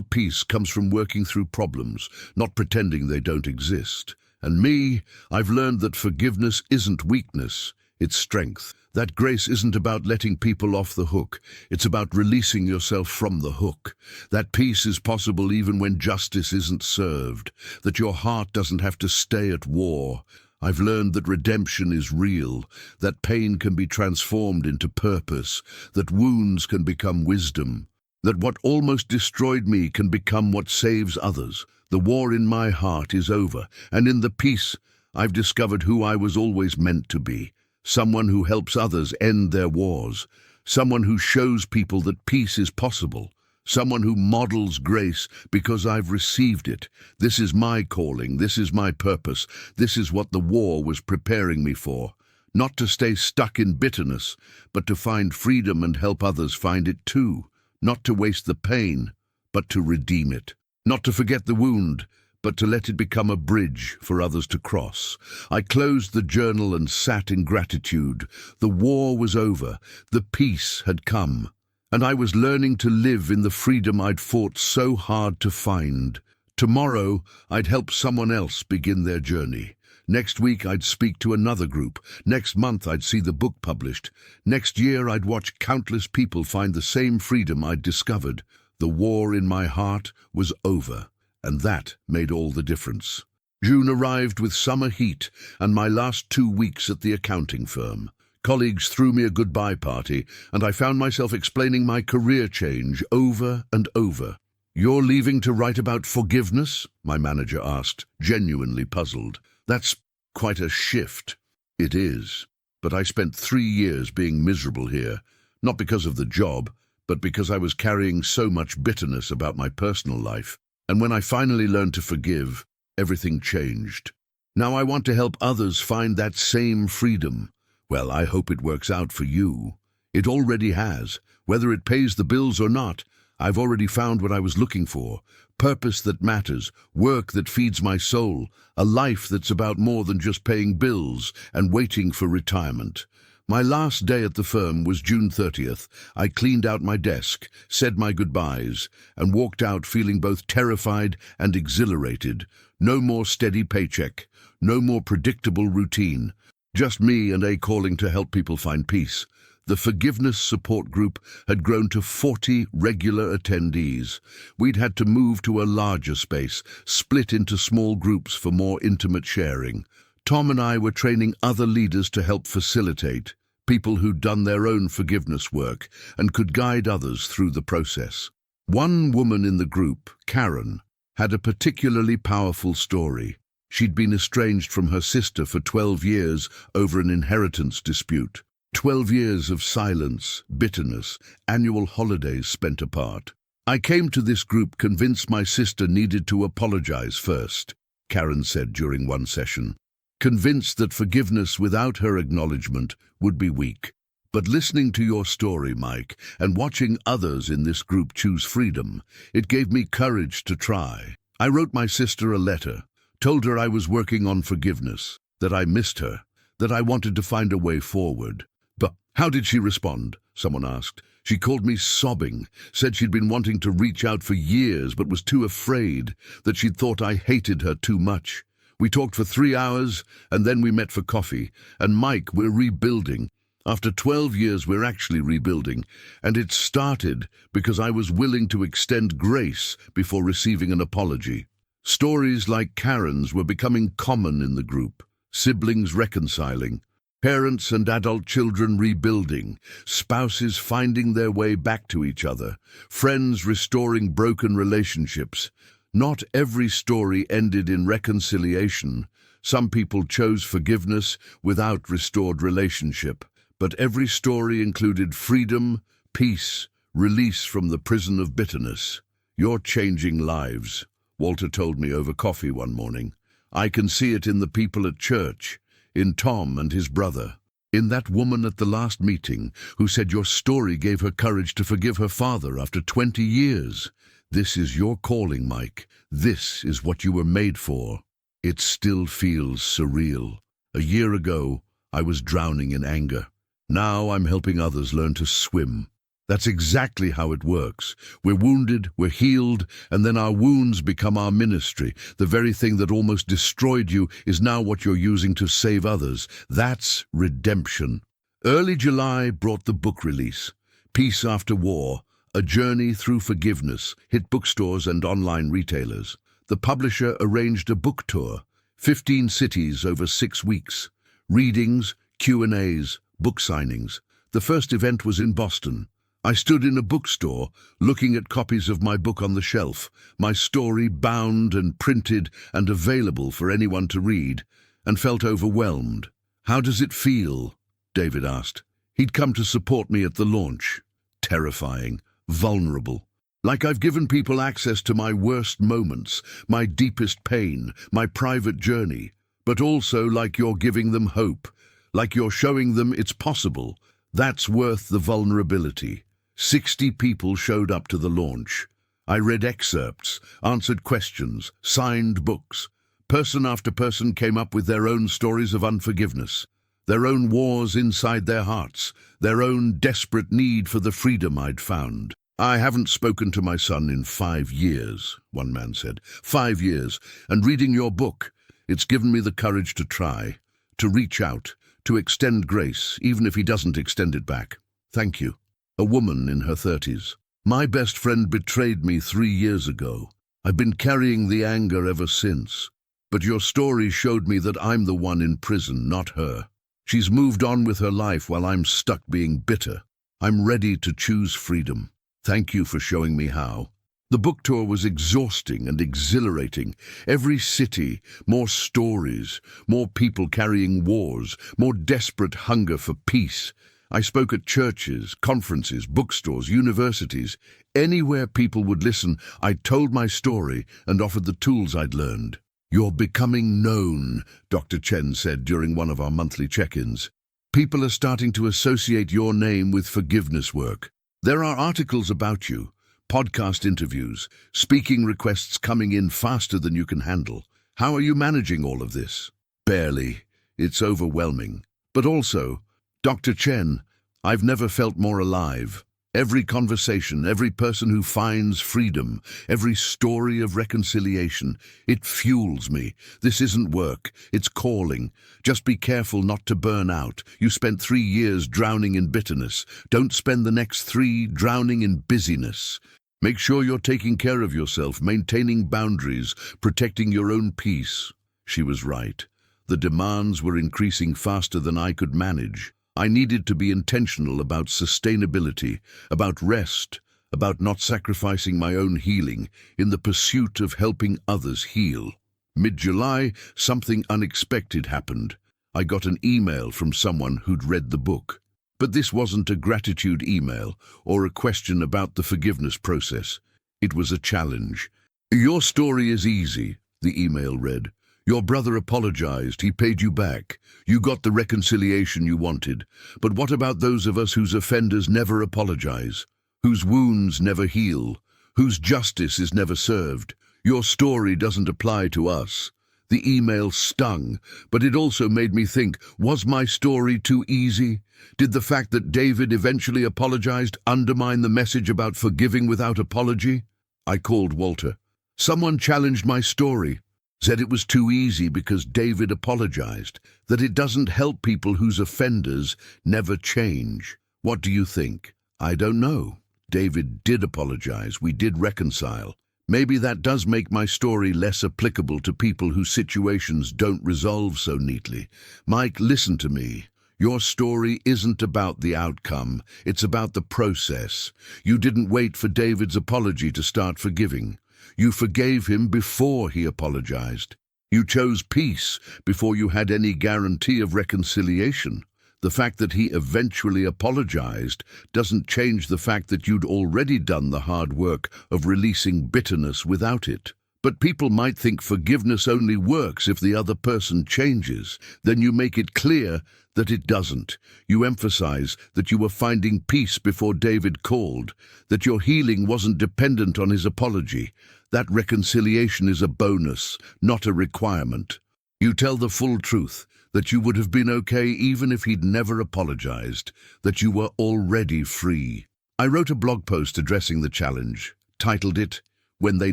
peace comes from working through problems, not pretending they don't exist. And me, I've learned that forgiveness isn't weakness, it's strength. That grace isn't about letting people off the hook. It's about releasing yourself from the hook. That peace is possible even when justice isn't served. That your heart doesn't have to stay at war. I've learned that redemption is real. That pain can be transformed into purpose. That wounds can become wisdom. That what almost destroyed me can become what saves others. The war in my heart is over, and in the peace, I've discovered who I was always meant to be. Someone who helps others end their wars. Someone who shows people that peace is possible. Someone who models grace because I've received it. This is my calling. This is my purpose. This is what the war was preparing me for. Not to stay stuck in bitterness, but to find freedom and help others find it too. Not to waste the pain, but to redeem it. Not to forget the wound, but to let it become a bridge for others to cross. I closed the journal and sat in gratitude. The war was over. The peace had come. And I was learning to live in the freedom I'd fought so hard to find. Tomorrow, I'd help someone else begin their journey. Next week, I'd speak to another group. Next month, I'd see the book published. Next year, I'd watch countless people find the same freedom I'd discovered. The war in my heart was over. And that made all the difference. June arrived with summer heat and my last 2 weeks at the accounting firm. Colleagues threw me a goodbye party, and I found myself explaining my career change over and over. "You're leaving to write about forgiveness?" my manager asked, genuinely puzzled. "That's quite a shift." "It is. But I spent 3 years being miserable here, not because of the job, but because I was carrying so much bitterness about my personal life. And when I finally learned to forgive, everything changed. Now I want to help others find that same freedom. Well, I hope it works out for you. It already has. Whether it pays the bills or not, I've already found what I was looking for. Purpose that matters, work that feeds my soul, a life that's about more than just paying bills and waiting for retirement. My last day at the firm was June 30th. I cleaned out my desk, said my goodbyes, and walked out feeling both terrified and exhilarated. No more steady paycheck, no more predictable routine. Just me and a calling to help people find peace. The forgiveness support group had grown to 40 regular attendees. We'd had to move to a larger space, split into small groups for more intimate sharing. Tom and I were training other leaders to help facilitate, people who'd done their own forgiveness work and could guide others through the process. One woman in the group, Karen, had a particularly powerful story. She'd been estranged from her sister for 12 years over an inheritance dispute. 12 years of silence, bitterness, annual holidays spent apart. "I came to this group convinced my sister needed to apologize first," Karen said during one session. "Convinced that forgiveness without her acknowledgement would be weak. But listening to your story, Mike, and watching others in this group choose freedom, it gave me courage to try. I wrote my sister a letter, told her I was working on forgiveness, that I missed her, that I wanted to find a way forward. But how did she respond?" someone asked. "She called me sobbing, said she'd been wanting to reach out for years but was too afraid, that she'd thought I hated her too much. We talked for 3 hours, and then we met for coffee. And Mike, we're rebuilding. After 12 years, we're actually rebuilding. And it started because I was willing to extend grace before receiving an apology." Stories like Karen's were becoming common in the group. Siblings reconciling, parents and adult children rebuilding, spouses finding their way back to each other, friends restoring broken relationships. Not every story ended in reconciliation. Some people chose forgiveness without restored relationship. But every story included freedom, peace, release from the prison of bitterness. "You're changing lives," Walter told me over coffee one morning. "I can see it in the people at church, in Tom and his brother, in that woman at the last meeting who said your story gave her courage to forgive her father after 20 years. This is your calling, Mike. This is what you were made for." It still feels surreal. A year ago, I was drowning in anger. Now I'm helping others learn to swim. That's exactly how it works. We're wounded, we're healed, and then our wounds become our ministry. The very thing that almost destroyed you is now what you're using to save others. That's redemption. Early July brought the book release, Peace After War, A Journey Through Forgiveness, hit bookstores and online retailers. The publisher arranged a book tour, 15 cities over 6 weeks. Readings, Q&As, book signings. The first event was in Boston. I stood in a bookstore, looking at copies of my book on the shelf, my story bound and printed and available for anyone to read, and felt overwhelmed. "How does it feel?" David asked. He'd come to support me at the launch. Terrifying, vulnerable. Like I've given people access to my worst moments, my deepest pain, my private journey, but also like you're giving them hope, like you're showing them it's possible. That's worth the vulnerability. 60 people showed up to the launch. I read excerpts, answered questions, signed books. Person after person came up with their own stories of unforgiveness, their own wars inside their hearts, their own desperate need for the freedom I'd found. "I haven't spoken to my son in 5 years, one man said. 5 years, and reading your book, it's given me the courage to try, to reach out, to extend grace, even if he doesn't extend it back. Thank you." A woman in her 30s. "My best friend betrayed me 3 years ago. I've been carrying the anger ever since. But your story showed me that I'm the one in prison, not her. She's moved on with her life while I'm stuck being bitter. I'm ready to choose freedom. Thank you for showing me how. The book tour was exhausting and exhilarating. Every city, more stories, more people carrying wars, more desperate hunger for peace. I spoke at churches, conferences, bookstores, universities. Anywhere people would listen, I told my story and offered the tools I'd learned. You're becoming known, Dr. Chen said during one of our monthly check-ins. People are starting to associate your name with forgiveness work. There are articles about you, podcast interviews, speaking requests coming in faster than you can handle. How are you managing all of this? Barely. It's overwhelming. But also, Dr. Chen, I've never felt more alive. Every conversation, every person who finds freedom, every story of reconciliation, it fuels me. This isn't work, it's calling. Just be careful not to burn out. You spent 3 years drowning in bitterness. Don't spend the next 3 drowning in busyness. Make sure you're taking care of yourself, maintaining boundaries, protecting your own peace. She was right. The demands were increasing faster than I could manage. I needed to be intentional about sustainability, about rest, about not sacrificing my own healing in the pursuit of helping others heal. Mid-July, something unexpected happened. I got an email from someone who'd read the book. But this wasn't a gratitude email or a question about the forgiveness process. It was a challenge. Your story is easy, the email read. Your brother apologized, he paid you back. You got the reconciliation you wanted. But what about those of us whose offenders never apologize, whose wounds never heal, whose justice is never served? Your story doesn't apply to us. The email stung, but it also made me think, was my story too easy? Did the fact that David eventually apologized undermine the message about forgiving without apology? I called Walter. Someone challenged my story. Said it was too easy because David apologized, that it doesn't help people whose offenders never change. What do you think? I don't know. David did apologize. We did reconcile. Maybe that does make my story less applicable to people whose situations don't resolve so neatly. Mike, listen to me. Your story isn't about the outcome. It's about the process. You didn't wait for David's apology to start forgiving. You forgave him before he apologized. You chose peace before you had any guarantee of reconciliation. The fact that he eventually apologized doesn't change the fact that you'd already done the hard work of releasing bitterness without it. But people might think forgiveness only works if the other person changes. Then you make it clear that it doesn't. You emphasize that you were finding peace before David called, that your healing wasn't dependent on his apology. That reconciliation is a bonus, not a requirement. You tell the full truth, that you would have been okay even if he'd never apologized, that you were already free. I wrote a blog post addressing the challenge, titled it, When They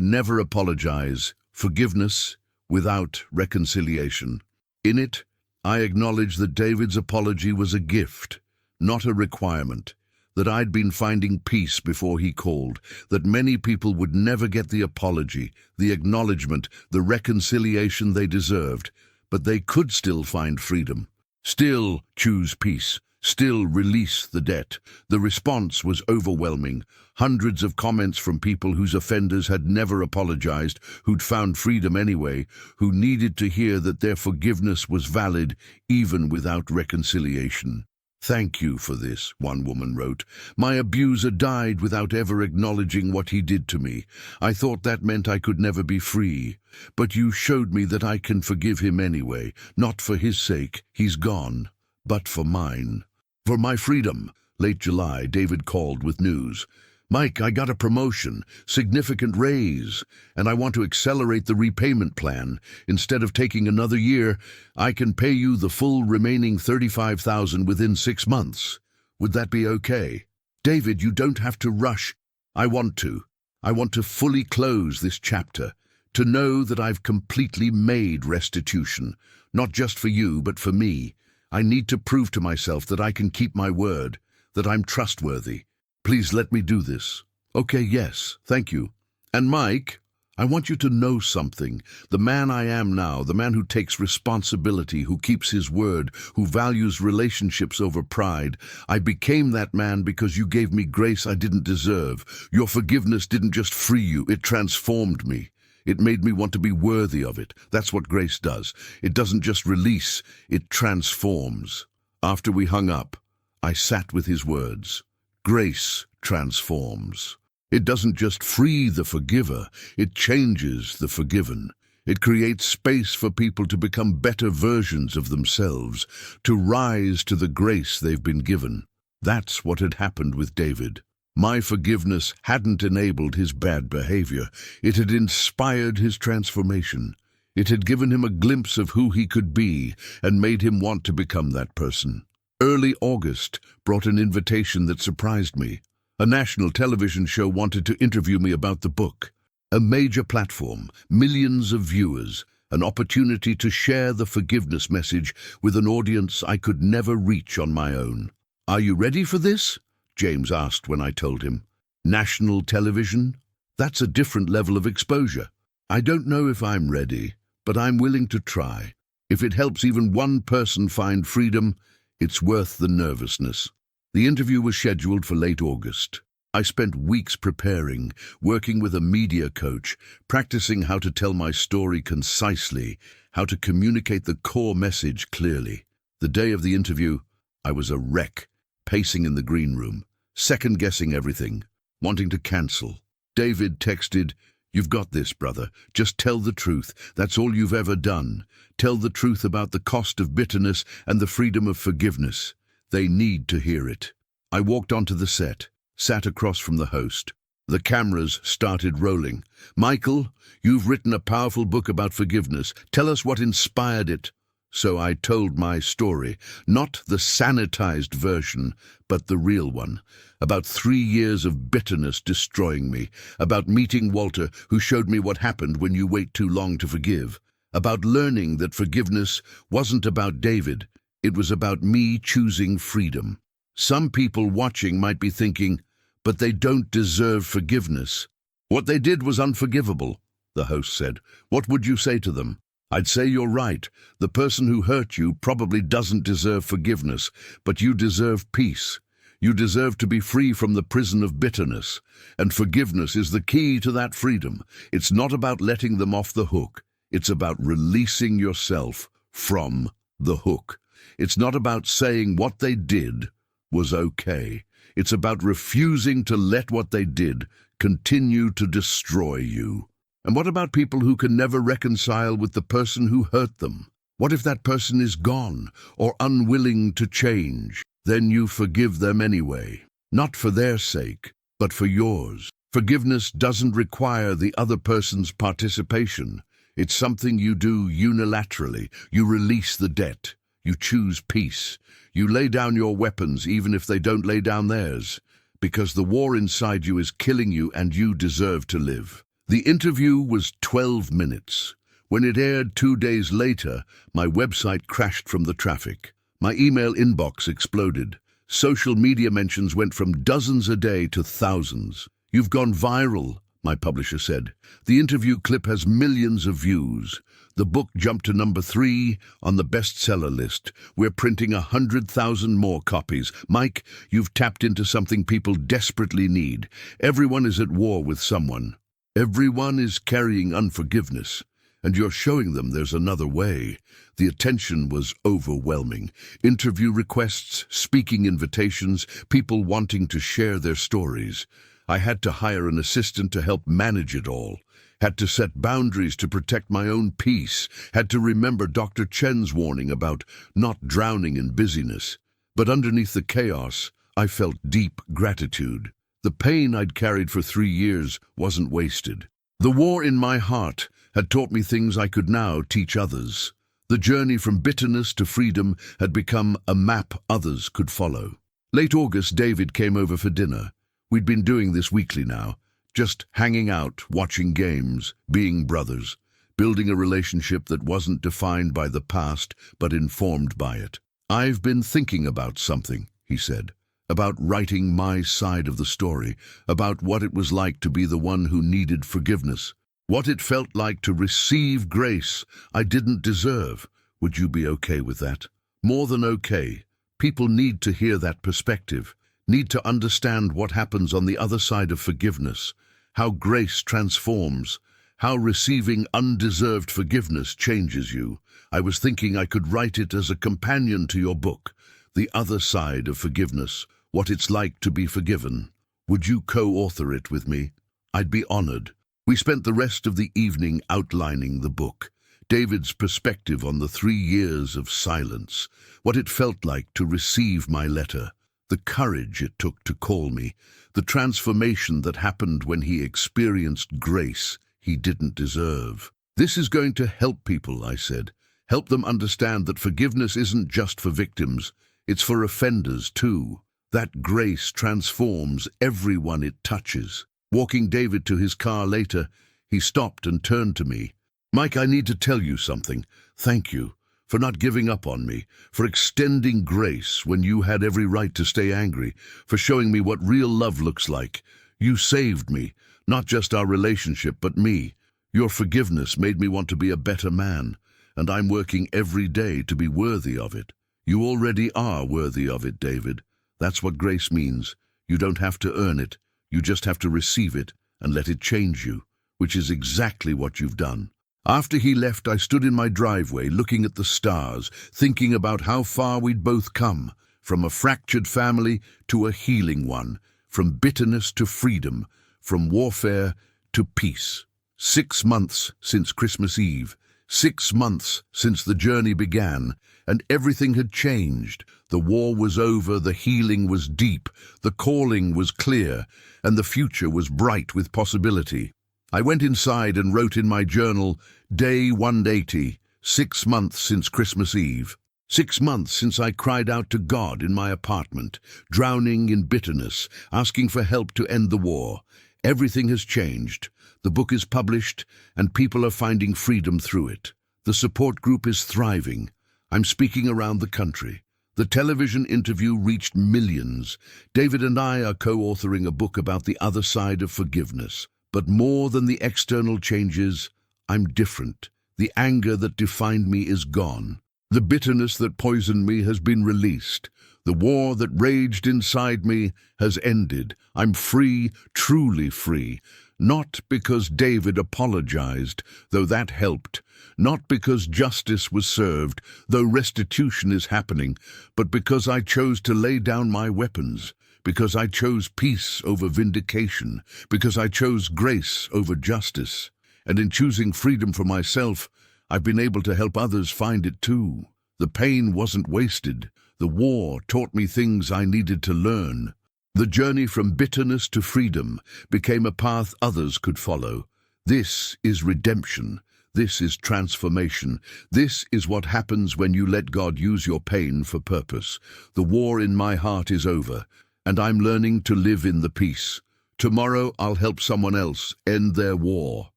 Never Apologize, Forgiveness Without Reconciliation. In it, I acknowledge that David's apology was a gift, not a requirement, that I'd been finding peace before he called, that many people would never get the apology, the acknowledgement, the reconciliation they deserved, but they could still find freedom, still choose peace, still release the debt. The response was overwhelming. Hundreds of comments from people whose offenders had never apologized, who'd found freedom anyway, who needed to hear that their forgiveness was valid even without reconciliation. Thank you for this, one woman wrote. My abuser died without ever acknowledging what he did to me. I thought that meant I could never be free. But you showed me that I can forgive him anyway, not for his sake, he's gone, but for mine. For my freedom. Late July, David called with news. Mike, I got a promotion, significant raise, and I want to accelerate the repayment plan. Instead of taking another year, I can pay you the full remaining $35,000 within 6 months. Would that be okay? David, you don't have to rush. I want to. I want to fully close this chapter, to know that I've completely made restitution, not just for you, but for me. I need to prove to myself that I can keep my word, that I'm trustworthy. Please let me do this. Okay, yes, thank you. And Mike, I want you to know something. The man I am now, the man who takes responsibility, who keeps his word, who values relationships over pride, I became that man because you gave me grace I didn't deserve. Your forgiveness didn't just free you, it transformed me. It made me want to be worthy of it. That's what grace does. It doesn't just release, it transforms. After we hung up, I sat with his words. Grace transforms. It doesn't just free the forgiver, it changes the forgiven. It creates space for people to become better versions of themselves, to rise to the grace they've been given. That's what had happened with David. My forgiveness hadn't enabled his bad behavior. It had inspired his transformation. It had given him a glimpse of who he could be and made him want to become that person. Early August brought an invitation that surprised me. A national television show wanted to interview me about the book. A major platform, millions of viewers, an opportunity to share the forgiveness message with an audience I could never reach on my own. "Are you ready for this?" James asked when I told him. "National television? That's a different level of exposure. I don't know if I'm ready, but I'm willing to try. If it helps even one person find freedom, it's worth the nervousness." The interview was scheduled for late August. I spent weeks preparing, working with a media coach, practicing how to tell my story concisely, how to communicate the core message clearly. The day of the interview, I was a wreck, pacing in the green room, second-guessing everything, wanting to cancel. David texted, "You've got this, brother. Just tell the truth. That's all you've ever done. Tell the truth about the cost of bitterness and the freedom of forgiveness. They need to hear it." I walked onto the set, sat across from the host. The cameras started rolling. "Michael, you've written a powerful book about forgiveness. Tell us what inspired it." So I told my story, not the sanitized version, but the real one, about 3 years of bitterness destroying me, about meeting Walter, who showed me what happened when you wait too long to forgive, about learning that forgiveness wasn't about David, it was about me choosing freedom. Some people watching might be thinking, "But they don't deserve forgiveness." "What they did was unforgivable," the host said. "What would you say to them?" "I'd say you're right. The person who hurt you probably doesn't deserve forgiveness, but you deserve peace. You deserve to be free from the prison of bitterness, and forgiveness is the key to that freedom. It's not about letting them off the hook. It's about releasing yourself from the hook. It's not about saying what they did was okay. It's about refusing to let what they did continue to destroy you. And what about people who can never reconcile with the person who hurt them? What if that person is gone or unwilling to change? Then you forgive them anyway, not for their sake, but for yours. Forgiveness doesn't require the other person's participation. It's something you do unilaterally. You release the debt. You choose peace. You lay down your weapons even if they don't lay down theirs, because the war inside you is killing you and you deserve to live. The interview was 12 minutes. When it aired 2 days later, my website crashed from the traffic. My email inbox exploded. Social media mentions went from dozens a day to thousands. "You've gone viral," my publisher said. "The interview clip has millions of views. The book jumped to number 3 on the bestseller list. We're printing 100,000 more copies. Mike, you've tapped into something people desperately need. Everyone is at war with someone. Everyone is carrying unforgiveness, and you're showing them there's another way." The attention was overwhelming. Interview requests, speaking invitations, people wanting to share their stories. I had to hire an assistant to help manage it all. Had to set boundaries to protect my own peace. Had to remember Dr. Chen's warning about not drowning in busyness. But underneath the chaos, I felt deep gratitude. The pain I'd carried for 3 years wasn't wasted. The war in my heart had taught me things I could now teach others. The journey from bitterness to freedom had become a map others could follow. Late August, David came over for dinner. We'd been doing this weekly now, just hanging out, watching games, being brothers, building a relationship that wasn't defined by the past but informed by it. "I've been thinking about something," he said. "About writing my side of the story, about what it was like to be the one who needed forgiveness. What it felt like to receive grace I didn't deserve. Would you be okay with that? More than okay. People need to hear that perspective, need to understand what happens on the other side of forgiveness, how grace transforms, how receiving undeserved forgiveness changes you. I was thinking I could write it as a companion to your book, The Other Side of Forgiveness, What It's Like to Be Forgiven. Would you co-author it with me? I'd be honored. We spent the rest of the evening outlining the book, David's perspective on the 3 years of silence, what it felt like to receive my letter, the courage it took to call me, the transformation that happened when he experienced grace he didn't deserve. This is going to help people, I said. Help them understand that forgiveness isn't just for victims, it's for offenders too. That grace transforms everyone it touches. Walking David to his car later, he stopped and turned to me. Mike, I need to tell you something. Thank you for not giving up on me, for extending grace when you had every right to stay angry, for showing me what real love looks like. You saved me, not just our relationship, but me. Your forgiveness made me want to be a better man, and I'm working every day to be worthy of it. You already are worthy of it, David. That's what grace means. You don't have to earn it. You just have to receive it and let it change you, which is exactly what you've done. After he left, I stood in my driveway looking at the stars, thinking about how far we'd both come, from a fractured family to a healing one, from bitterness to freedom, from warfare to peace. 6 months since Christmas Eve, 6 months since the journey began, and everything had changed. The war was over, the healing was deep, the calling was clear, and the future was bright with possibility. I went inside and wrote in my journal, Day 180, 6 months since Christmas Eve. 6 months since I cried out to God in my apartment, drowning in bitterness, asking for help to end the war. Everything has changed. The book is published, and people are finding freedom through it. The support group is thriving. I'm speaking around the country. The television interview reached millions. David and I are co-authoring a book about the other side of forgiveness. But more than the external changes, I'm different. The anger that defined me is gone. The bitterness that poisoned me has been released. The war that raged inside me has ended. I'm free, truly free. Not because David apologized, though that helped. Not because justice was served, though restitution is happening, but because I chose to lay down my weapons. Because I chose peace over vindication, because I chose grace over justice. And in choosing freedom for myself, I've been able to help others find it too. The pain wasn't wasted. The war taught me things I needed to learn. The journey from bitterness to freedom became a path others could follow. This is redemption. This is transformation. This is what happens when you let God use your pain for purpose. The war in my heart is over, and I'm learning to live in the peace. Tomorrow I'll help someone else end their war.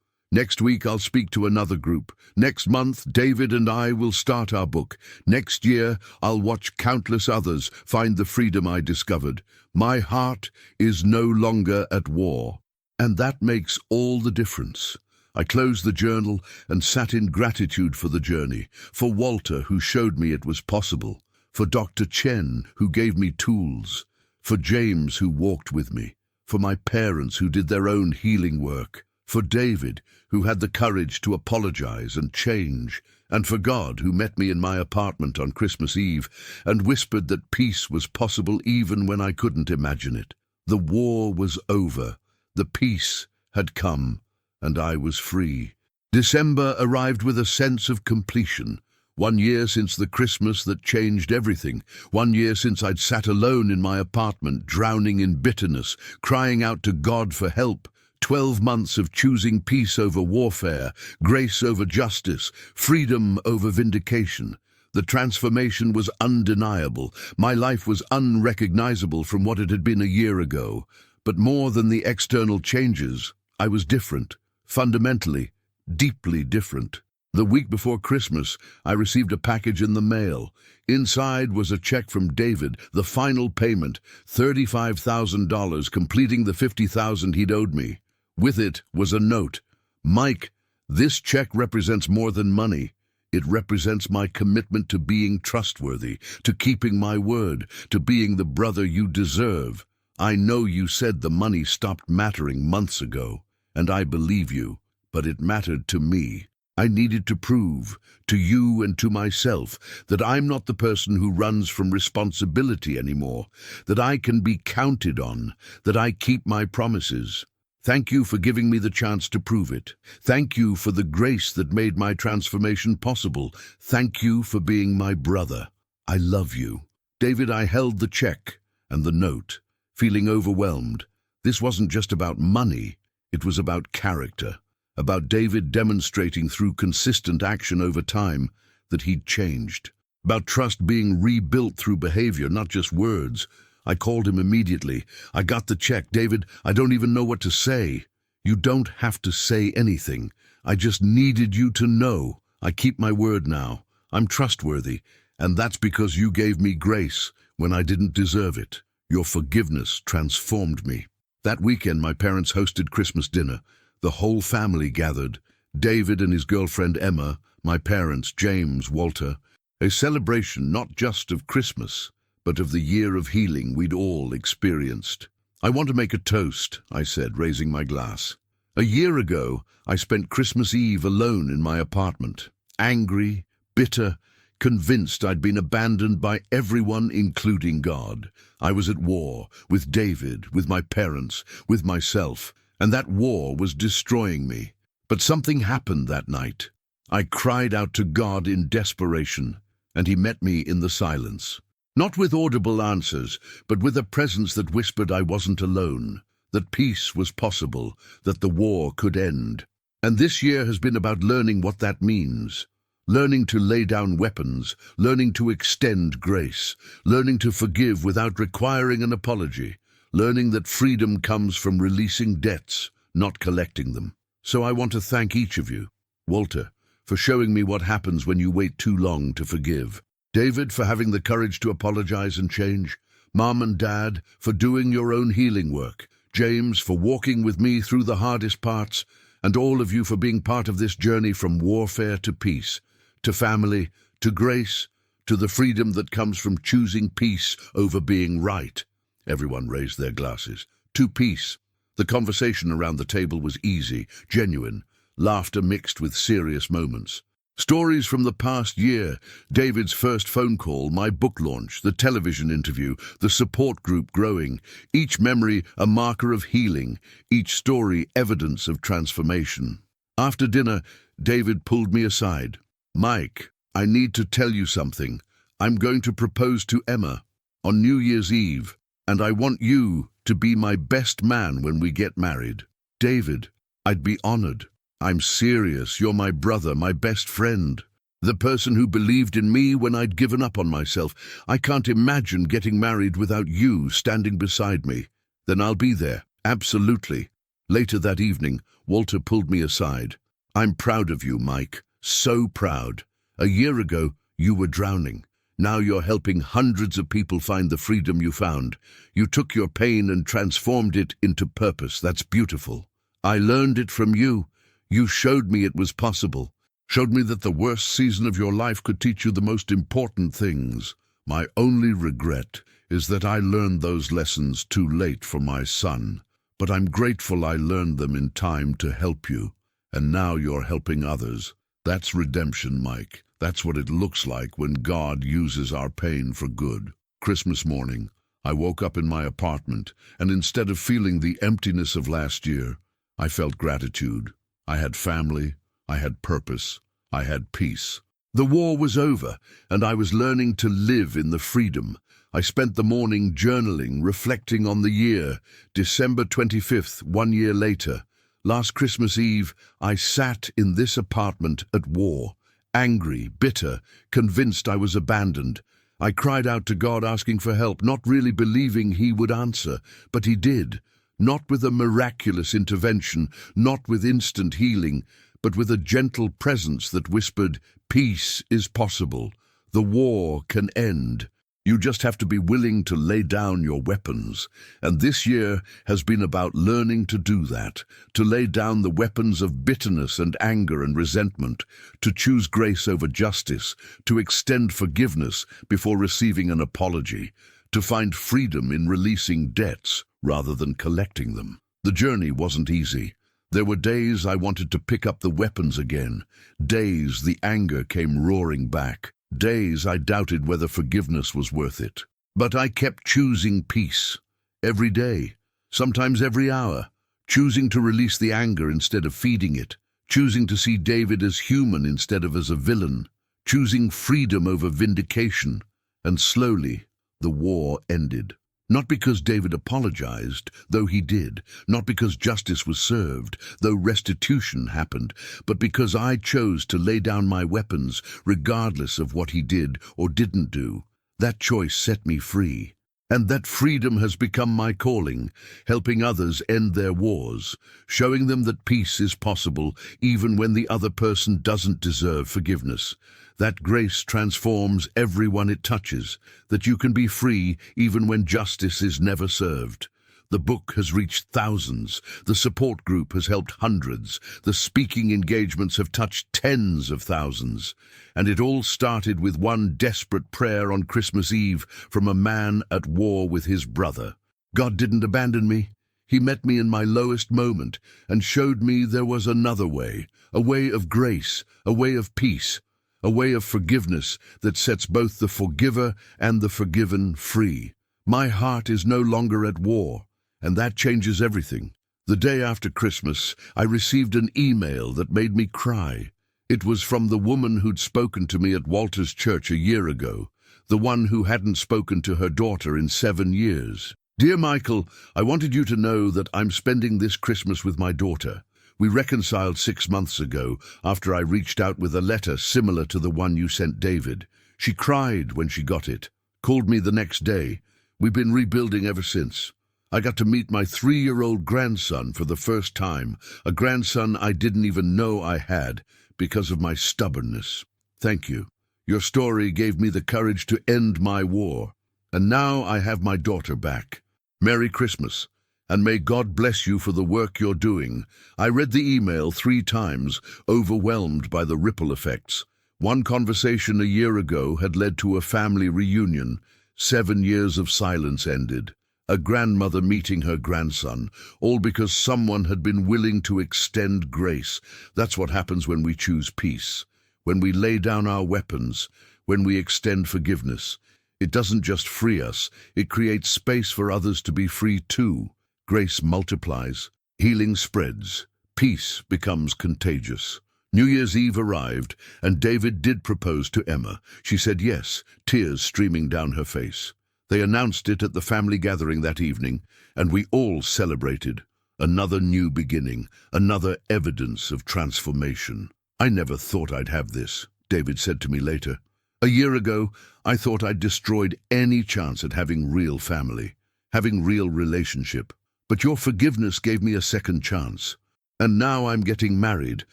Next week I'll speak to another group. Next month David and I will start our book. Next year I'll watch countless others find the freedom I discovered. My heart is no longer at war. And that makes all the difference. I closed the journal and sat in gratitude for the journey, for Walter, who showed me it was possible, for Dr. Chen, who gave me tools, for James, who walked with me, for my parents, who did their own healing work, for David, who had the courage to apologize and change, and for God, who met me in my apartment on Christmas Eve and whispered that peace was possible even when I couldn't imagine it. The war was over. The peace had come, and I was free. December arrived with a sense of completion. 1 year since the Christmas that changed everything. 1 year since I'd sat alone in my apartment, drowning in bitterness, crying out to God for help. 12 months of choosing peace over warfare, grace over justice, freedom over vindication. The transformation was undeniable. My life was unrecognizable from what it had been a year ago. But more than the external changes, I was different. Fundamentally, deeply different. The week before Christmas, I received a package in the mail. Inside was a check from David, the final payment, $35,000, completing the $50,000 he'd owed me. With it was a note. Mike, this check represents more than money. It represents my commitment to being trustworthy, to keeping my word, to being the brother you deserve. I know you said the money stopped mattering months ago, and I believe you, but it mattered to me. I needed to prove, to you and to myself, that I'm not the person who runs from responsibility anymore, that I can be counted on, that I keep my promises. Thank you for giving me the chance to prove it. Thank you for the grace that made my transformation possible. Thank you for being my brother. I love you. David, I held the check and the note, feeling overwhelmed. This wasn't just about money. It was about character, about David demonstrating through consistent action over time that he'd changed, about trust being rebuilt through behavior, not just words. I called him immediately. I got the check. David, I don't even know what to say. You don't have to say anything. I just needed you to know. I keep my word now. I'm trustworthy, and that's because you gave me grace when I didn't deserve it. Your forgiveness transformed me. That weekend, my parents hosted Christmas dinner. The whole family gathered. David and his girlfriend Emma, my parents, James, Walter. A celebration not just of Christmas, but of the year of healing we'd all experienced. I want to make a toast, I said, raising my glass. A year ago, I spent Christmas Eve alone in my apartment, angry, bitter, convinced I'd been abandoned by everyone, including God. I was at war with David, with my parents, with myself, and that war was destroying me. But something happened that night. I cried out to God in desperation, and he met me in the silence. Not with audible answers, but with a presence that whispered I wasn't alone, that peace was possible, that the war could end. And this year has been about learning what that means. Learning to lay down weapons, learning to extend grace, learning to forgive without requiring an apology, learning that freedom comes from releasing debts, not collecting them. So I want to thank each of you. Walter, for showing me what happens when you wait too long to forgive. David, for having the courage to apologize and change. Mom and Dad, for doing your own healing work. James, for walking with me through the hardest parts. And all of you for being part of this journey from warfare to peace, to family, to grace, to the freedom that comes from choosing peace over being right. Everyone raised their glasses. To peace. The conversation around the table was easy, genuine, laughter mixed with serious moments. Stories from the past year, David's first phone call, my book launch, the television interview, the support group growing, each memory a marker of healing, each story evidence of transformation. After dinner, David pulled me aside. Mike, I need to tell you something. I'm going to propose to Emma on New Year's Eve, and I want you to be my best man when we get married. David, I'd be honored. I'm serious. You're my brother, my best friend. The person who believed in me when I'd given up on myself. I can't imagine getting married without you standing beside me. Then I'll be there, absolutely. Later that evening, Walter pulled me aside. I'm proud of you, Mike. So proud. A year ago, you were drowning. Now you're helping hundreds of people find the freedom you found. You took your pain and transformed it into purpose. That's beautiful. I learned it from you. You showed me it was possible. Showed me that the worst season of your life could teach you the most important things. My only regret is that I learned those lessons too late for my son. But I'm grateful I learned them in time to help you. And now you're helping others. That's redemption, Mike. That's what it looks like when God uses our pain for good. Christmas morning, I woke up in my apartment, and instead of feeling the emptiness of last year, I felt gratitude. I had family, I had purpose, I had peace. The war was over, and I was learning to live in the freedom. I spent the morning journaling, reflecting on the year. December 25th, 1 year later. Last Christmas Eve, I sat in this apartment at war, angry, bitter, convinced I was abandoned. I cried out to God asking for help, not really believing he would answer, but he did. Not with a miraculous intervention, not with instant healing, but with a gentle presence that whispered, peace is possible. The war can end. You just have to be willing to lay down your weapons. And this year has been about learning to do that, to lay down the weapons of bitterness and anger and resentment, to choose grace over justice, to extend forgiveness before receiving an apology, to find freedom in releasing debts rather than collecting them. The journey wasn't easy. There were days I wanted to pick up the weapons again, days the anger came roaring back. Days I doubted whether forgiveness was worth it. But I kept choosing peace. Every day, sometimes every hour, choosing to release the anger instead of feeding it, choosing to see David as human instead of as a villain, choosing freedom over vindication, and slowly the war ended. Not because David apologized, though he did, not because justice was served, though restitution happened, but because I chose to lay down my weapons regardless of what he did or didn't do. That choice set me free. And that freedom has become my calling, helping others end their wars, showing them that peace is possible even when the other person doesn't deserve forgiveness. That grace transforms everyone it touches, that you can be free even when justice is never served. The book has reached thousands, the support group has helped hundreds, the speaking engagements have touched tens of thousands. And it all started with one desperate prayer on Christmas Eve from a man at war with his brother. God didn't abandon me. He met me in my lowest moment and showed me there was another way, a way of grace, a way of peace, a way of forgiveness that sets both the forgiver and the forgiven free. My heart is no longer at war, and that changes everything. The day after Christmas, I received an email that made me cry. It was from the woman who'd spoken to me at Walter's church a year ago, the one who hadn't spoken to her daughter in 7 years. Dear Michael, I wanted you to know that I'm spending this Christmas with my daughter. We reconciled 6 months ago after I reached out with a letter similar to the one you sent David. She cried when she got it, called me the next day. We've been rebuilding ever since. I got to meet my 3-year-old grandson for the first time, a grandson I didn't even know I had because of my stubbornness. Thank you. Your story gave me the courage to end my war, and now I have my daughter back. Merry Christmas, and may God bless you for the work you're doing. I read the email 3 times, overwhelmed by the ripple effects. One conversation a year ago had led to a family reunion. 7 years of silence ended. A grandmother meeting her grandson, all because someone had been willing to extend grace. That's what happens when we choose peace, when we lay down our weapons, when we extend forgiveness. It doesn't just free us, it creates space for others to be free too. Grace multiplies, healing spreads, peace becomes contagious. New Year's Eve arrived, and David did propose to Emma. She said yes, tears streaming down her face. They announced it at the family gathering that evening, and we all celebrated. Another new beginning, another evidence of transformation. I never thought I'd have this, David said to me later. A year ago, I thought I'd destroyed any chance at having real family, having real relationship. But your forgiveness gave me a second chance. And now I'm getting married,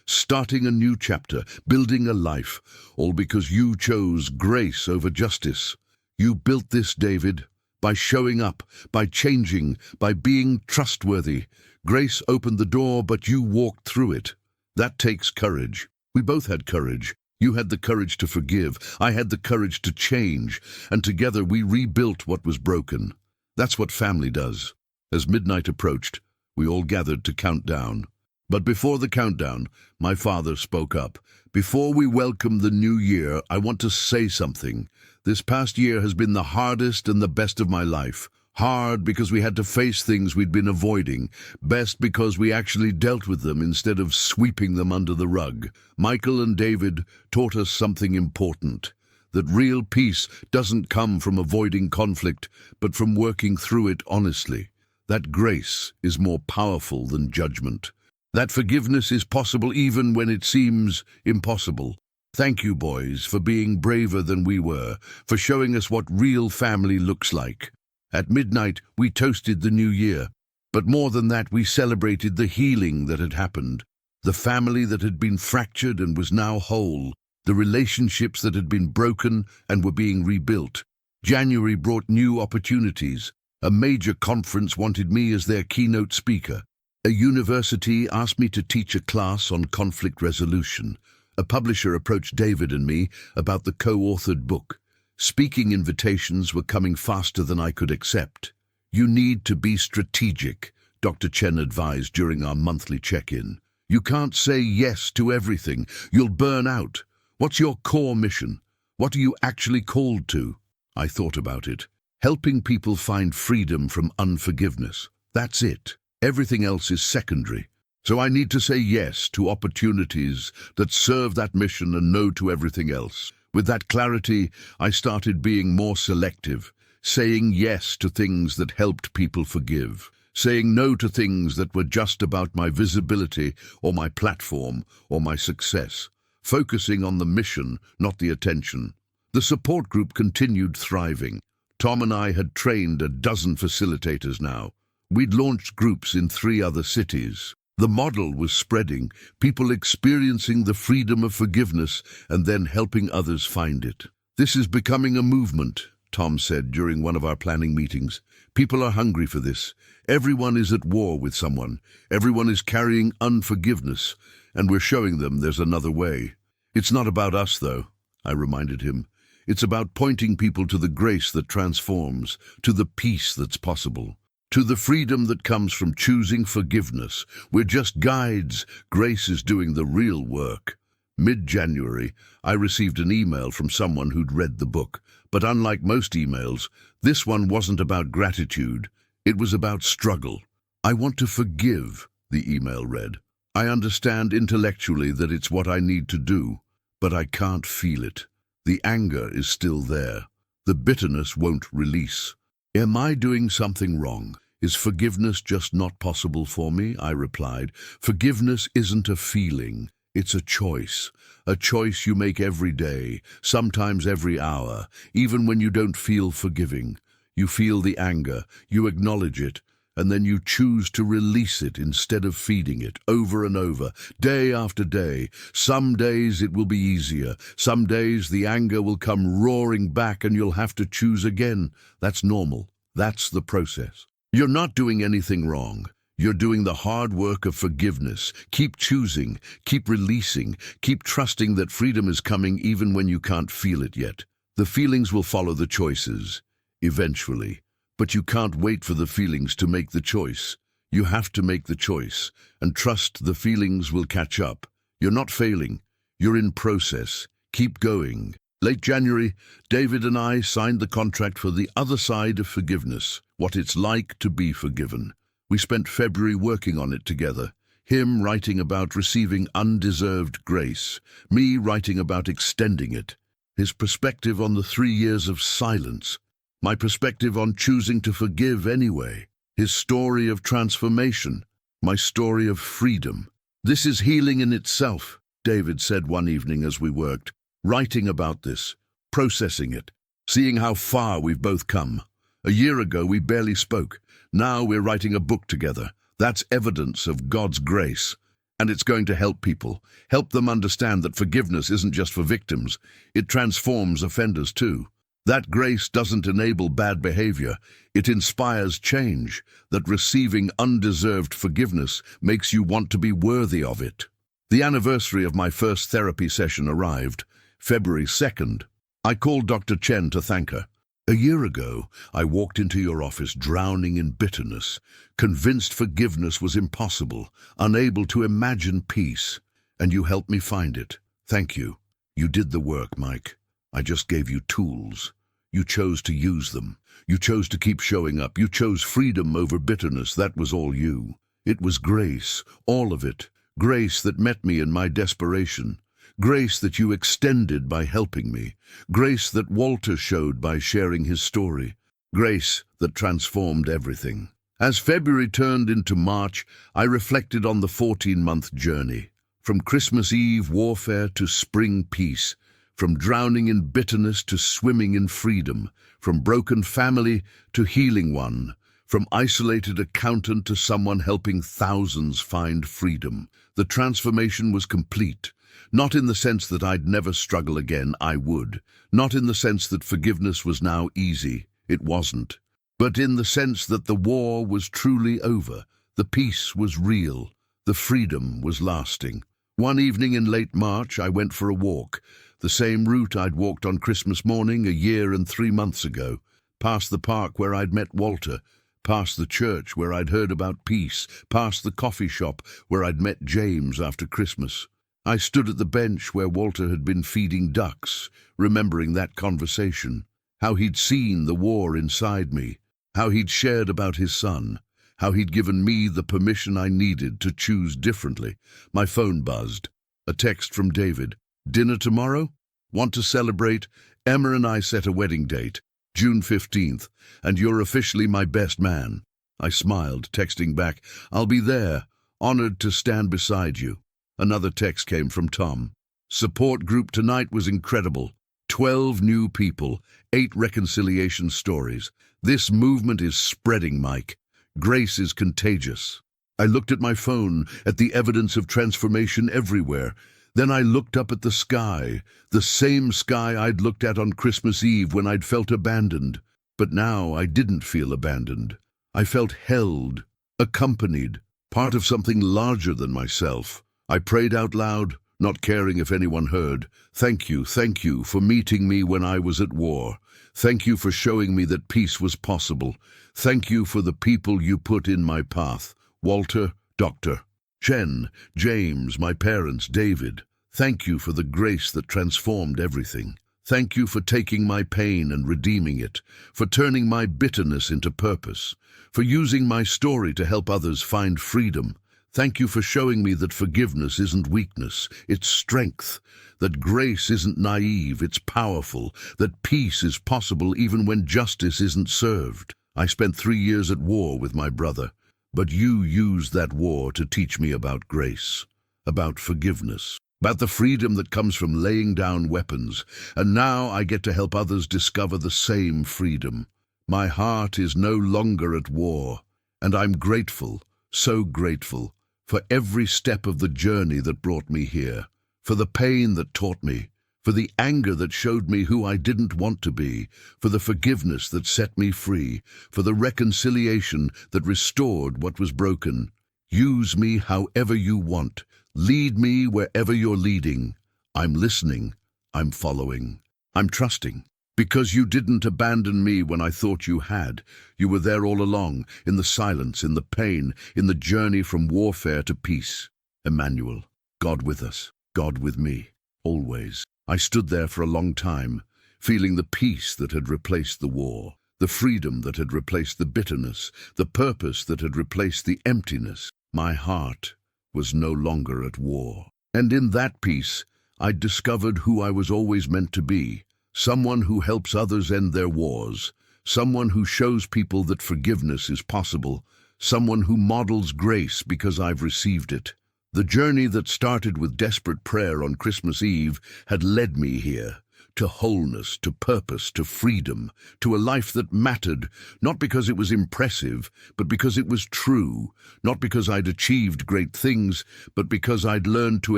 starting a new chapter, building a life, all because you chose grace over justice. You built this, David, by showing up, by changing, by being trustworthy. Grace opened the door, but you walked through it. That takes courage. We both had courage. You had the courage to forgive. I had the courage to change. And together we rebuilt what was broken. That's what family does. As midnight approached, we all gathered to count down. But before the countdown, my father spoke up. Before we welcome the new year, I want to say something. This past year has been the hardest and the best of my life. Hard because we had to face things we'd been avoiding. Best because we actually dealt with them instead of sweeping them under the rug. Michael and David taught us something important. That real peace doesn't come from avoiding conflict, but from working through it honestly. That grace is more powerful than judgment. That forgiveness is possible even when it seems impossible. Thank you, boys, for being braver than we were, for showing us what real family looks like. At midnight, we toasted the new year. But more than that, we celebrated the healing that had happened, the family that had been fractured and was now whole, the relationships that had been broken and were being rebuilt. January brought new opportunities. A major conference wanted me as their keynote speaker. A university asked me to teach a class on conflict resolution. A publisher approached David and me about the co-authored book. Speaking invitations were coming faster than I could accept. "You need to be strategic," Dr. Chen advised during our monthly check-in. "You can't say yes to everything. You'll burn out. What's your core mission? What are you actually called to?" I thought about it. Helping people find freedom from unforgiveness. That's it. Everything else is secondary. So I need to say yes to opportunities that serve that mission and no to everything else. With that clarity, I started being more selective, saying yes to things that helped people forgive, saying no to things that were just about my visibility or my platform or my success, focusing on the mission, not the attention. The support group continued thriving. Tom and I had trained a dozen facilitators now. We'd launched groups in 3 other cities. The model was spreading, people experiencing the freedom of forgiveness and then helping others find it. "This is becoming a movement," Tom said during one of our planning meetings. "People are hungry for this. Everyone is at war with someone. Everyone is carrying unforgiveness, and we're showing them there's another way. It's not about us, though," I reminded him. "It's about pointing people to the grace that transforms, to the peace that's possible, to the freedom that comes from choosing forgiveness. We're just guides. Grace is doing the real work." Mid-January, I received an email from someone who'd read the book, but unlike most emails, this one wasn't about gratitude. It was about struggle. "I want to forgive," the email read. "I understand intellectually that it's what I need to do, but I can't feel it. The anger is still there. The bitterness won't release. Am I doing something wrong? Is forgiveness just not possible for me?" I replied. "Forgiveness isn't a feeling. It's a choice you make every day, sometimes every hour, even when you don't feel forgiving. You feel the anger, you acknowledge it, and then you choose to release it instead of feeding it, over and over, day after day. Some days it will be easier. Some days the anger will come roaring back and you'll have to choose again. That's normal. That's the process. You're not doing anything wrong. You're doing the hard work of forgiveness. Keep choosing, keep releasing, keep trusting that freedom is coming even when you can't feel it yet. The feelings will follow the choices, eventually. But you can't wait for the feelings to make the choice. You have to make the choice, and trust the feelings will catch up. You're not failing. You're in process. Keep going. Late January, David and I signed the contract for The Other Side of Forgiveness, what it's like to be forgiven. We spent February working on it together. Him writing about receiving undeserved grace, me writing about extending it. His perspective on the 3 years of silence, my perspective on choosing to forgive anyway. His story of transformation, my story of freedom. "This is healing in itself," David said one evening as we worked, writing about this, processing it, seeing how far we've both come. A year ago we barely spoke. Now we're writing a book together. That's evidence of God's grace. And it's going to help people, help them understand that forgiveness isn't just for victims. It transforms offenders too. That grace doesn't enable bad behavior. It inspires change. That receiving undeserved forgiveness makes you want to be worthy of it. The anniversary of my first therapy session arrived, February 2nd. I called Dr. Chen to thank her. "A year ago, I walked into your office drowning in bitterness, convinced forgiveness was impossible, unable to imagine peace, and you helped me find it. Thank you. You did the work, Mike. I just gave you tools. You chose to use them. You chose to keep showing up. You chose freedom over bitterness. That was all you. It was grace, all of it. Grace that met me in my desperation. Grace that you extended by helping me. Grace that Walter showed by sharing his story. Grace that transformed everything." As February turned into March, I reflected on the 14-month journey. From Christmas Eve warfare to spring peace. From drowning in bitterness to swimming in freedom. From broken family to healing one. From isolated accountant to someone helping thousands find freedom. The transformation was complete. Not in the sense that I'd never struggle again, I would. Not in the sense that forgiveness was now easy, it wasn't. But in the sense that the war was truly over, the peace was real, the freedom was lasting. One evening in late March, I went for a walk, the same route I'd walked on Christmas morning a year and 3 months ago, past the park where I'd met Walter, past the church where I'd heard about peace, past the coffee shop where I'd met James after Christmas. I stood at the bench where Walter had been feeding ducks, remembering that conversation, how he'd seen the war inside me, how he'd shared about his son, how he'd given me the permission I needed to choose differently. My phone buzzed. A text from David. Dinner tomorrow? Want to celebrate? Emma and I set a wedding date, June 15th, and you're officially my best man. I smiled, texting back, I'll be there, honored to stand beside you. Another text came from Tom. Support group tonight was incredible. 12 new people, 8 reconciliation stories. This movement is spreading, Mike. Grace is contagious. I looked at my phone, at the evidence of transformation everywhere. Then I looked up at the sky, the same sky I'd looked at on Christmas Eve when I'd felt abandoned. But now I didn't feel abandoned. I felt held, accompanied, part of something larger than myself. I prayed out loud, not caring if anyone heard. Thank you for meeting me when I was at war. Thank you for showing me that peace was possible. Thank you for the people you put in my path. Walter, Dr. Jen, James, my parents, David. Thank you for the grace that transformed everything. Thank you for taking my pain and redeeming it, for turning my bitterness into purpose, for using my story to help others find freedom. Thank you for showing me that forgiveness isn't weakness, it's strength, that grace isn't naive, it's powerful, that peace is possible even when justice isn't served. I spent 3 years at war with my brother, but you used that war to teach me about grace, about forgiveness, about the freedom that comes from laying down weapons, and now I get to help others discover the same freedom. My heart is no longer at war, and I'm grateful, so grateful, for every step of the journey that brought me here, for the pain that taught me, for the anger that showed me who I didn't want to be, for the forgiveness that set me free, for the reconciliation that restored what was broken. Use me however you want. Lead me wherever you're leading. I'm listening. I'm following. I'm trusting. Because you didn't abandon me when I thought you had. You were there all along, in the silence, in the pain, in the journey from warfare to peace. Emmanuel, God with us, God with me, always. I stood there for a long time, feeling the peace that had replaced the war, the freedom that had replaced the bitterness, the purpose that had replaced the emptiness. My heart was no longer at war. And in that peace, I'd discovered who I was always meant to be. Someone who helps others end their wars, someone who shows people that forgiveness is possible, someone who models grace because I've received it. The journey that started with desperate prayer on Christmas Eve had led me here, to wholeness, to purpose, to freedom, to a life that mattered, not because it was impressive, but because it was true, not because I'd achieved great things, but because I'd learned to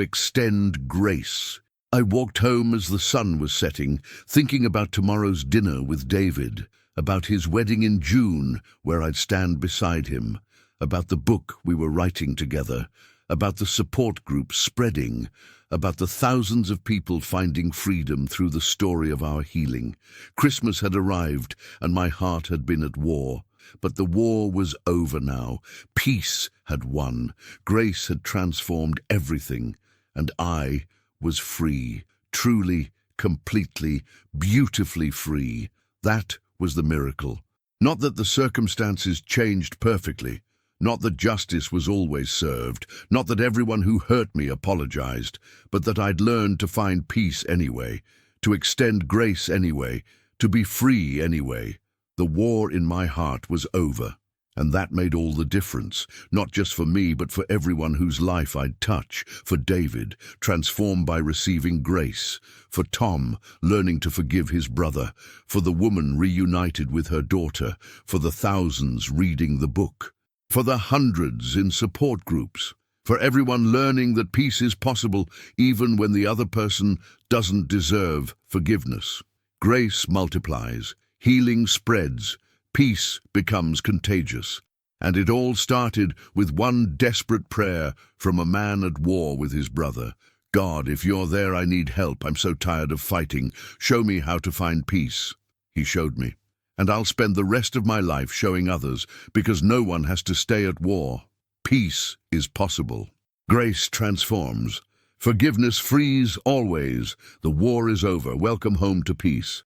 extend grace. I walked home as the sun was setting, thinking about tomorrow's dinner with David, about his wedding in June, where I'd stand beside him, about the book we were writing together, about the support group spreading, about the thousands of people finding freedom through the story of our healing. Christmas had arrived, and my heart had been at war. But the war was over now. Peace had won. Grace had transformed everything, and I was free, truly, completely, beautifully free. That was the miracle. Not that the circumstances changed perfectly, not that justice was always served, not that everyone who hurt me apologized, but that I'd learned to find peace anyway, to extend grace anyway, to be free anyway. The war in my heart was over. And that made all the difference, not just for me, but for everyone whose life I'd touch, for David, transformed by receiving grace, for Tom, learning to forgive his brother, for the woman reunited with her daughter, for the thousands reading the book, for the hundreds in support groups, For everyone learning that peace is possible even when the other person doesn't deserve forgiveness. Grace multiplies, healing spreads, peace becomes contagious. And it all started with one desperate prayer from a man at war with his brother. God, if you're there, I need help. I'm so tired of fighting. Show me how to find peace. He showed me. And I'll spend the rest of my life showing others, because no one has to stay at war. Peace is possible. Grace transforms. Forgiveness frees always. The war is over. Welcome home to peace.